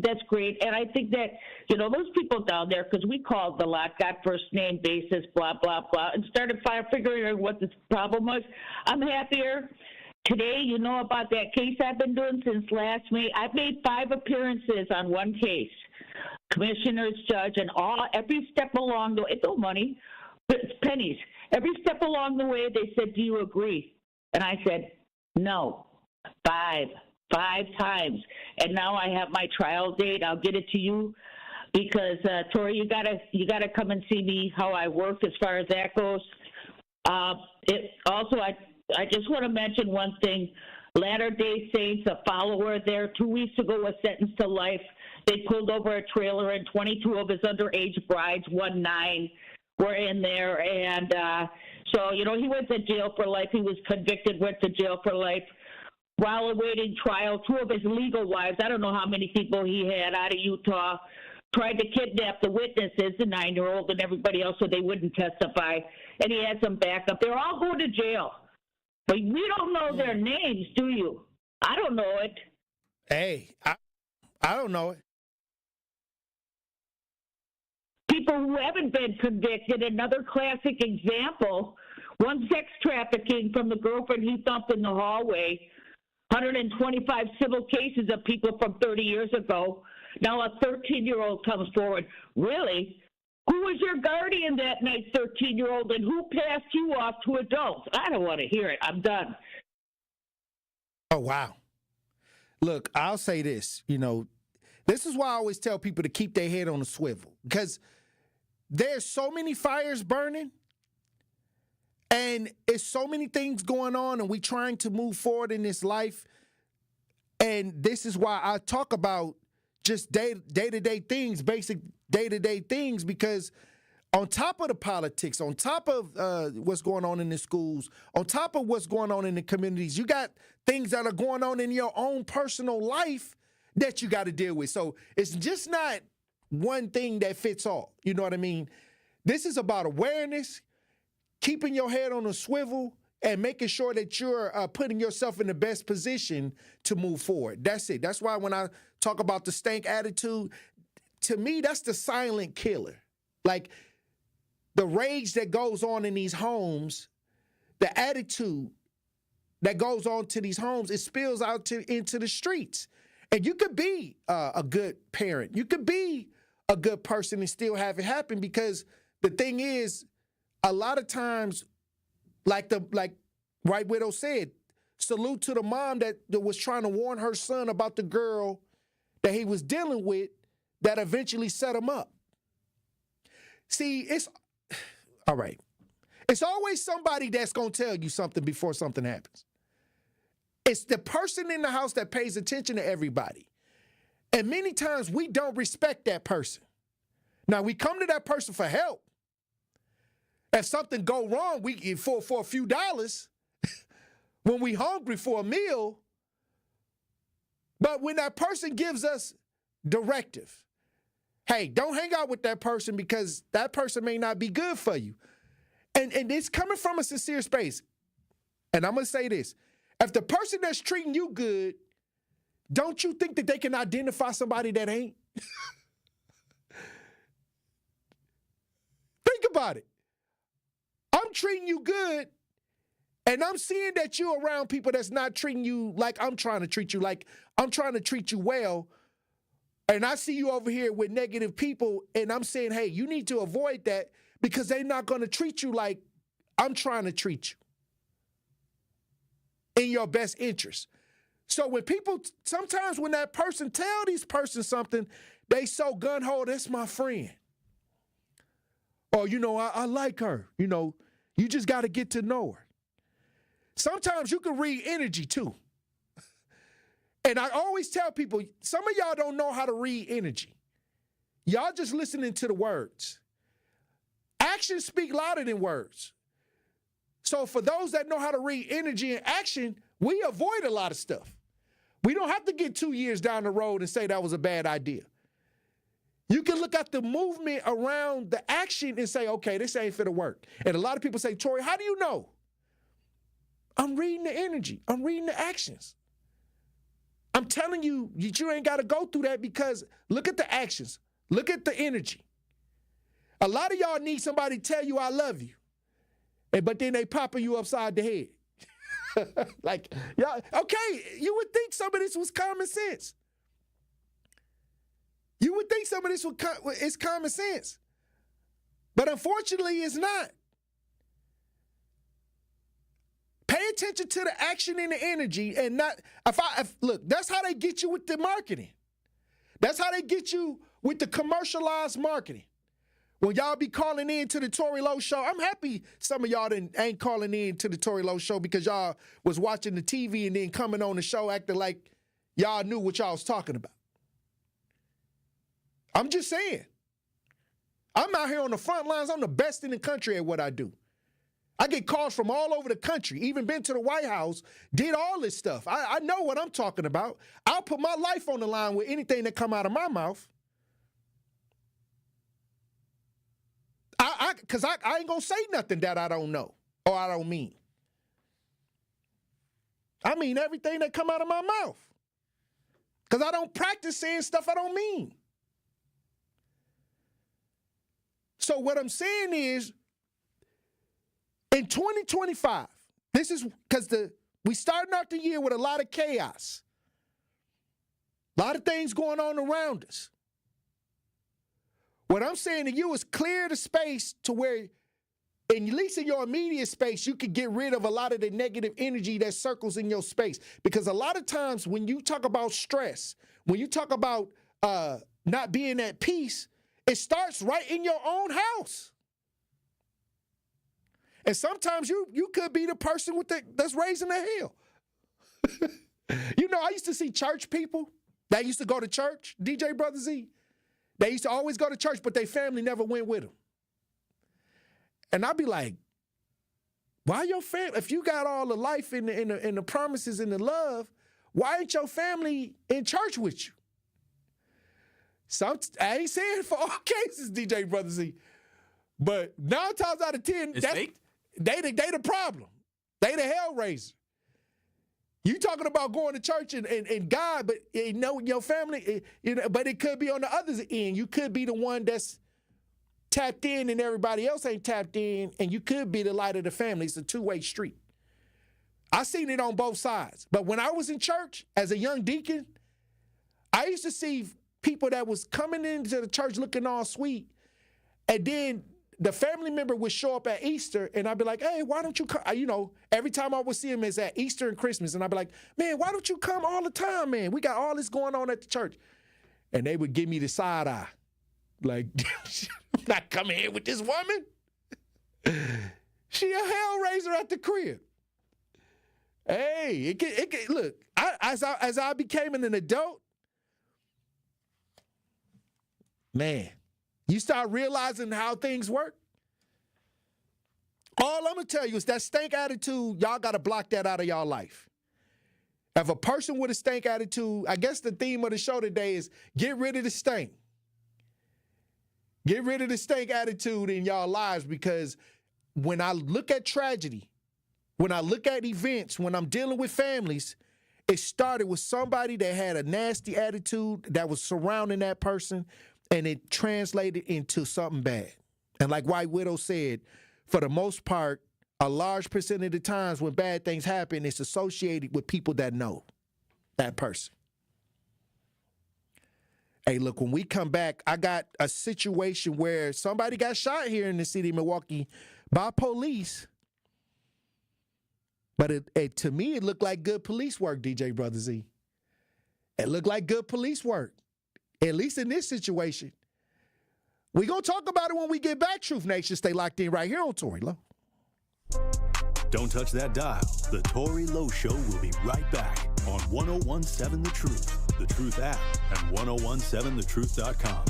And I think that, those people down there, because we called a lot, got first name basis, blah, blah, blah, and started figuring out what the problem was. I'm happier. Today, about that case I've been doing since last May. I've made 5 appearances on one case. Commissioners, judge, and every step along the way, it's no money, but it's pennies. Every step along the way, they said, do you agree? And I said, no. 5 times. And now I have my trial date. I'll get it to you because, Tory, you gotta come and see me how I work as far as that goes. I just want to mention one thing. Latter-day Saints, a follower there 2 weeks ago was sentenced to life. They pulled over a trailer and 22 of his underage brides, 9, were in there. And so, he went to jail for life. He was convicted, went to jail for life. While awaiting trial, 2 of his legal wives, I don't know how many people he had out of Utah, tried to kidnap the witnesses, the 9-year-old and everybody else, so they wouldn't testify. And he had some backup. They're all going to jail. But we don't know their names, do you? I don't know it. Hey, I don't know it. People who haven't been convicted, another classic example, one sex trafficking from the girlfriend he thumped in the hallway, 125 civil cases of people from 30 years ago. Now a 13-year-old comes forward. Really? Who was your guardian that night, 13-year-old, and who passed you off to adults? I don't want to hear it. I'm done. Oh, wow. Look, I'll say this. This is why I always tell people to keep their head on a swivel, because there's so many fires burning and it's so many things going on, and we trying to move forward in this life. And this is why I talk about just day-to-day things, basic day-to-day things, because on top of the politics, on top of what's going on in the schools, on top of what's going on in the communities, you got things that are going on in your own personal life that you got to deal with. So it's just not one thing that fits all. You know what I mean? This is about awareness, keeping your head on a swivel, and making sure that you're putting yourself in the best position to move forward. That's it. That's why when I talk about the stank attitude, to me, that's the silent killer. Like, the rage that goes on in these homes, the attitude that goes on to these homes, it spills out into the streets. And you could be a good parent. You could be a good person and still have it happen, because the thing is, a lot of times, like Right Widow said, salute to the mom that was trying to warn her son about the girl that he was dealing with that eventually set him up. See, it's all right. It's always somebody that's going to tell you something before something happens. It's the person in the house that pays attention to everybody. And many times we don't respect that person. Now, we come to that person for help. If something go wrong, we for a few dollars, when we hungry for a meal. But when that person gives us directive, hey, don't hang out with that person because that person may not be good for you. And it's coming from a sincere space. And I'm going to say this. If the person that's treating you good, don't you think that they can identify somebody that ain't? Think about it. I'm treating you good, and I'm seeing that you're around people that's not treating you like I'm trying to treat you, like I'm trying to treat you well. And I see you over here with negative people, and I'm saying, hey, you need to avoid that because they're not going to treat you like I'm trying to treat you in your best interest. So when people, sometimes when that person tell these person something, they so gun-ho, that's my friend. Or, I like her. You just got to get to know her. Sometimes you can read energy too. And I always tell people, some of y'all don't know how to read energy. Y'all just listening to the words. Actions speak louder than words. So for those that know how to read energy and action, we avoid a lot of stuff. We don't have to get 2 years down the road and say that was a bad idea. You can look at the movement around the action and say, okay, this ain't finna work. And a lot of people say, Tory, how do you know? I'm reading the energy. I'm reading the actions. I'm telling you, you ain't got to go through that because look at the actions. Look at the energy. A lot of y'all need somebody to tell you I love you. But then they popping you upside the head. Like, yeah, okay, you would think some of this was common sense. You would think some of this is common sense. But unfortunately, it's not. Pay attention to the action and the energy and not, look, that's how they get you with the marketing. That's how they get you with the commercialized marketing. When y'all be calling in to the Tory Lowe show, I'm happy some of y'all ain't calling in to the Tory Lowe show because y'all was watching the TV and then coming on the show acting like y'all knew what y'all was talking about. I'm just saying. I'm out here on the front lines. I'm the best in the country at what I do. I get calls from all over the country, even been to the White House, did all this stuff. I know what I'm talking about. I'll put my life on the line with anything that come out of my mouth. Because I ain't going to say nothing that I don't know or I don't mean. I mean everything that come out of my mouth. Because I don't practice saying stuff I don't mean. So what I'm saying is, in 2025, this is because we starting out the year with a lot of chaos. A lot of things going on around us. What I'm saying to you is clear the space to where, at least in your immediate space, you can get rid of a lot of the negative energy that circles in your space. Because a lot of times when you talk about stress, when you talk about not being at peace, it starts right in your own house. And sometimes you could be the person that's raising the hell. You know, I used to see church people that used to go to church, DJ Brother Z. They used to always go to church, but their family never went with them. And I'd be like, why your family, if you got all the life and the promises and the love, why ain't your family in church with you? I ain't saying for all cases, DJ Brother Z, but 9 times out of 10, they the problem. They the hellraiser. You talking about going to church and God, but you know your family, but it could be on the other end. You could be the one that's tapped in and everybody else ain't tapped in, and you could be the light of the family. It's a two-way street. I seen it on both sides. But when I was in church as a young deacon, I used to see people that was coming into the church looking all sweet, and then the family member would show up at Easter, and I'd be like, hey, why don't you come? You know, every time I would see him is at Easter and Christmas, and I'd be like, man, why don't you come all the time, man? We got all this going on at the church. And they would give me the side eye. Like, I'm not coming here with this woman. She a hellraiser at the crib. Hey, look, as I became an adult, man, you start realizing how things work. All I'm going to tell you is that stank attitude, y'all got to block that out of y'all life. If a person with a stank attitude, I guess the theme of the show today is get rid of the stank. Get rid of the stank attitude in y'all lives, because when I look at tragedy, when I look at events, when I'm dealing with families, it started with somebody that had a nasty attitude that was surrounding that person, and it translated into something bad. And like White Widow said, for the most part, a large percent of the times when bad things happen, it's associated with people that know that person. Hey, look, when we come back, I got a situation where somebody got shot here in the city of Milwaukee by police. But to me, it looked like good police work, DJ Brother Z. It looked like good police work, at least in this situation. We're going to talk about it when we get back, Truth Nation. Stay locked in right here on Tory Lowe. Don't touch that dial. The Tory Lowe Show will be right back on 1017 The Truth, The Truth app, and 1017thetruth.com.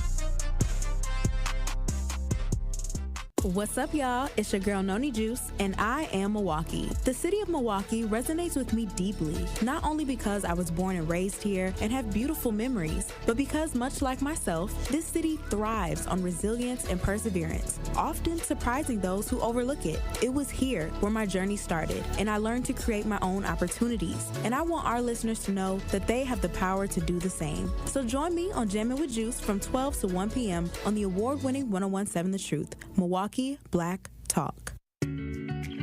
What's up, y'all? It's your girl, Noni Juice, and I am Milwaukee. The city of Milwaukee resonates with me deeply, not only because I was born and raised here and have beautiful memories, but because, much like myself, this city thrives on resilience and perseverance, often surprising those who overlook it. It was here where my journey started, and I learned to create my own opportunities, and I want our listeners to know that they have the power to do the same. So join me on Jammin' with Juice from 12 to 1 p.m. on the award-winning 1017 The Truth, Milwaukee Black Talk.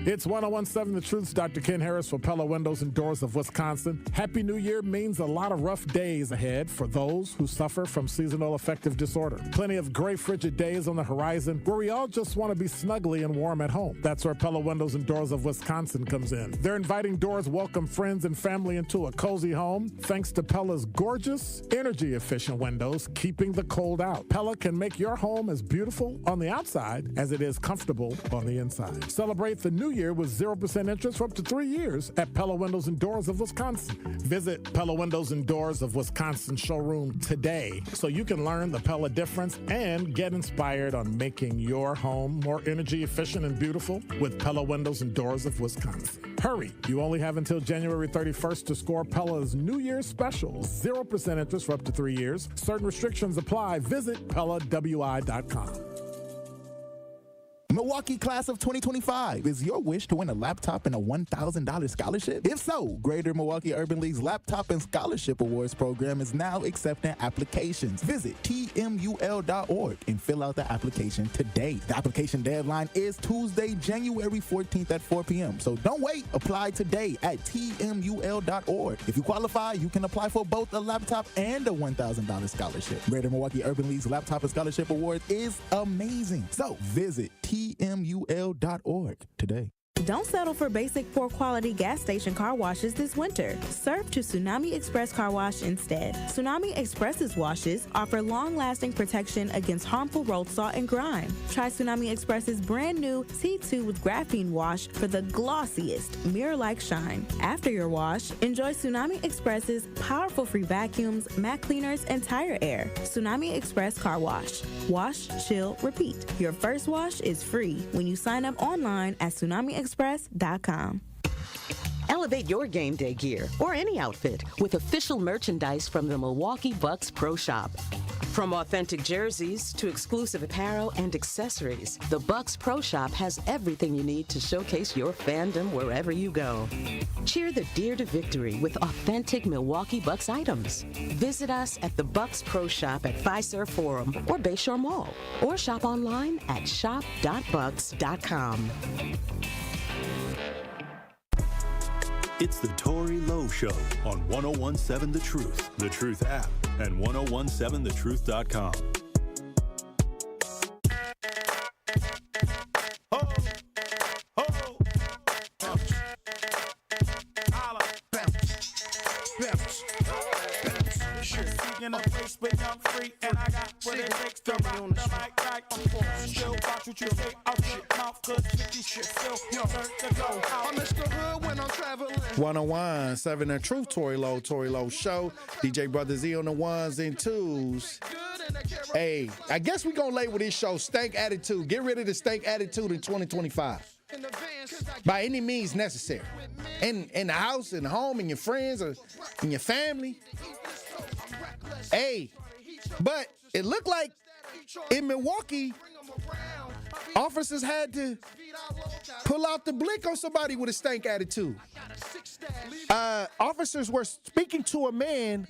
It's 1017 The Truth's Dr. Ken Harris for Pella Windows and Doors of Wisconsin. Happy New Year means a lot of rough days ahead for those who suffer from seasonal affective disorder. Plenty of gray, frigid days on the horizon where we all just want to be snugly and warm at home. That's where Pella Windows and Doors of Wisconsin comes in. Their inviting doors welcome friends and family into a cozy home thanks to Pella's gorgeous, energy-efficient windows, keeping the cold out. Pella can make your home as beautiful on the outside as it is comfortable on the inside. Celebrate the new year with 0% interest for up to 3 years at Pella Windows and Doors of Wisconsin. Visit Pella Windows and Doors of Wisconsin showroom today so you can learn the Pella difference and get inspired on making your home more energy efficient and beautiful with Pella Windows and Doors of Wisconsin. Hurry, you only have until January 31st to score Pella's New Year's special. 0% interest for up to 3 years. Certain restrictions apply. Visit PellaWI.com. Milwaukee class of 2025. Is your wish to win a laptop and a $1,000 scholarship? If so, Greater Milwaukee Urban League's Laptop and Scholarship Awards program is now accepting applications. Visit tmul.org and fill out the application today. The application deadline is Tuesday, January 14th at 4 p.m. So don't wait. Apply today at tmul.org. If you qualify, you can apply for both a laptop and a $1,000 scholarship. Greater Milwaukee Urban League's Laptop and Scholarship Award is amazing. So visit tmul.org today. Don't settle for basic poor quality gas station car washes this winter. Surf to Tsunami Express Car Wash instead. Tsunami Express's washes offer long-lasting protection against harmful road salt and grime. Try Tsunami Express's brand new C2 with graphene wash for the glossiest mirror-like shine. After your wash, enjoy Tsunami Express's powerful free vacuums, mat cleaners, and tire air. Tsunami Express Car Wash. Wash, chill, repeat. Your first wash is free when you sign up online at tsunamiexpress.com. Elevate your game day gear or any outfit with official merchandise from the Milwaukee Bucks Pro Shop. From authentic jerseys to exclusive apparel and accessories, the Bucks Pro Shop has everything you need to showcase your fandom wherever you go. Cheer the deer to victory with authentic Milwaukee Bucks items. Visit us at the Bucks Pro Shop at Fiserv Forum or Bayshore Mall, or shop online at shop.bucks.com. It's the Tory Lowe Show on 1017 The Truth app, and 1017thetruth.com. In a place but I'm free, and I got what it takes to rock the mic right. Still watch what you say out your mouth, cause 50 shit still deserve to go. I miss the hood when I'm traveling. 101.7 The Truth, Tory Lowe Show. DJ Brother Z on the ones and twos. Hey, I guess we gonna label this show Stank Attitude. Get rid of the stank attitude in 2025. By any means necessary. In the house, in the home, in your friends, or in your family. Hey, but it looked like in Milwaukee, officers had to pull out the blick on somebody with a stank attitude. Officers were speaking to a man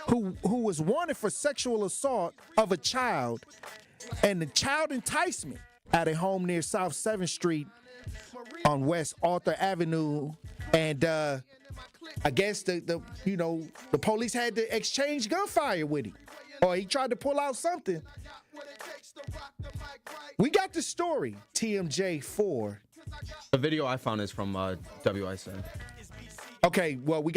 who was wanted for sexual assault of a child and the child enticement at a home near South 7th Street on West Arthur Avenue. And I guess the police had to exchange gunfire with him, or he tried to pull out something. We got the story, TMJ4. The video I found is from WISN. Okay, well, we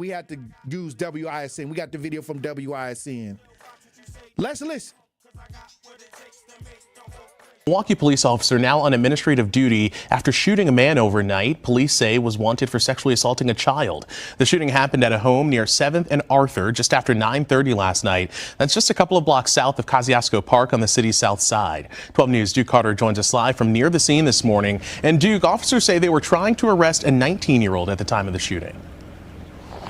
had to use WISN. We got the video from WISN. Let's listen. Milwaukee police officer now on administrative duty after shooting a man overnight, police say was wanted for sexually assaulting a child. The shooting happened at a home near 7th and Arthur just after 9:30 last night. That's just a couple of blocks south of Kosciuszko Park on the city's south side. 12 News' Duke Carter joins us live from near the scene this morning. And Duke, officers say they were trying to arrest a 19-year-old at the time of the shooting.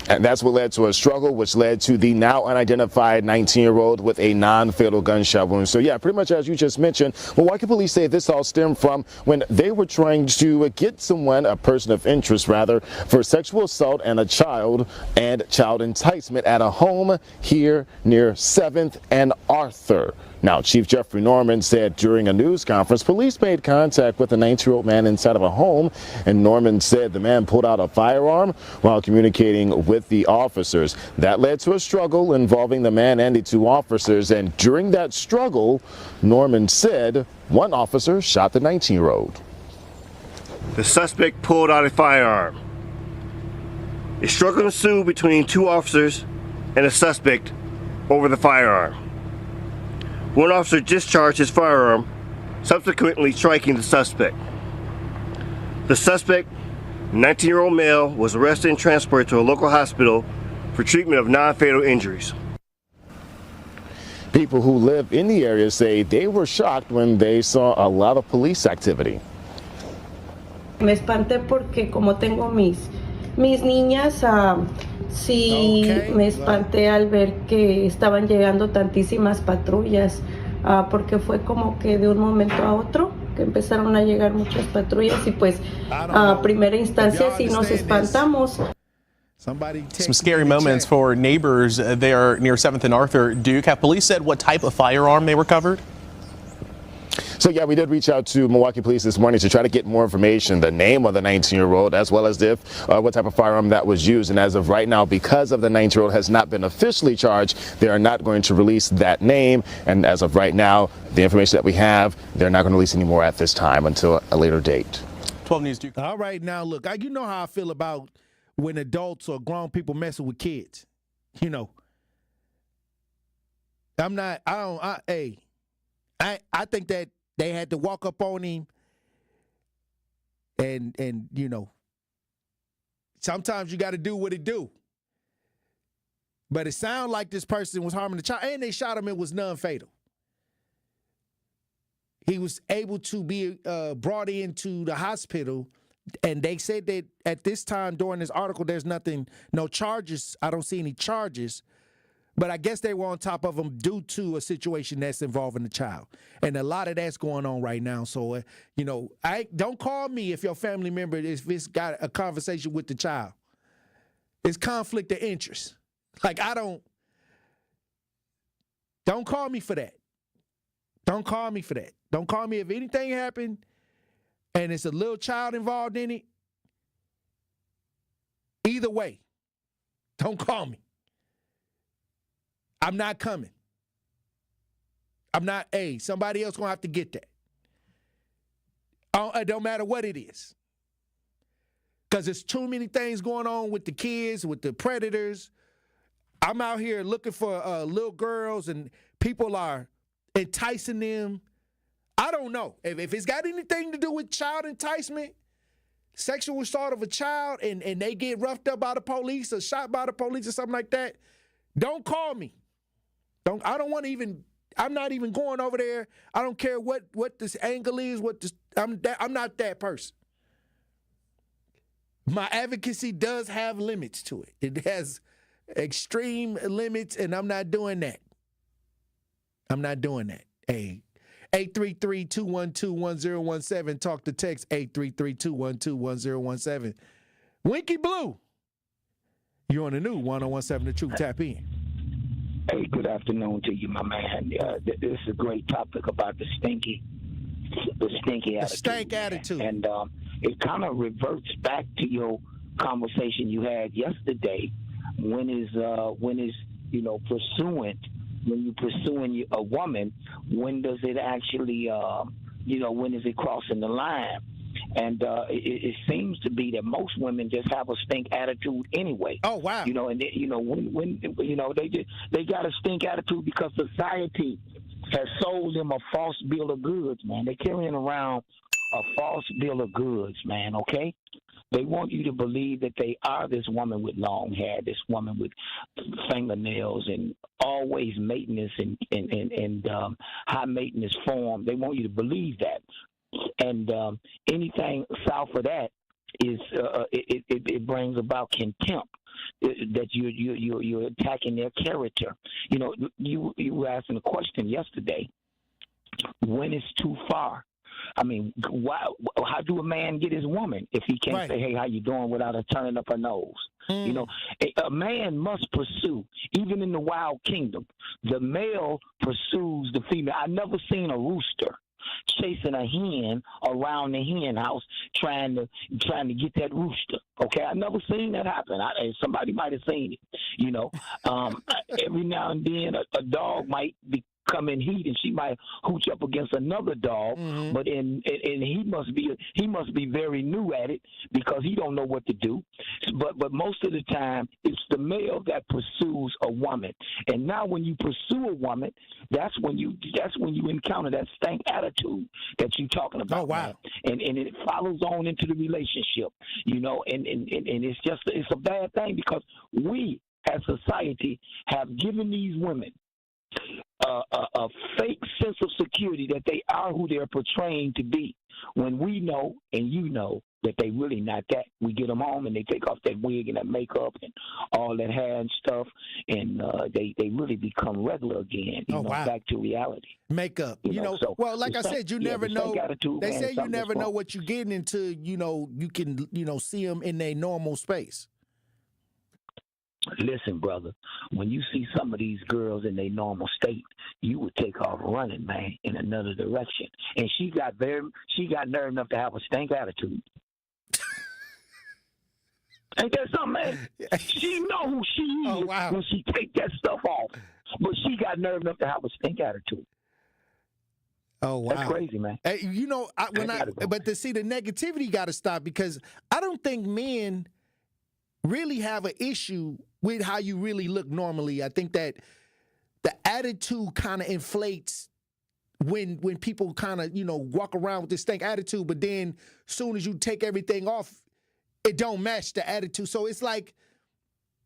And that's what led to a struggle, which led to the now unidentified 19-year-old with a non-fatal gunshot wound. So, yeah, pretty much as you just mentioned, Milwaukee police say this all stemmed from when they were trying to get someone, a person of interest rather, for sexual assault and child enticement at a home here near 7th and Arthur. Now, Chief Jeffrey Norman said during a news conference, police made contact with a 19-year-old man inside of a home, and Norman said the man pulled out a firearm while communicating with the officers. That led to a struggle involving the man and the two officers, and during that struggle, Norman said one officer shot the 19-year-old. The suspect pulled out a firearm. A struggle ensued between two officers and a suspect over the firearm. One officer discharged his firearm, subsequently striking the suspect. The suspect, 19-year-old male, was arrested and transported to a local hospital for treatment of non-fatal injuries. People who live in the area say they were shocked when they saw a lot of police activity. Me espanté porque como tengo mis niñas, sí me espanté al ver que estaban llegando tantísimas patrullas, porque fue como que de un momento a otro que empezaron a llegar muchas patrullas y pues a primera instancia sí nos espantamos. Some scary moments for neighbors there near 7th and Arthur. Duke, have police said what type of firearm they recovered? So, yeah, we did reach out to Milwaukee police this morning to try to get more information, the name of the 19-year-old, as well as what type of firearm that was used. And as of right now, because of the 19-year-old has not been officially charged, they are not going to release that name. And as of right now, the information that we have, they're not going to release any more at this time until a later date. 12 News Duke. All right, now, look, you know how I feel about when adults or grown people messing with kids. You know, I think that they had to walk up on him and you know, sometimes you got to do what it do. But it sounded like this person was harming the child, and they shot him. It was non-fatal. He was able to be brought into the hospital, and they said that at this time during this article, there's no charges. I don't see any charges. But I guess they were on top of him due to a situation that's involving the child. And a lot of that's going on right now. So, you know, don't call me if your family member, if it's got a conversation with the child. It's conflict of interest. Like, don't call me for that. Don't call me for that. Don't call me if anything happened and it's a little child involved in it. Either way, don't call me. I'm not coming. Somebody else going to have to get that. It don't matter what it is. Because there's too many things going on with the kids, with the predators. I'm out here looking for little girls, and people are enticing them. I don't know. If it's got anything to do with child enticement, sexual assault of a child, and they get roughed up by the police or shot by the police or something like that, don't call me. I'm not even going over there. I don't care what this angle is, I'm not that person. My advocacy does have limits to it. It has extreme limits, and I'm not doing that. Hey, 833-212-1017. Talk to text 833-212-1017. Winky Blue, you're on the new 1017 The Truth. Tap in. Hey, good afternoon to you, my man. This is a great topic about the stinky attitude. The stank attitude. And it kind of reverts back to your conversation you had yesterday. When you're pursuing a woman, when does it actually, when is it crossing the line? And it seems to be that most women just have a stink attitude anyway. Oh wow! And when they got a stink attitude because society has sold them a false bill of goods, man. They're carrying around a false bill of goods, man. Okay, they want you to believe that they are this woman with long hair, this woman with fingernails, and always maintenance and high maintenance form. They want you to believe that. And anything south of that is it brings about contempt. That you're attacking their character. You were asking a question yesterday. When is too far? I mean, how do a man get his woman if he can't say, "Hey, how you doing?" without her turning up her nose? A man must pursue. Even in the wild kingdom, the male pursues the female. I've never seen a rooster chasing a hen around the hen house trying to get that rooster. Okay, I've never seen that happen. Somebody might have seen it. Every now and then a dog might come in heat and she might hooch up against another dog, but and he must be very new at it because he don't know what to do. But most of the time it's the male that pursues a woman. And now when you pursue a woman, that's when you encounter that stank attitude that you're talking about. Oh wow. And it follows on into the relationship, and it's a bad thing because we as society have given these women a fake sense of security that they are who they're portraying to be. When we know and you know that they really not that, we get them home and they take off that wig and that makeup and all that hair and stuff, and they really become regular again. You know, back to reality. Makeup, you know. So well, like I said, you never know. They say you never know wrong. what you're getting into. You know, you can see them in their normal space. Listen, brother, when you see some of these girls in their normal state, you would take off running, man, in another direction. And she got nerve enough to have a stank attitude. Ain't that something, man? She know who she is when she take that stuff off. But she got nerve enough to have a stink attitude. Oh, wow. That's crazy, man. But to see the negativity got to stop, because I don't think men really have an issue with how you really look normally. I think that the attitude kind of inflates when people kind of, walk around with this stank attitude, but then as soon as you take everything off, it don't match the attitude. So it's like,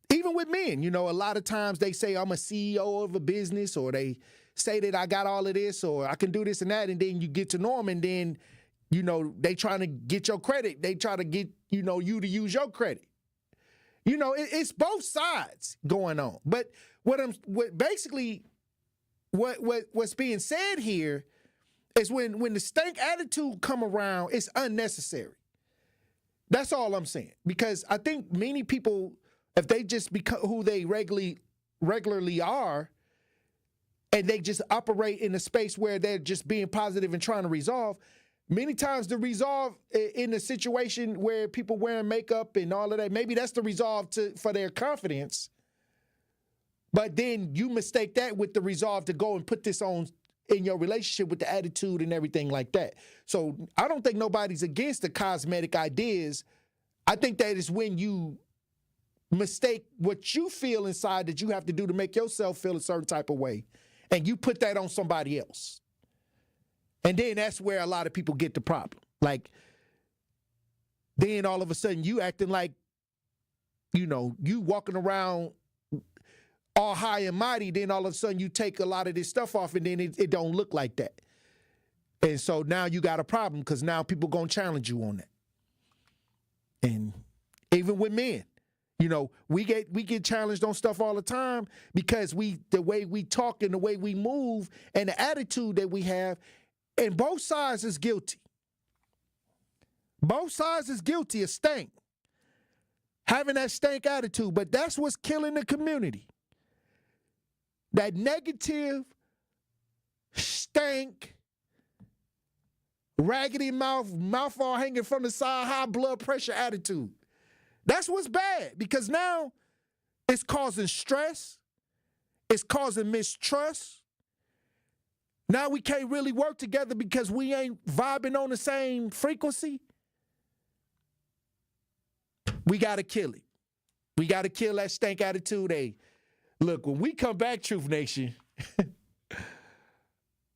even with men, a lot of times they say I'm a CEO of a business, or they say that I got all of this, or I can do this and that, and then you get to know them, and then, they trying to get your credit. They try to get, you to use your credit. It's both sides going on. But what's being said here is when the stank attitude come around, it's unnecessary. That's all I'm saying. Because I think many people, if they just become who they regularly are, and they just operate in a space where they're just being positive and trying to resolve, many times the resolve in a situation where people wearing makeup and all of that, maybe that's the resolve for their confidence. But then you mistake that with the resolve to go and put this on in your relationship with the attitude and everything like that. So I don't think nobody's against the cosmetic ideas. I think that is when you mistake what you feel inside that you have to do to make yourself feel a certain type of way, and you put that on somebody else. And then that's where a lot of people get the problem. Like, then all of a sudden you acting like, you walking around all high and mighty, then all of a sudden you take a lot of this stuff off, and then it don't look like that. And so now you got a problem, because now people going to challenge you on that. And even with men, we get challenged on stuff all the time, because the way we talk and the way we move and the attitude that we have, and both sides is guilty. Both sides is guilty of stank. Having that stank attitude, but that's what's killing the community. That negative, stank, raggedy mouth all hanging from the side, high blood pressure attitude. That's what's bad, because now it's causing stress. It's causing mistrust. Now we can't really work together because we ain't vibing on the same frequency. We got to kill it. We got to kill that stank attitude. Hey, look, when we come back, Truth Nation,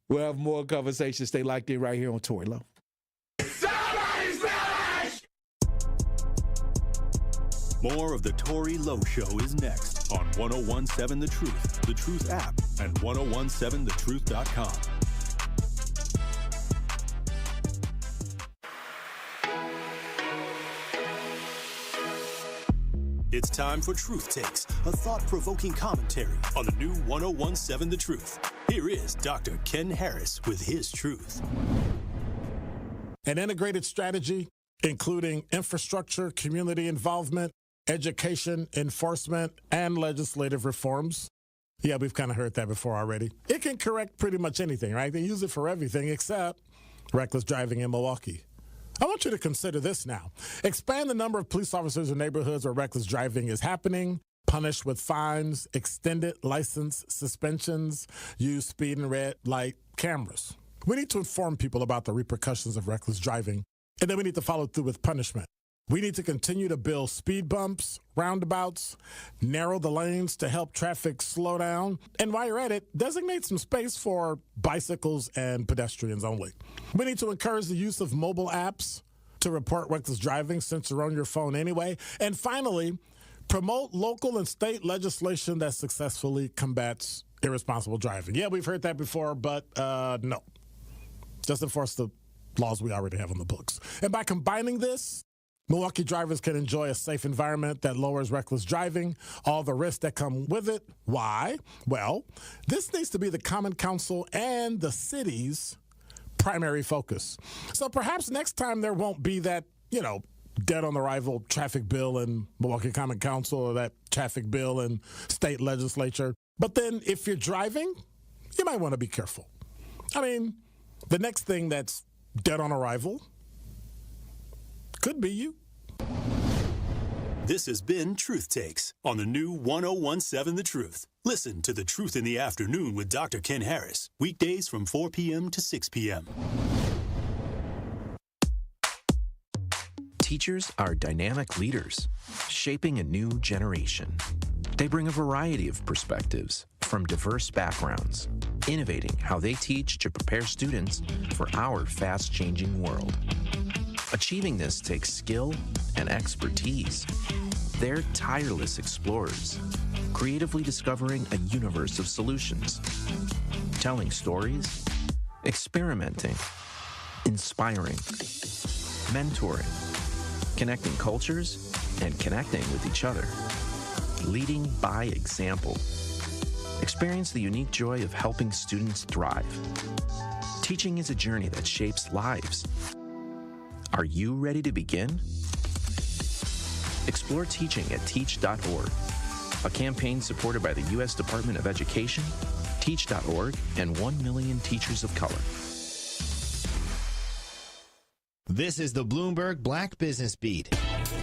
we'll have more conversations. Stay locked in right here on Tory Lowe. More of the Tory Lowe Show is next on 1017 The Truth, The Truth app, and 1017thetruth.com. It's time for Truth Takes, a thought-provoking commentary on the new 1017 The Truth. Here is Dr. Ken Harris with his truth. An integrated strategy, including infrastructure, community involvement, education, enforcement, and legislative reforms. Yeah, we've kind of heard that before already. It can correct pretty much anything, right? They use it for everything except reckless driving in Milwaukee. I want you to consider this now. Expand the number of police officers in neighborhoods where reckless driving is happening, punish with fines, extended license suspensions, use speed and red light cameras. We need to inform people about the repercussions of reckless driving, and then we need to follow through with punishment. We need to continue to build speed bumps, roundabouts, narrow the lanes to help traffic slow down. And while you're at it, designate some space for bicycles and pedestrians only. We need to encourage the use of mobile apps to report reckless driving since you're on your phone anyway. And finally, Promote local and state legislation that successfully combats irresponsible driving. Yeah, we've heard that before, but no. Just enforce the laws we already have on the books. And by combining this, Milwaukee drivers can enjoy a safe environment that lowers reckless driving, all the risks that come with it. Why? Well, this needs to be the Common Council and the city's primary focus. So perhaps next time there won't be that, dead on arrival traffic bill in Milwaukee Common Council or that traffic bill in state legislature. But then if you're driving, you might want to be careful. I mean, the next thing that's dead on arrival could be you. This has been Truth Takes on the new 1017 The Truth. Listen to The Truth in the Afternoon with Dr. Ken Harris, weekdays from 4 p.m. to 6 p.m. Teachers are dynamic leaders, shaping a new generation. They bring a variety of perspectives from diverse backgrounds, innovating how they teach to prepare students for our fast-changing world. Achieving this takes skill and expertise. They're tireless explorers, creatively discovering a universe of solutions, telling stories, experimenting, inspiring, mentoring, connecting cultures, and connecting with each other. Leading by example. Experience the unique joy of helping students thrive. Teaching is a journey that shapes lives. Are you ready to begin? Explore teaching at teach.org, a campaign supported by the U.S. Department of Education, teach.org, and 1 million teachers of color. This is the Bloomberg Black Business Beat.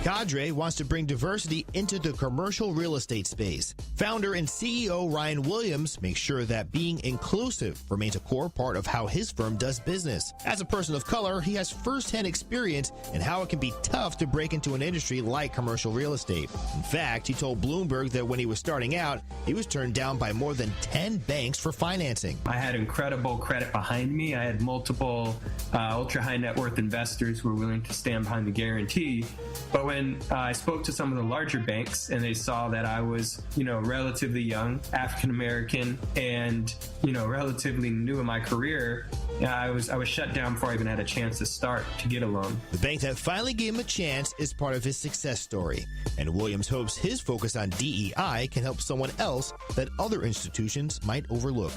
Cadre wants to bring diversity into the commercial real estate space. Founder and CEO Ryan Williams makes sure that being inclusive remains a core part of how his firm does business. As a person of color, he has firsthand experience in how it can be tough to break into an industry like commercial real estate. In fact, he told Bloomberg that when he was starting out, he was turned down by more than 10 banks for financing. I had incredible credit behind me. I had multiple ultra-high net worth investors who were willing to stand behind the guarantee. But when I spoke to some of the larger banks and they saw that I was, relatively young, African American, and, relatively new in my career, I was shut down before I even had a chance to start to get a loan. The bank that finally gave him a chance is part of his success story. And Williams hopes his focus on DEI can help someone else that other institutions might overlook.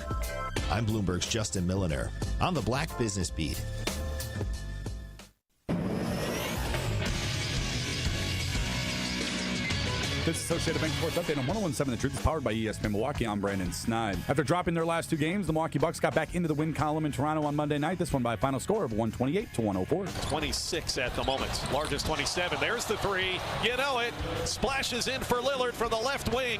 I'm Bloomberg's Justin Milliner on the Black Business Beat. This is Associated Bank Sports Update on 1017 The Truth is powered by ESPN Milwaukee. I'm Brandon Snide. After dropping their last two games, the Milwaukee Bucks got back into the win column in Toronto on Monday night. This one by a final score of 128-104. 26 at the moment. Largest 27. There's the three. You know it. Splashes in for Lillard for the left wing.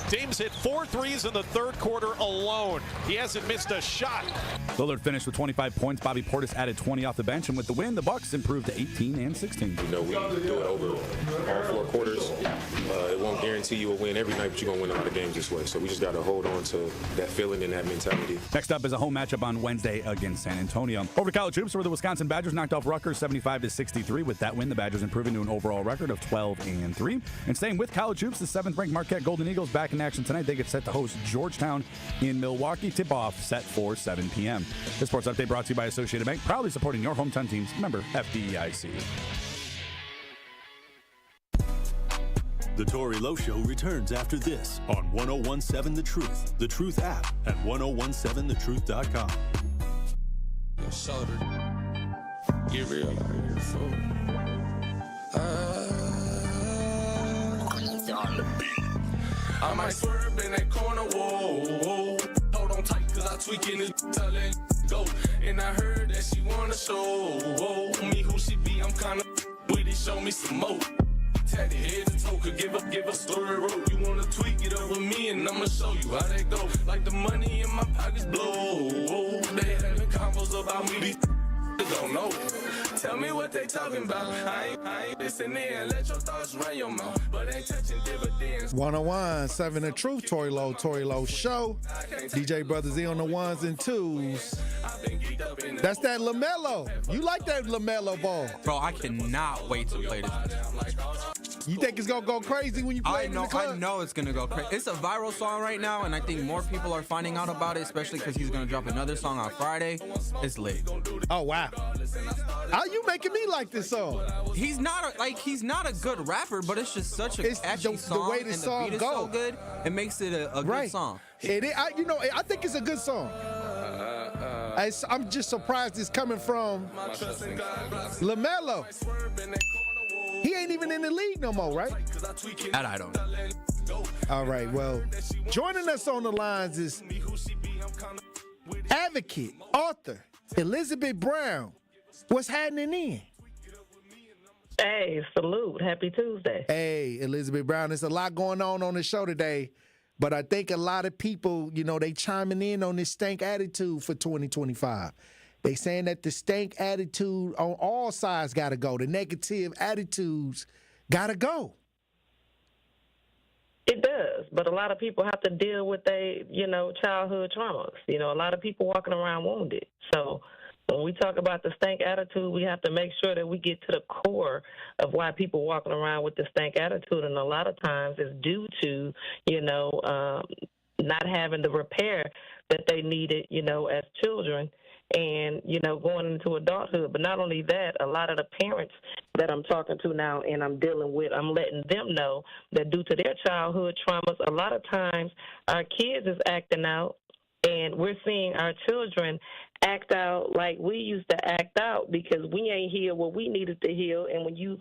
Dame's hit 4 threes in the third quarter alone. He hasn't missed a shot. Lillard finished with 25 points. Bobby Portis added 20 off the bench. And with the win, the Bucks improved to 18 and 16. We do it over all 4 quarters. It won't guarantee you a win every night, but you're going to win a lot of games this way. So we just got to hold on to that feeling and that mentality. Next up is a home matchup on Wednesday against San Antonio. Over to college hoops, where the Wisconsin Badgers knocked off Rutgers 75-63. With that win, the Badgers improving to an overall record of 12-3. And staying with college hoops, the 7th-ranked Marquette Golden Eagles back in action tonight. They get set to host Georgetown in Milwaukee. Tip-off set for 7 p.m. This sports update brought to you by Associated Bank, proudly supporting your hometown teams. Member FDIC. The Tory Lowe Show returns after this on 1017 The Truth, The Truth app, at 1017thetruth.com. Get real out here, fool. I might swerve in that corner, whoa. Hold on tight, cause I tweaking this telling go. And I heard that she wanna show me who she be. I'm kinda witty, show me some more. Tatty head to toe, could give a story rope. You wanna tweak it over me and I'ma show you how that go. Like the money in my pockets blow. They having combos about me, these don't know. Tell me what they talking about. I ain't listening in. Let your thoughts run your mouth, but ain't touching dividends. 1017 The Truth, Tory Lowe Show. DJ Brother Z on the ones and twos. That's that LaMelo. You like that LaMelo ball. Bro, I cannot wait to play this. You think it's gonna go crazy when you play it in the club? I know it's gonna go crazy. It's a viral song right now, and I think more people are finding out about it, especially because he's gonna drop another song on Friday. It's lit. Oh wow! How you making me like this song? He's not a good rapper, but it's just such a catchy song. The way the song beat is go. so good, it makes it a good song. I think it's a good song. I'm just surprised it's coming from LaMelo. He ain't even in the league no more, right? That I don't know. All right, well, joining us on the lines is advocate, author, Elizabeth Brown. What's happening in? Hey, salute. Happy Tuesday. Hey, Elizabeth Brown, there's a lot going on the show today, but I think a lot of people, they chiming in on this stank attitude for 2025. They saying that the stank attitude on all sides got to go. The negative attitudes got to go. It does, but a lot of people have to deal with their, childhood traumas. A lot of people walking around wounded. So when we talk about the stank attitude, we have to make sure that we get to the core of why people walking around with the stank attitude. And a lot of times it's due to, not having the repair that they needed, as children. And, going into adulthood. But not only that, a lot of the parents that I'm talking to now and I'm dealing with, I'm letting them know that due to their childhood traumas, a lot of times our kids is acting out, and we're seeing our children act out like we used to act out because we ain't healed what we needed to heal. And when your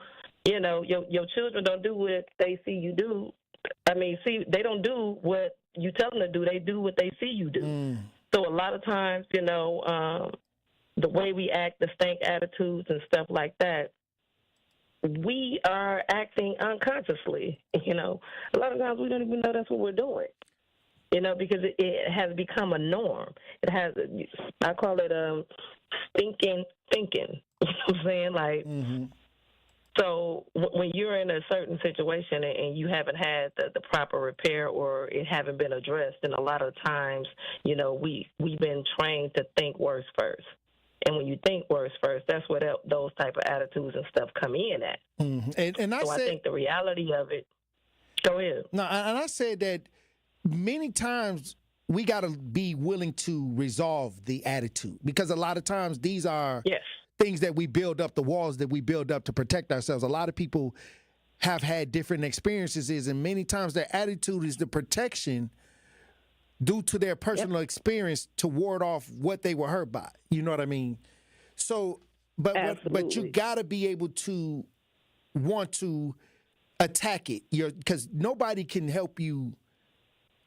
children don't do what they see you do, they don't do what you tell them to do. They do what they see you do. So a lot of times, the way we act, the stank attitudes and stuff like that, we are acting unconsciously. A lot of times we don't even know that's what we're doing. Because it has become a norm. It has, I call it stinking thinking. You know what I'm saying? Like, So when you're in a certain situation and you haven't had the proper repair or it haven't been addressed, then a lot of times, we've been trained to think worse first. And when you think worse first, that's where those type of attitudes and stuff come in at. I think the reality of it, go ahead. No, and I said that many times we got to be willing to resolve the attitude because a lot of times these are things that we build up, the walls that we build up to protect ourselves. A lot of people have had different experiences, and many times their attitude is the protection due to their personal experience to ward off what they were hurt by. You know what I mean? So, but you got to be able to want to attack it, because nobody can help you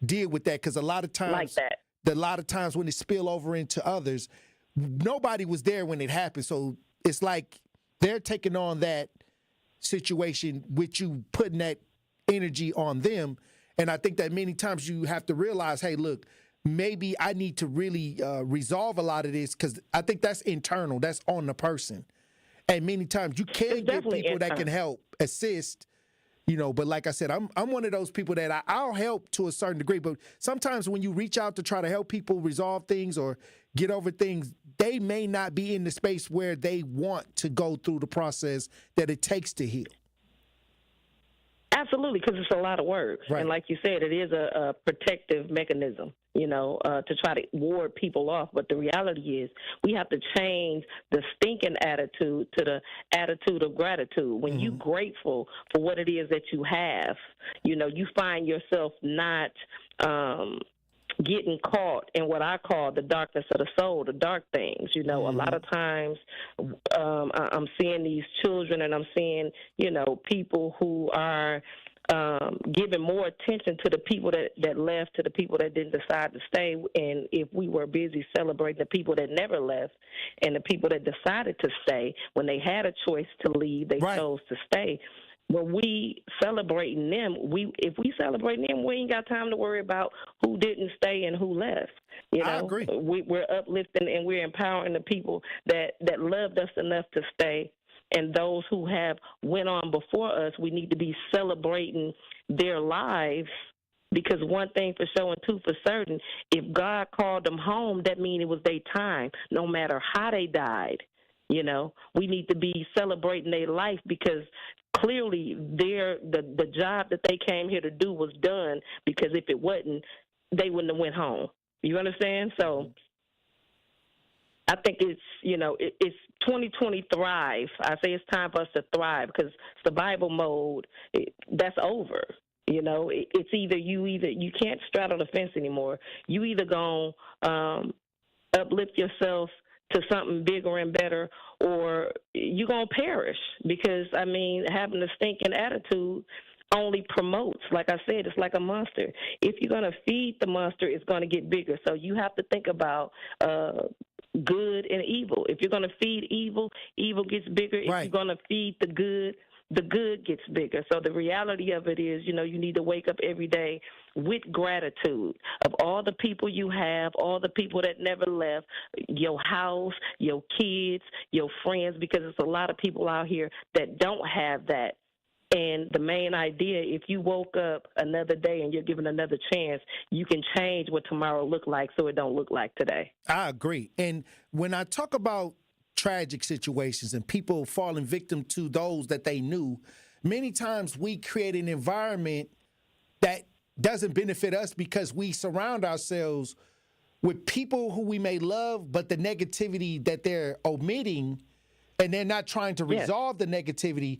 deal with that. Because a lot of times, when it spill over into others, nobody was there when it happened. So it's like they're taking on that situation with you putting that energy on them. And I think that many times you have to realize, hey, look, maybe I need to really resolve a lot of this, because I think that's internal. That's on the person. And many times you can get people that can help assist, but like I said, I'm one of those people that I'll help to a certain degree. But sometimes when you reach out to try to help people resolve things or get over things, they may not be in the space where they want to go through the process that it takes to heal. Absolutely, because it's a lot of work. Right. And like you said, it is a protective mechanism, to try to ward people off. But the reality is we have to change the stinking attitude to the attitude of gratitude. When you're grateful for what it is that you have, you find yourself not getting caught in what I call the darkness of the soul, the dark things. A lot of times I'm seeing these children and I'm seeing, people who are giving more attention to the people that left, to the people that didn't decide to stay. And if we were busy celebrating the people that never left and the people that decided to stay, when they had a choice to leave, they chose to stay. When we celebrating them, if we celebrating them, we ain't got time to worry about who didn't stay and who left. I agree. We're uplifting and we're empowering the people that loved us enough to stay, and those who have went on before us. We need to be celebrating their lives, because one thing for sure and two for certain, if God called them home, that means it was their time, no matter how they died. We need to be celebrating their life, because clearly the job that they came here to do was done, because if it wasn't, they wouldn't have went home. You understand? So I think it's, it's 2020 thrive. I say it's time for us to thrive, because survival mode, that's over. It's either you can't straddle the fence anymore. You either gonna uplift yourself to something bigger and better, or you're going to perish, because, having a stinking attitude only promotes. Like I said, it's like a monster. If you're going to feed the monster, it's going to get bigger. So you have to think about good and evil. If you're going to feed evil, evil gets bigger. If you're going to feed the good gets bigger. So the reality of it is, you need to wake up every day with gratitude of all the people you have, all the people that never left, your house, your kids, your friends, because there's a lot of people out here that don't have that. And the main idea, if you woke up another day and you're given another chance, you can change what tomorrow look like so it don't look like today. I agree. And when I talk about tragic situations and people falling victim to those that they knew, many times we create an environment that doesn't benefit us, because we surround ourselves with people who we may love, but the negativity that they're omitting, and they're not trying to resolve the negativity,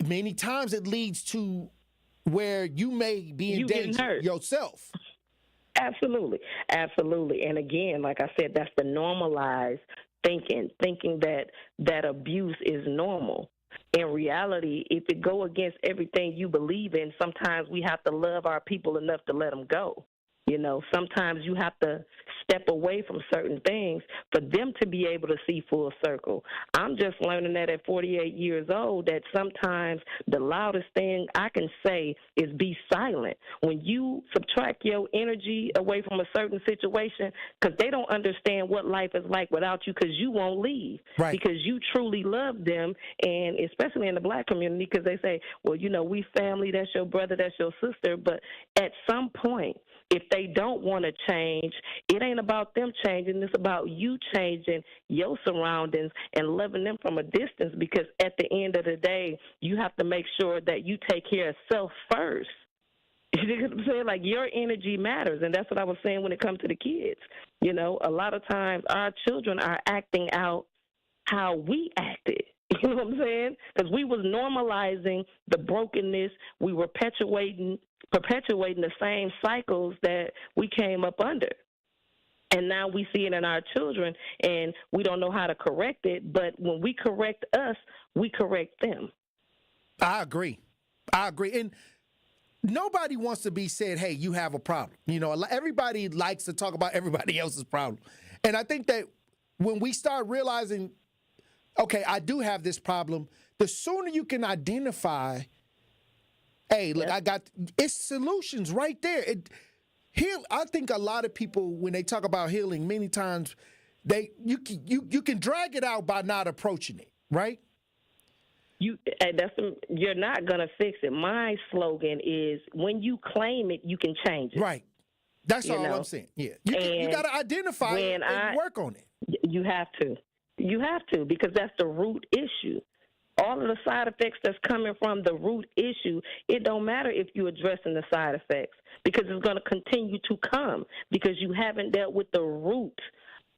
many times it leads to where you may be in danger yourself. Absolutely. And again, like I said, that's the normalized thinking that abuse is normal. In reality, if it go against everything you believe in, sometimes we have to love our people enough to let them go. Sometimes you have to step away from certain things for them to be able to see full circle. I'm just learning that at 48 years old, that sometimes the loudest thing I can say is be silent. When you subtract your energy away from a certain situation, because they don't understand what life is like without you, because you won't leave. Because you truly love them, and especially in the black community, because they say, well, we family, that's your brother, that's your sister. But at some point, if they don't want to change, it ain't about them changing. It's about you changing your surroundings and loving them from a distance, because at the end of the day, you have to make sure that you take care of self first. You know what I'm saying? Like, your energy matters, and that's what I was saying when it comes to the kids. A lot of times our children are acting out how we acted. You know what I'm saying? Because we was normalizing the brokenness. We were perpetuating the same cycles that we came up under. And now we see it in our children, and we don't know how to correct it. But when we correct us, we correct them. I agree. And nobody wants to be said, hey, you have a problem. Everybody likes to talk about everybody else's problem. And I think that when we start realizing, okay, I do have this problem, the sooner you can identify, hey, look, I got it's solutions right there. I think a lot of people, when they talk about healing, many times you can drag it out by not approaching it, right? You're not gonna fix it. My slogan is, when you claim it, you can change it. Right. That's all I'm saying. Yeah, you got to identify it and work on it. You have to, because that's the root issue. All of the side effects that's coming from the root issue, it don't matter if you're addressing the side effects, because it's going to continue to come, because you haven't dealt with the root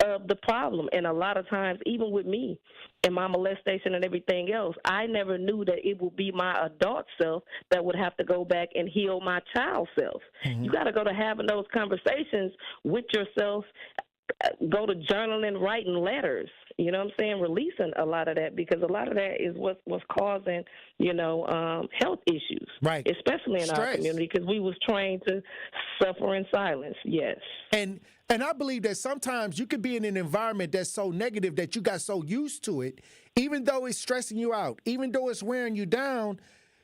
of the problem. And a lot of times, even with me and my molestation and everything else, I never knew that it would be my adult self that would have to go back and heal my child self. Mm-hmm. You got to go to having those conversations with yourself, go to journaling, writing letters, you know what I'm saying, releasing a lot of that, because a lot of that is what's causing, health issues, right? Especially in our community, because we was trained to suffer in silence. Yes. And I believe that sometimes you could be in an environment that's so negative that you got so used to it, even though it's stressing you out, even though it's wearing you down.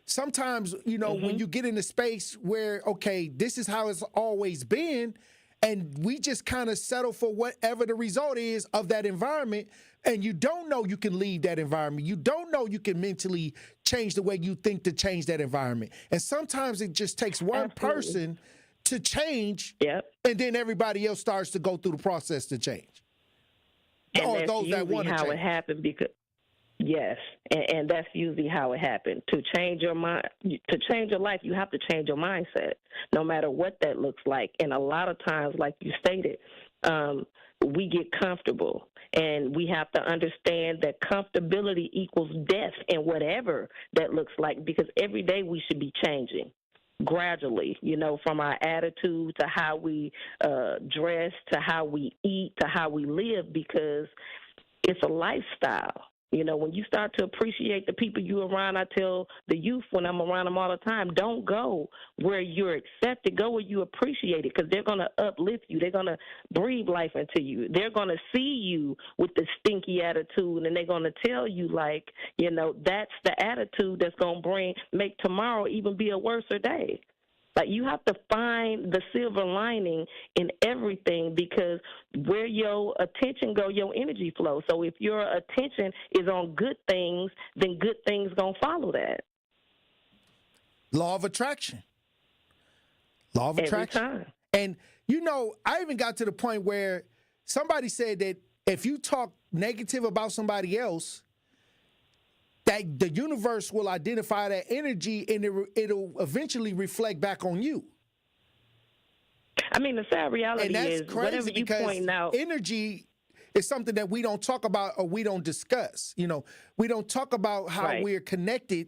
Sometimes, when you get in a space where, okay, this is how it's always been, and we just kind of settle for whatever the result is of that environment, and you don't know you can leave that environment. You don't know you can mentally change the way you think to change that environment. And sometimes it just takes one person to change, and then everybody else starts to go through the process to change. And that's those that want to change. It happened, Yes, and that's usually how it happened. To change your mind, to change your life, you have to change your mindset, no matter what that looks like. And a lot of times, like you stated, we get comfortable, and we have to understand that comfortability equals death in whatever that looks like, because every day we should be changing gradually, from our attitude to how we dress, to how we eat, to how we live, because it's a lifestyle. When you start to appreciate the people you're around, I tell the youth when I'm around them all the time, don't go where you're accepted. Go where you appreciate it, because they're going to uplift you. They're going to breathe life into you. They're going to see you with the stinky attitude, and they're going to tell you, that's the attitude that's going to make tomorrow even be a worse day. Like, you have to find the silver lining in everything, because where your attention go, your energy flows. So if your attention is on good things, then good things going to follow that. Law of attraction. Law of attraction. Every time. And, I even got to the point where somebody said that if you talk negative about somebody else, that the universe will identify that energy, and it'll eventually reflect back on you. I mean, the sad reality and that's is, crazy whatever you because point out, energy is something that we don't talk about or we don't discuss. We don't talk about how we're connected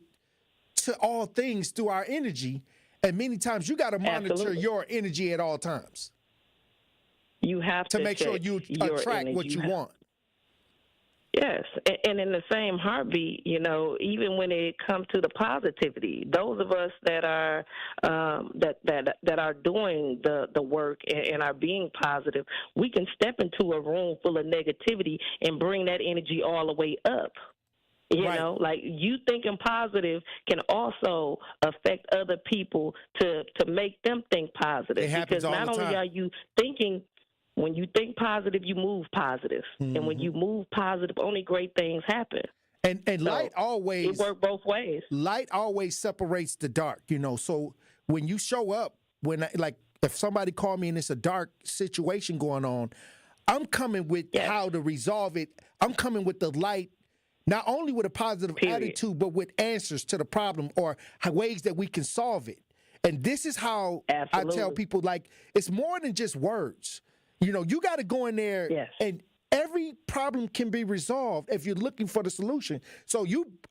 to all things through our energy, and many times you got to monitor your energy at all times. You have to make sure you attract what you want. Yes, and in the same heartbeat, even when it comes to the positivity, those of us that are that are doing the work and are being positive, we can step into a room full of negativity and bring that energy all the way up. Like, you thinking positive can also affect other people to make them think positive. It happens because all not the only time. are you thinking. When you think positive, you move positive. Mm-hmm. And when you move positive, only great things happen. And light always... It works both ways. Light always separates the dark, So when you show up, if somebody called me and it's a dark situation going on, I'm coming with how to resolve it. I'm coming with the light, not only with a positive attitude, but with answers to the problem or ways that we can solve it. And this is how I tell people, it's more than just words. You got to go in there and every problem can be resolved if you're looking for the solution. So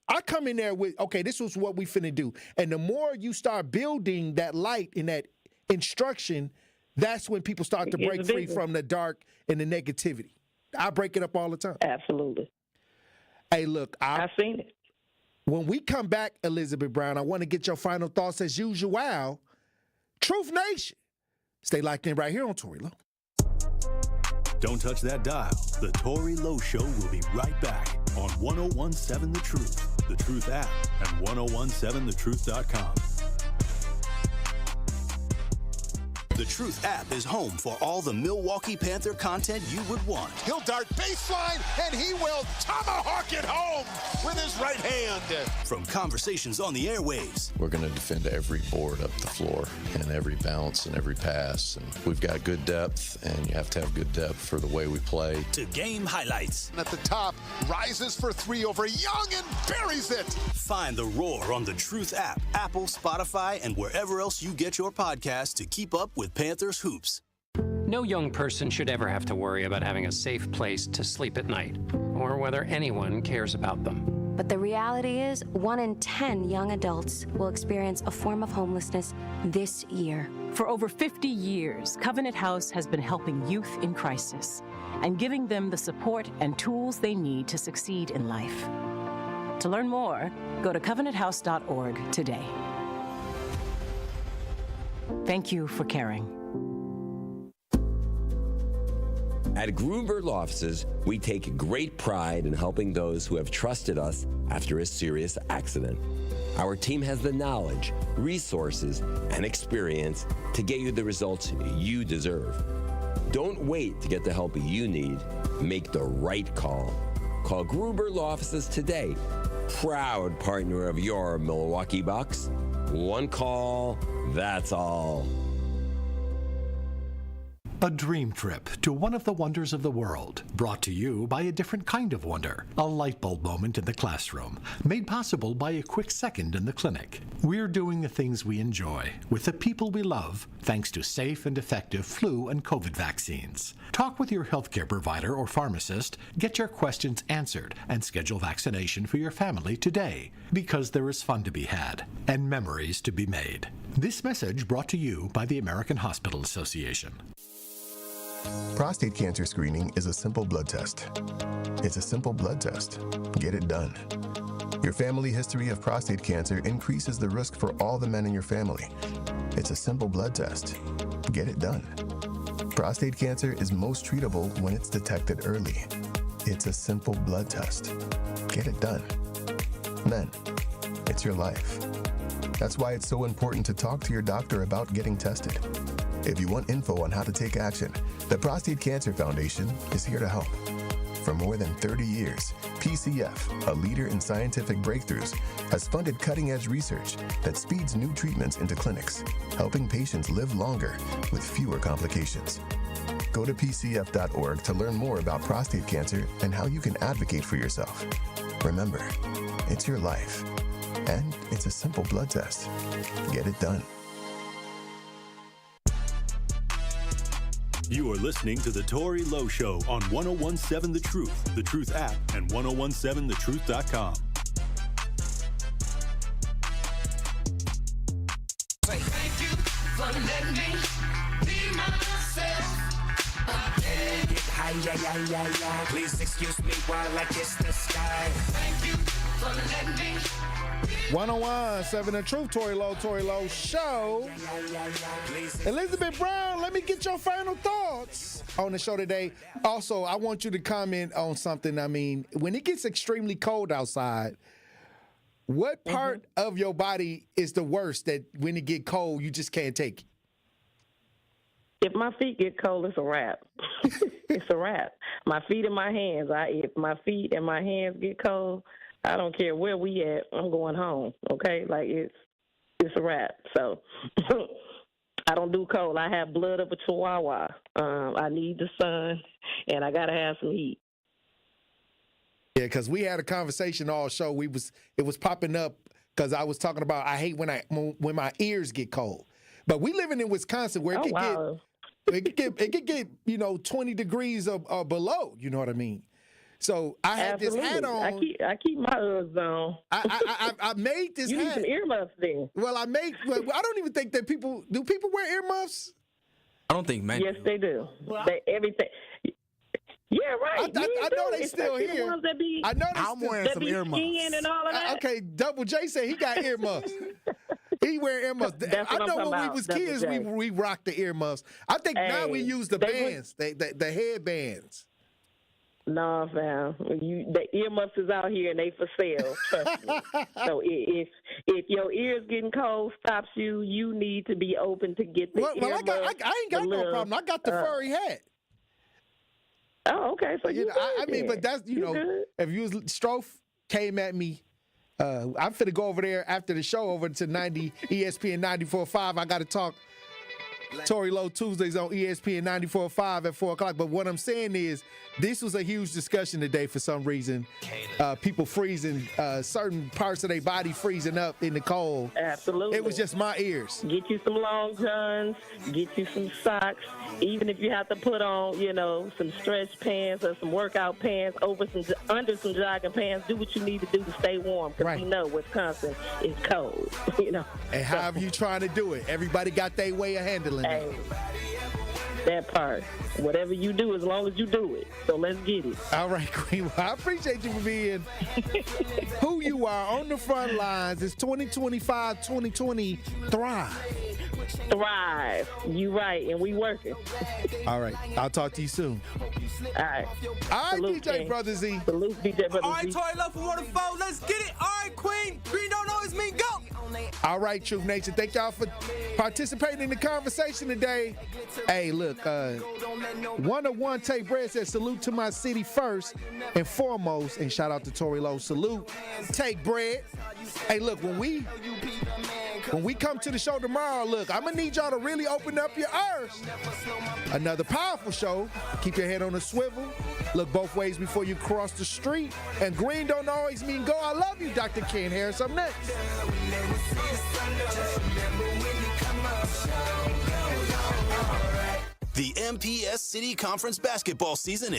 I come in there with, okay, this was what we finna do. And the more you start building that light and that instruction, that's when people start to break free from the dark and the negativity. I break it up all the time. Absolutely. Hey, look, I've seen it. When we come back, Elizabeth Brown, I want to get your final thoughts as usual. Truth Nation. Stay locked in right here on Tory Lowe. Don't touch that dial. The Tory Lowe Show will be right back on 1017 The Truth, The Truth app, and 1017thetruth.com. The Truth app is home for all the Milwaukee Panther content you would want. He'll dart baseline, and he will tomahawk it home with his right hand. From conversations on the airwaves. We're going to defend every board up the floor and every bounce and every pass. And we've got good depth, and you have to have good depth for the way we play. To game highlights. At the top, rises for three over Young and buries it. Find The Roar on the Truth app, Apple, Spotify, and wherever else you get your podcasts to keep up with Panthers hoops. No young person should ever have to worry about having a safe place to sleep at night, or whether anyone cares about them. But the reality is, 1 in 10 young adults will experience a form of homelessness this year. For over 50 years, Covenant House has been helping youth in crisis and giving them the support and tools they need to succeed in life. To learn more, go to covenanthouse.org today. Thank you for caring. At Gruber Law Offices, we take great pride in helping those who have trusted us after a serious accident. Our team has the knowledge, resources, and experience to get you the results you deserve. Don't wait to get the help you need. Make the right call. Call Gruber Law Offices today. Proud partner of your Milwaukee Bucks. One call, that's all. A dream trip to one of the wonders of the world, brought to you by a different kind of wonder, a light bulb moment in the classroom, made possible by a quick second in the clinic. We're doing the things we enjoy, with the people we love, thanks to safe and effective flu and COVID vaccines. Talk with your healthcare provider or pharmacist, get your questions answered, and schedule vaccination for your family today, because there is fun to be had, and memories to be made. This message brought to you by the American Hospital Association. Prostate cancer screening is a simple blood test. It's a simple blood test. Get it done. Your family history of prostate cancer increases the risk for all the men in your family. It's a simple blood test. Get it done. Prostate cancer is most treatable when it's detected early. It's a simple blood test. Get it done. Men, it's your life. That's why it's so important to talk to your doctor about getting tested. If you want info on how to take action, the Prostate Cancer Foundation is here to help. For more than 30 years, PCF, a leader in scientific breakthroughs, has funded cutting-edge research that speeds new treatments into clinics, helping patients live longer with fewer complications. Go to pcf.org to learn more about prostate cancer and how you can advocate for yourself. Remember, it's your life, and it's a simple blood test. Get it done. You are listening to the Tory Lowe Show on 1017 The Truth app, and 1017thetruth.com. Thank you for letting me be myself. Please excuse me while I kiss the sky. Thank you for letting me. 1017 The Truth, Tory Lowe Show. Elizabeth Brown, let me get your final thoughts on the show today. Also, I want you to comment on something. I mean, when it gets extremely cold outside, what part of your body is the worst that when it get cold, you just can't take it? If my feet get cold, it's a wrap. It's a wrap. My feet and my hands. If my feet and my hands get cold, I don't care where we at. I'm going home. Okay, like it's a wrap. So I don't do cold. I have blood of a chihuahua. I need the sun, and I gotta have some heat. Yeah, because we had a conversation all show. It was popping up because I was talking about I hate when my ears get cold. But we living in Wisconsin where it could get 20 degrees or below. You know what I mean? So I had this hat on. I keep my Uggs on. I made this hat. You need some earmuffs then. Well, I don't even think that people wear earmuffs? I don't think men. Yes, they do. Everything. Yeah, right. I know they still here. I know I'm wearing some earmuffs. And all of that. Okay, Double J said he got earmuffs. He wear earmuffs. I know when we was kids, we rocked the earmuffs. I think now we use the bands, the headbands. No, fam. The earmuffs is out here and they for sale. Trust me. So if your ears getting cold stops you, you need to be open to get the earmuffs. I ain't got no problem. I got the furry hat. Oh, okay. So but that's if you was Strofe came at me. I'm finna go over there after the show over to 90 ESPN 94.5. I got to talk Tory Lowe Tuesdays on ESPN 94.5 at 4 o'clock. But what I'm saying is this was a huge discussion today for some reason. People freezing, certain parts of their body freezing up in the cold. Absolutely. It was just my ears. Get you some long johns, get you some socks. Even if you have to put on, some stretch pants or some workout pants under some jogging pants, do what you need to do to stay warm. Because we know Wisconsin is cold, And however you trying to do it, everybody got their way of handling it. That part. Whatever you do, as long as you do it. So let's get it. All right, Queen. Well, I appreciate you for being who you are on the front lines. It's 2025, 2020. Thrive. You right, and we working. All right. I'll talk to you soon. All right. Salute, DJ Brother Z. Salute, DJ Brother Z. All right, Tory Lowe from 104. Let's get it. All right, Queen. Green don't always mean go. All right, Truth Nation. Thank y'all for participating in the conversation today. Hey, look, 101 Take Bread says salute to my city first and foremost, and shout out to Tory Lowe. Salute, Take Bread. Hey, look, when we When we come to the show tomorrow, look, I'm going to need y'all to really open up your ears. Another powerful show. Keep your head on a swivel. Look both ways before you cross the street. And green don't always mean go. I love you, Dr. Ken Harris. Up next. The MPS City Conference basketball season